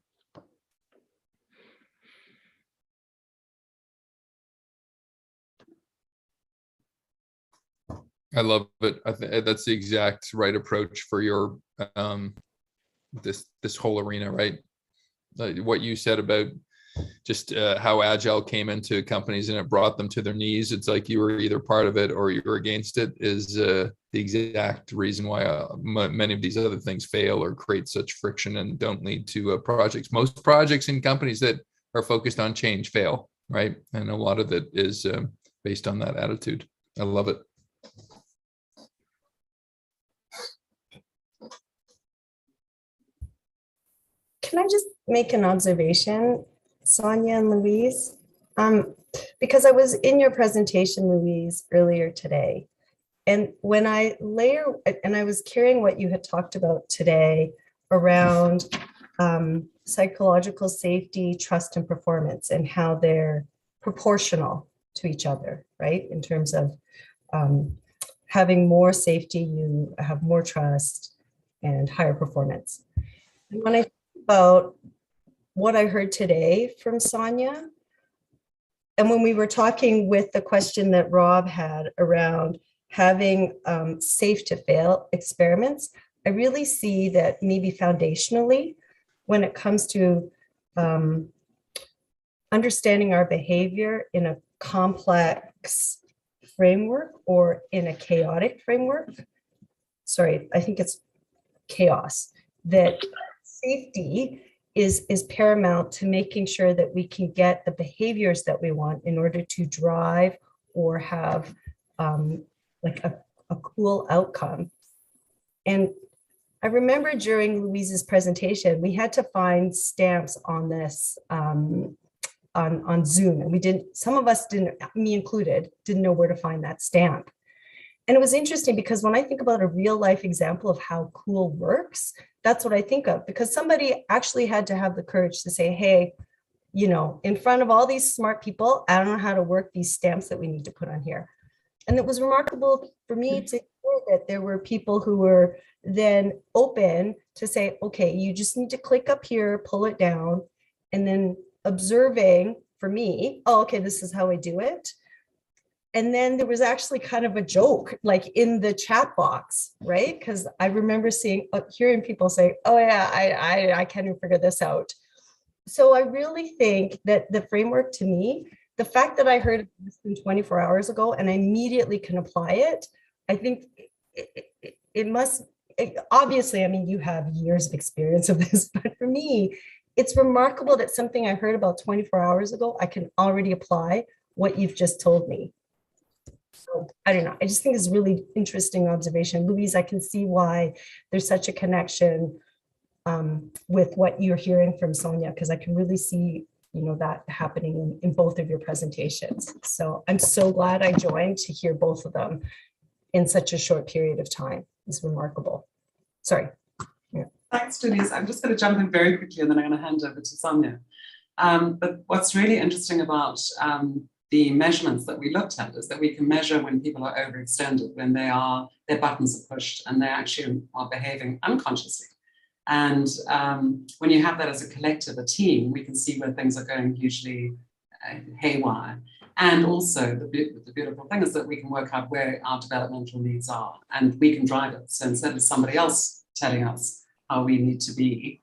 I love it. I think that's the exact right approach for your this whole arena, right? What you said about just how Agile came into companies and it brought them to their knees. It's like you were either part of it or you were against it, is the exact reason why many of these other things fail or create such friction and don't lead to projects. Most projects in companies that are focused on change fail, right? And a lot of it is based on that attitude. I love it. Can I just make an observation, Sonia and Louise? Because I was in your presentation, Louise, earlier today. And when I was carrying what you had talked about today around psychological safety, trust, and performance, and how they're proportional to each other, right? In terms of having more safety, you have more trust and higher performance. And when I think about what I heard today from Sonia, and when we were talking with the question that Rob had around having safe to fail experiments, I really see that maybe foundationally, when it comes to understanding our behavior in a complex framework or in a chaotic framework, sorry, I think it's chaos, that safety is paramount to making sure that we can get the behaviors that we want in order to drive or have like a cool outcome. And I remember during Louise's presentation, we had to find stamps on this on Zoom, and we didn't, some of us didn't, me included, didn't know where to find that stamp. And it was interesting because when I think about a real life example of how cool works, that's what I think of, because somebody actually had to have the courage to say, hey, you know, in front of all these smart people, I don't know how to work these stamps that we need to put on here. And it was remarkable for me to hear that there were people who were then open to say, okay, you just need to click up here, pull it down, and then observing for me, oh, okay, this is how I do it. And then there was actually kind of a joke, like in the chat box, right? Because I remember hearing people say, oh yeah, I can't even figure this out. So I really think that the framework, to me, the fact that I heard it less than 24 hours ago and I immediately can apply it, I think it must, obviously, I mean, you have years of experience of this, but for me, it's remarkable that something I heard about 24 hours ago, I can already apply what you've just told me. So I don't know. I just think it's a really interesting observation. Louise, I can see why there's such a connection with what you're hearing from Sonia, because I can really see, you know, that happening in both of your presentations. So I'm so glad I joined to hear both of them in such a short period of time. It's remarkable. Sorry. Yeah. Thanks, Denise. I'm just going to jump in very quickly and then I'm going to hand over to Sonia. But what's really interesting about the measurements that we looked at is that we can measure when people are overextended, when their buttons are pushed and they actually are behaving unconsciously. And when you have that as a collective, a team, we can see where things are going hugely haywire. And also the beautiful thing is that we can work out where our developmental needs are and we can drive it. So instead of somebody else telling us how we need to be,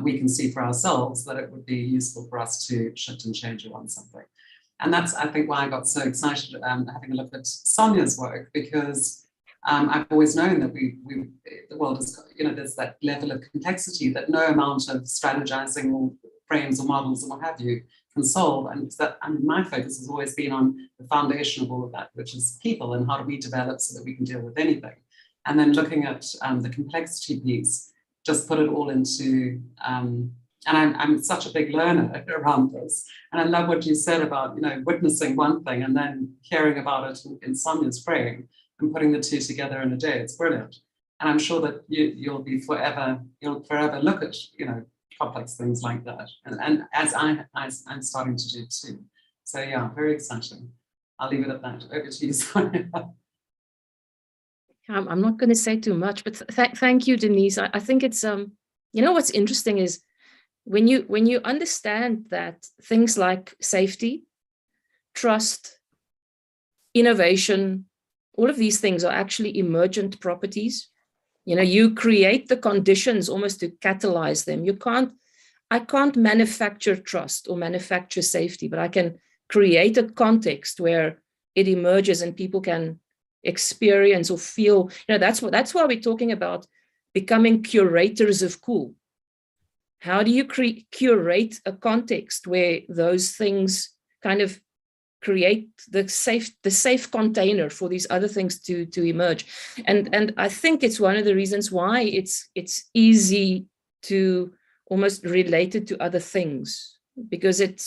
we can see for ourselves that it would be useful for us to shift and change around something. And that's, I think, why I got so excited having a look at Sonia's work, because I've always known that the world is, you know, there's that level of complexity that no amount of strategizing or frames or models or what have you can solve. And that, I mean, my focus has always been on the foundation of all of that, which is people and how do we develop so that we can deal with anything. And then looking at the complexity piece, just put it all into, and I'm such a big learner around this. And I love what you said about, you know, witnessing one thing and then hearing about it in Sonia's frame and putting the two together in a day. It's brilliant. And I'm sure that you'll forever look at, you know, complex things like that. And as I'm starting to do too. So yeah, very exciting. I'll leave it at that. Over to you, Sonia. I'm not going to say too much, but thank you, Denise. I think it's, you know, what's interesting is when you understand that things like safety, trust, innovation, all of these things are actually emergent properties. You know, you create the conditions almost to catalyze them. I can't manufacture trust or manufacture safety, but I can create a context where it emerges and people can experience or feel, you know, that's why we're talking about becoming curators of cool. How do you curate a context where those things kind of create the safe container for these other things to emerge? And I think it's one of the reasons why it's easy to almost relate it to other things, because it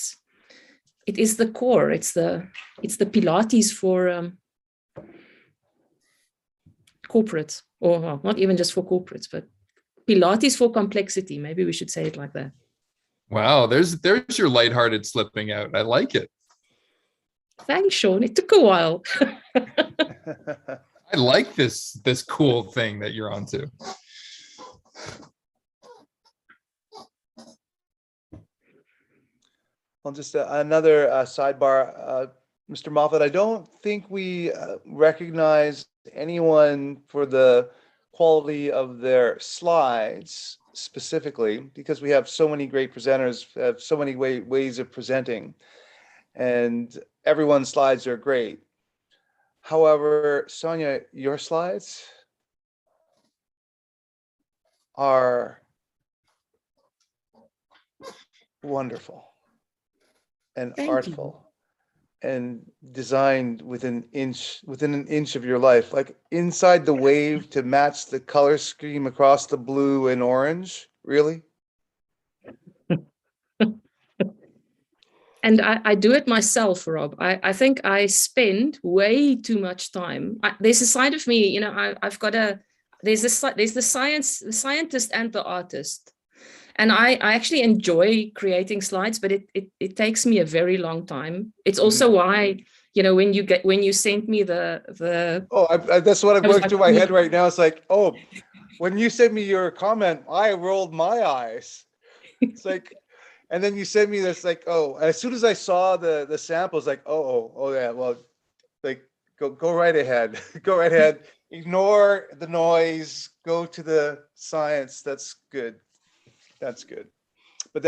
is the core. It's the Pilates for corporates, or well, not even just for corporates, but Pilates for complexity. Maybe we should say it like that. Wow, there's your lighthearted slipping out. I like it. Thanks, Sean. It took a while. I like this cool thing that you're onto. Well, just another sidebar, Mr. Moffat. I don't think we recognize anyone for the quality of their slides specifically, because we have so many great presenters, have so many ways of presenting, and everyone's slides are great. However, Sonia, your slides are wonderful and Thank you. artful and designed within an inch of your life, like inside the wave to match the color scheme across the blue and orange. Really? And I do it myself, Rob. I think I spend way too much time. There's a side of me, you know, I've got there's the scientist and the artist. And I actually enjoy creating slides, but it takes me a very long time. It's also why, you know, when you sent me the that's what I'm going like, through my head right now. It's like, oh, when you sent me your comment, I rolled my eyes. It's like, and then you sent me this, like, oh, as soon as I saw the samples, like, oh yeah, well, like, go right ahead, go right ahead, ignore the noise, go to the science. That's good. That's good. But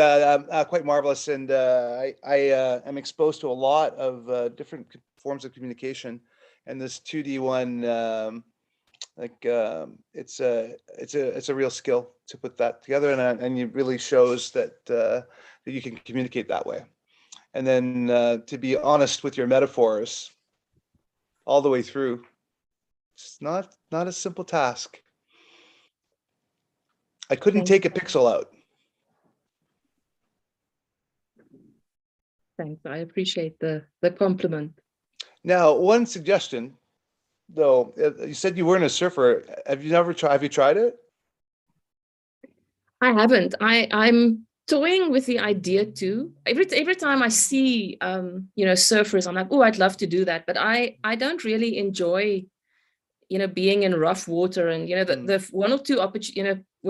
quite marvelous, and I am exposed to a lot of different forms of communication, and this 2D one, it's a real skill to put that together, and it really shows that that you can communicate that way. And then to be honest with your metaphors all the way through, it's not a simple task. I couldn't take a pixel out. Thanks. I appreciate the compliment. Now, one suggestion, though, you said you weren't a surfer. Have you tried it? I haven't. I'm toying with the idea too. Every time I see you know, surfers, I'm like, oh, I'd love to do that. But I don't really enjoy, you know, being in rough water. And you know, the one or two opportunities, you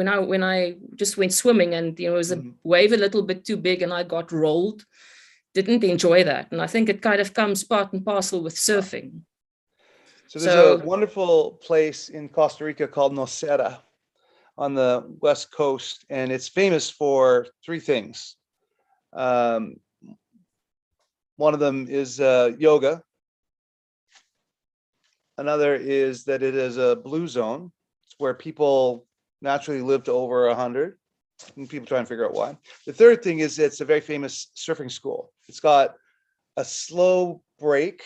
know, when I just went swimming and you know, it was a wave a little bit too big and I got rolled. Didn't enjoy that. And I think it kind of comes part and parcel with surfing. So there's a wonderful place in Costa Rica called Nocera on the west coast, and it's famous for three things. One of them is yoga. Another is that it is a blue zone. It's where people naturally live to over 100. And people try and figure out why. The third thing is it's a very famous surfing school. It's got a slow break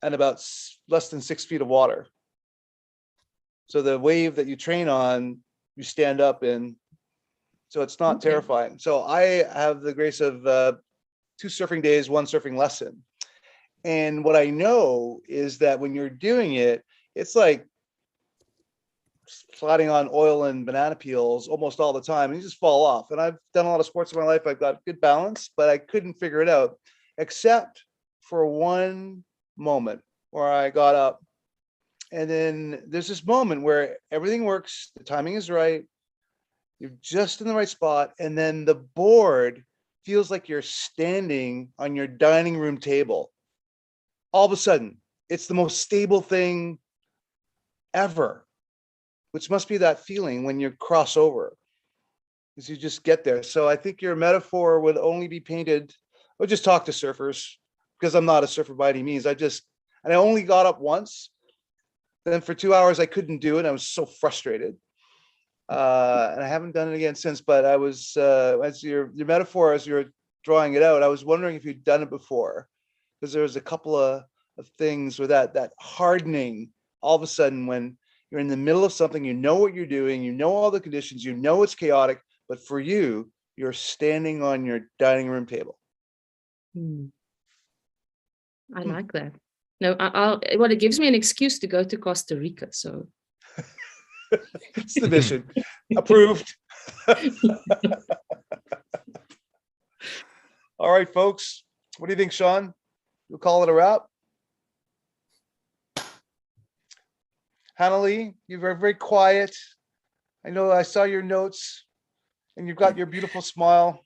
and about less than 6 feet of water. So the wave that you train on, you stand up in. So it's not terrifying. So I have the grace of 2 surfing days, 1 surfing lesson. And what I know is that when you're doing it, it's like sliding on oil and banana peels almost all the time, and you just fall off. And I've done a lot of sports in my life. I've got good balance, but I couldn't figure it out, except for one moment where I got up, and then there's this moment where everything works, the timing is right, you're just in the right spot, and then the board feels like you're standing on your dining room table. All of a sudden, it's the most stable thing ever, which must be that feeling when you cross over, is you just get there. So I think your metaphor would only be painted, or just talk to surfers, because I'm not a surfer by any means. I only got up once. Then for 2 hours, I couldn't do it. I was so frustrated. And I haven't done it again since, but I was, as your metaphor, as you're drawing it out, I was wondering if you'd done it before, because there was a couple of things with that hardening all of a sudden when you're in the middle of something, you know what you're doing, you know all the conditions, you know it's chaotic, but for you, you're standing on your dining room table. I like that. No, well, it gives me an excuse to go to Costa Rica. So it's the mission. Approved. All right, folks. What do you think, Sean? we'll call it a wrap. Hannalie, you were very quiet. I know I saw your notes, and you've got your beautiful smile.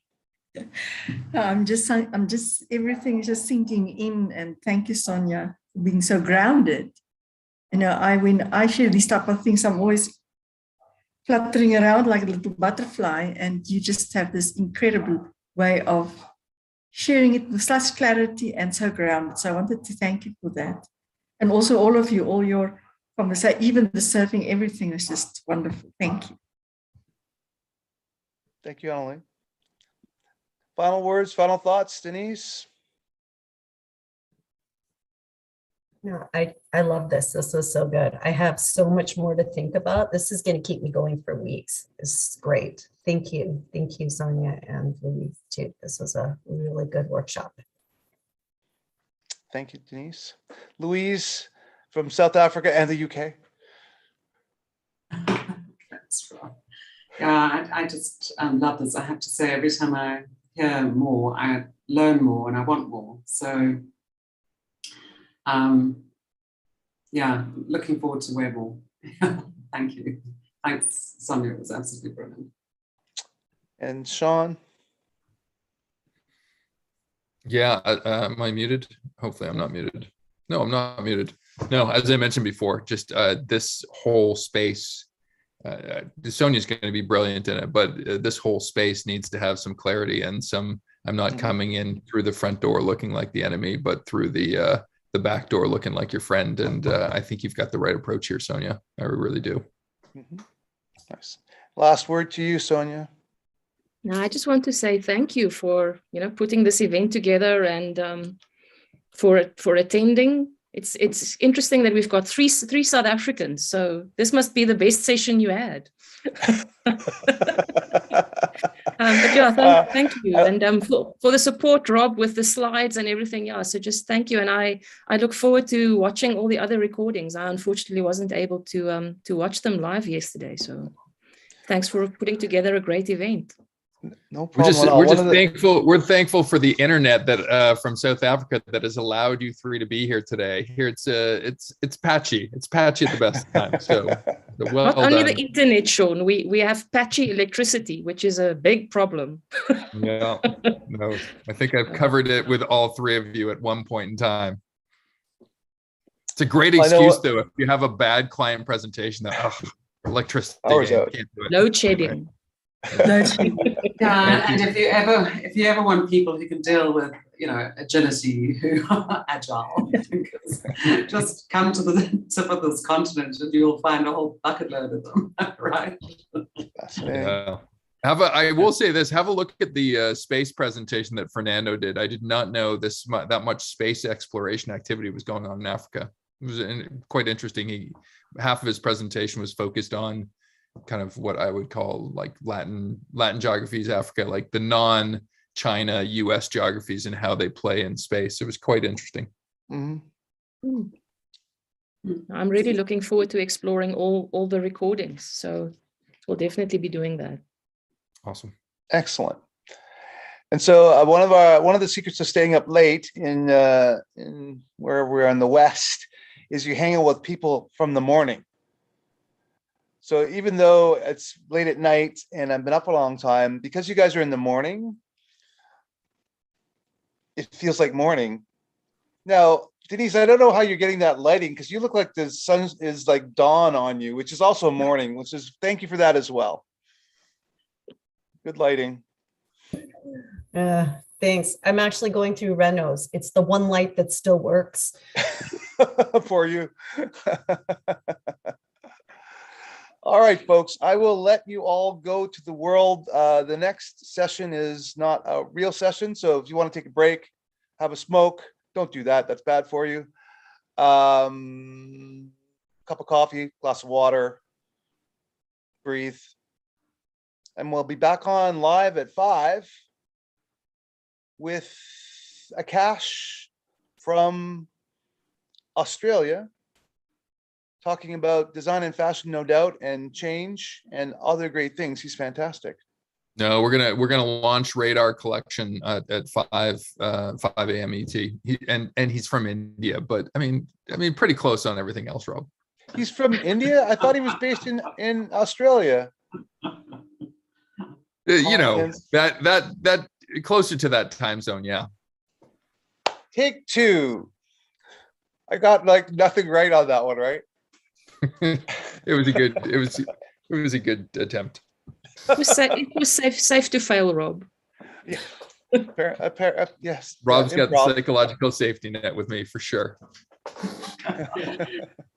I'm just, everything is just sinking in. And thank you, Sonia, for being so grounded. You know, when I share these type of things, I'm always fluttering around like a little butterfly, and you just have this incredible way of sharing it with such clarity and so grounded. So I wanted to thank you for that. And also all of you, all your conversation, even the surfing, everything is just wonderful. Thank you. Thank you, Hannalie. Final words, final thoughts, Denise? No, I love this. This was so good. I have so much more to think about. This is going to keep me going for weeks. This is great. Thank you. Thank you, Sonia and Louise, too. This was a really good workshop. Thank you, Denise. Louise from South Africa and the UK. That's right. Yeah, I just love this. I have to say, every time I hear more, I learn more and I want more. So, yeah, looking forward to where more. Thank you. Thanks, Sonia. It was absolutely brilliant. And Sean? Yeah, am I muted? Hopefully I'm not muted. No, I'm not muted. No, as I mentioned before, just this whole space, Sonia's going to be brilliant in it, but this whole space needs to have some clarity and some, I'm not coming in through the front door looking like the enemy, but through the back door looking like your friend. And I think you've got the right approach here, Sonia. I really do. Nice. Last word to you, Sonia. No, I just want to say thank you for, putting this event together and for attending. It's interesting that we've got three South Africans, so this must be the best session you had. But yeah, thank you, and for the support, Rob, with the slides and everything. Yeah, so just thank you, and I look forward to watching all the other recordings. I unfortunately wasn't able to watch them live yesterday, so thanks for putting together a great event. No problem. We're just thankful. We're thankful for the internet that from South Africa that has allowed you three to be here today. Here it's patchy. It's patchy at the best time. So well Not only done. the internet, Sean. We have patchy electricity, which is a big problem. Yeah, no, I think I've covered it with all three of you at one point in time. It's a great excuse though if you have a bad client presentation that electricity can't do it. Load shedding. Yeah, and if you ever want people who can deal with agility, who are agile, just come to the tip of this continent and you'll find a whole bucket load of them, right? Yeah. I will say this: have a look at the space presentation that Fernando did. I did not know that much space exploration activity was going on in Africa. It was quite interesting. Half of his presentation was focused on kind of what I would call like Latin geographies, Africa, like the non-China US geographies and how they play in space. It was quite interesting. I'm really looking forward to exploring all the recordings. So we'll definitely be doing that. Awesome. Excellent. And so one of the secrets of staying up late in where we're in the West is you hang out with people from the morning. So even though it's late at night and I've been up a long time, because you guys are in the morning, it feels like morning. Now, Denise, I don't know how you're getting that lighting because you look like the sun is like dawn on you, which is also morning, which is, thank you for that as well. Good lighting. Thanks. I'm actually going through Renos. It's the one light that still works. For you. All right, folks, I will let you all go to the world. The next session is not a real session. So if you want to take a break, have a smoke, don't do that. That's bad for you. Cup of coffee, glass of water, breathe. And we'll be back on live at 5 with Akash from Australia, talking about design and fashion, no doubt, and change and other great things. He's fantastic. No, we're gonna launch Radar Collection at 5 a.m. ET. And he's from India, but I mean pretty close on everything else, Rob. He's from India. I thought he was based in Australia. You know, that closer to that time zone, yeah. Take two. I got like nothing right on that one, right? It was a good attempt. It was safe to fail, Rob. Yeah. Yes. Rob's yeah, got the psychological safety net with me for sure.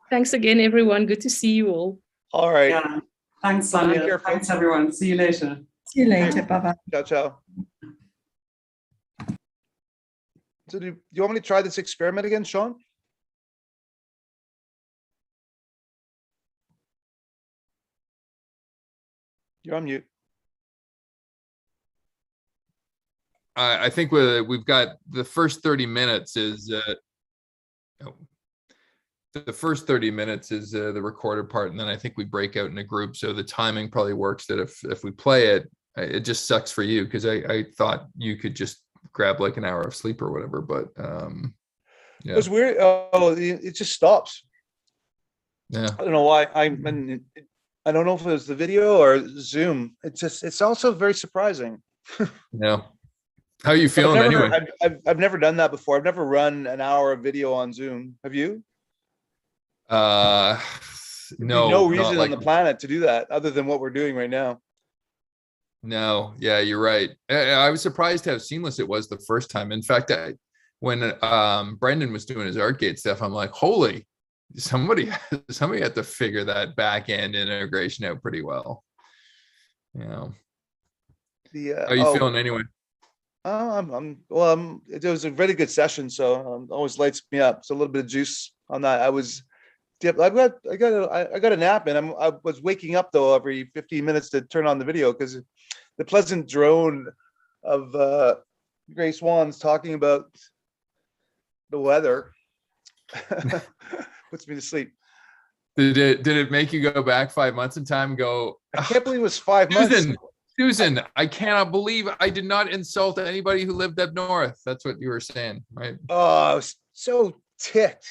Thanks again, everyone. Good to see you all. All right. Yeah. Thanks, Sonia. Take care, Thanks, everyone. See you later. See you later. Bye-bye. Ciao, ciao. So do you want me to try this experiment again, Sean? You're on mute. I think we've got the first 30 minutes is the first 30 minutes is the recorded part, and then I think we break out in a group. So the timing probably works that if we play it, it just sucks for you because I thought you could just grab like an hour of sleep or whatever, but yeah. It was weird. Oh, it just stops. Yeah. I don't know why. I don't know if it was the video or Zoom. It's also very surprising. Yeah. How are you feeling anyway? I've never done that before. I've never run an hour of video on Zoom. Have you? No. No reason on the planet to do that other than what we're doing right now. No, yeah, you're right. I was surprised how seamless it was the first time. In fact, when Brendan was doing his Artgate stuff, I'm like, holy, somebody had to figure that back end integration out pretty well. Yeah. How are you feeling anyway? It was a really good session, so always lights me up. So a little bit of juice on that. I got a nap, and I was waking up though every 15 minutes to turn on the video because the pleasant drone of gray swans talking about the weather puts me to sleep. Did it make you go back 5 months in time and go, I can't believe it was 5 months. Susan, I cannot believe I did not insult anybody who lived up north. That's what you were saying, right? Oh, I was so ticked.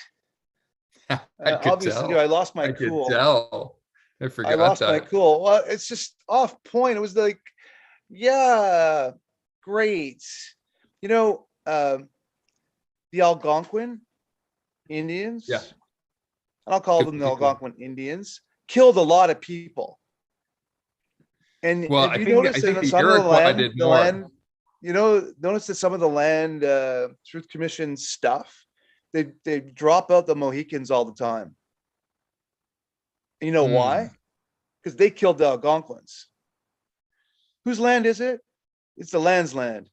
I could obviously, tell. I lost my I cool. could tell. I forgot I lost that. my cool. Well, it's just off point. It was like, yeah, great. You know, the Algonquin Indians. Yeah. And I'll call them the Algonquin Indians. Killed a lot of people. And well, if you notice that some of the land, notice that some of the land Truth Commission stuff, they drop out the Mohicans all the time. And you know why? Because they killed the Algonquins. Whose land is it? It's the land's land.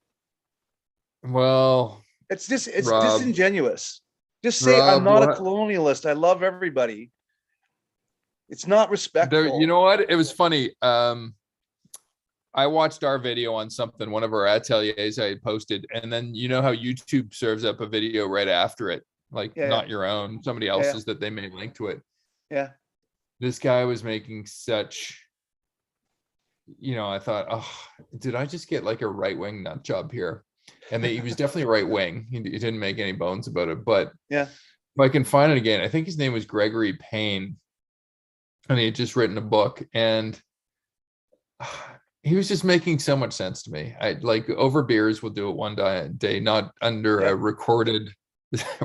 Well, it's Rob, disingenuous. Just say, Rob, I'm not a colonialist. I love everybody. It's not respectful. You know what? It was funny. I watched our video on something, one of our ateliers I had posted, and then you know how YouTube serves up a video right after it, like not your own, somebody else's that they may link to it. Yeah. This guy was making such, I thought, oh, did I just get like a right-wing nut job here? And he was definitely right-wing. He didn't make any bones about it, but yeah, if I can find it again, I think his name was Gregory Payne, and he had just written a book, and he was just making so much sense to me. I like over beers. We'll do it one day, not under a recorded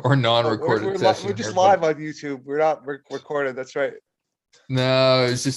or non-recorded session. We're just live on YouTube. We're not recorded. That's right. No, it's just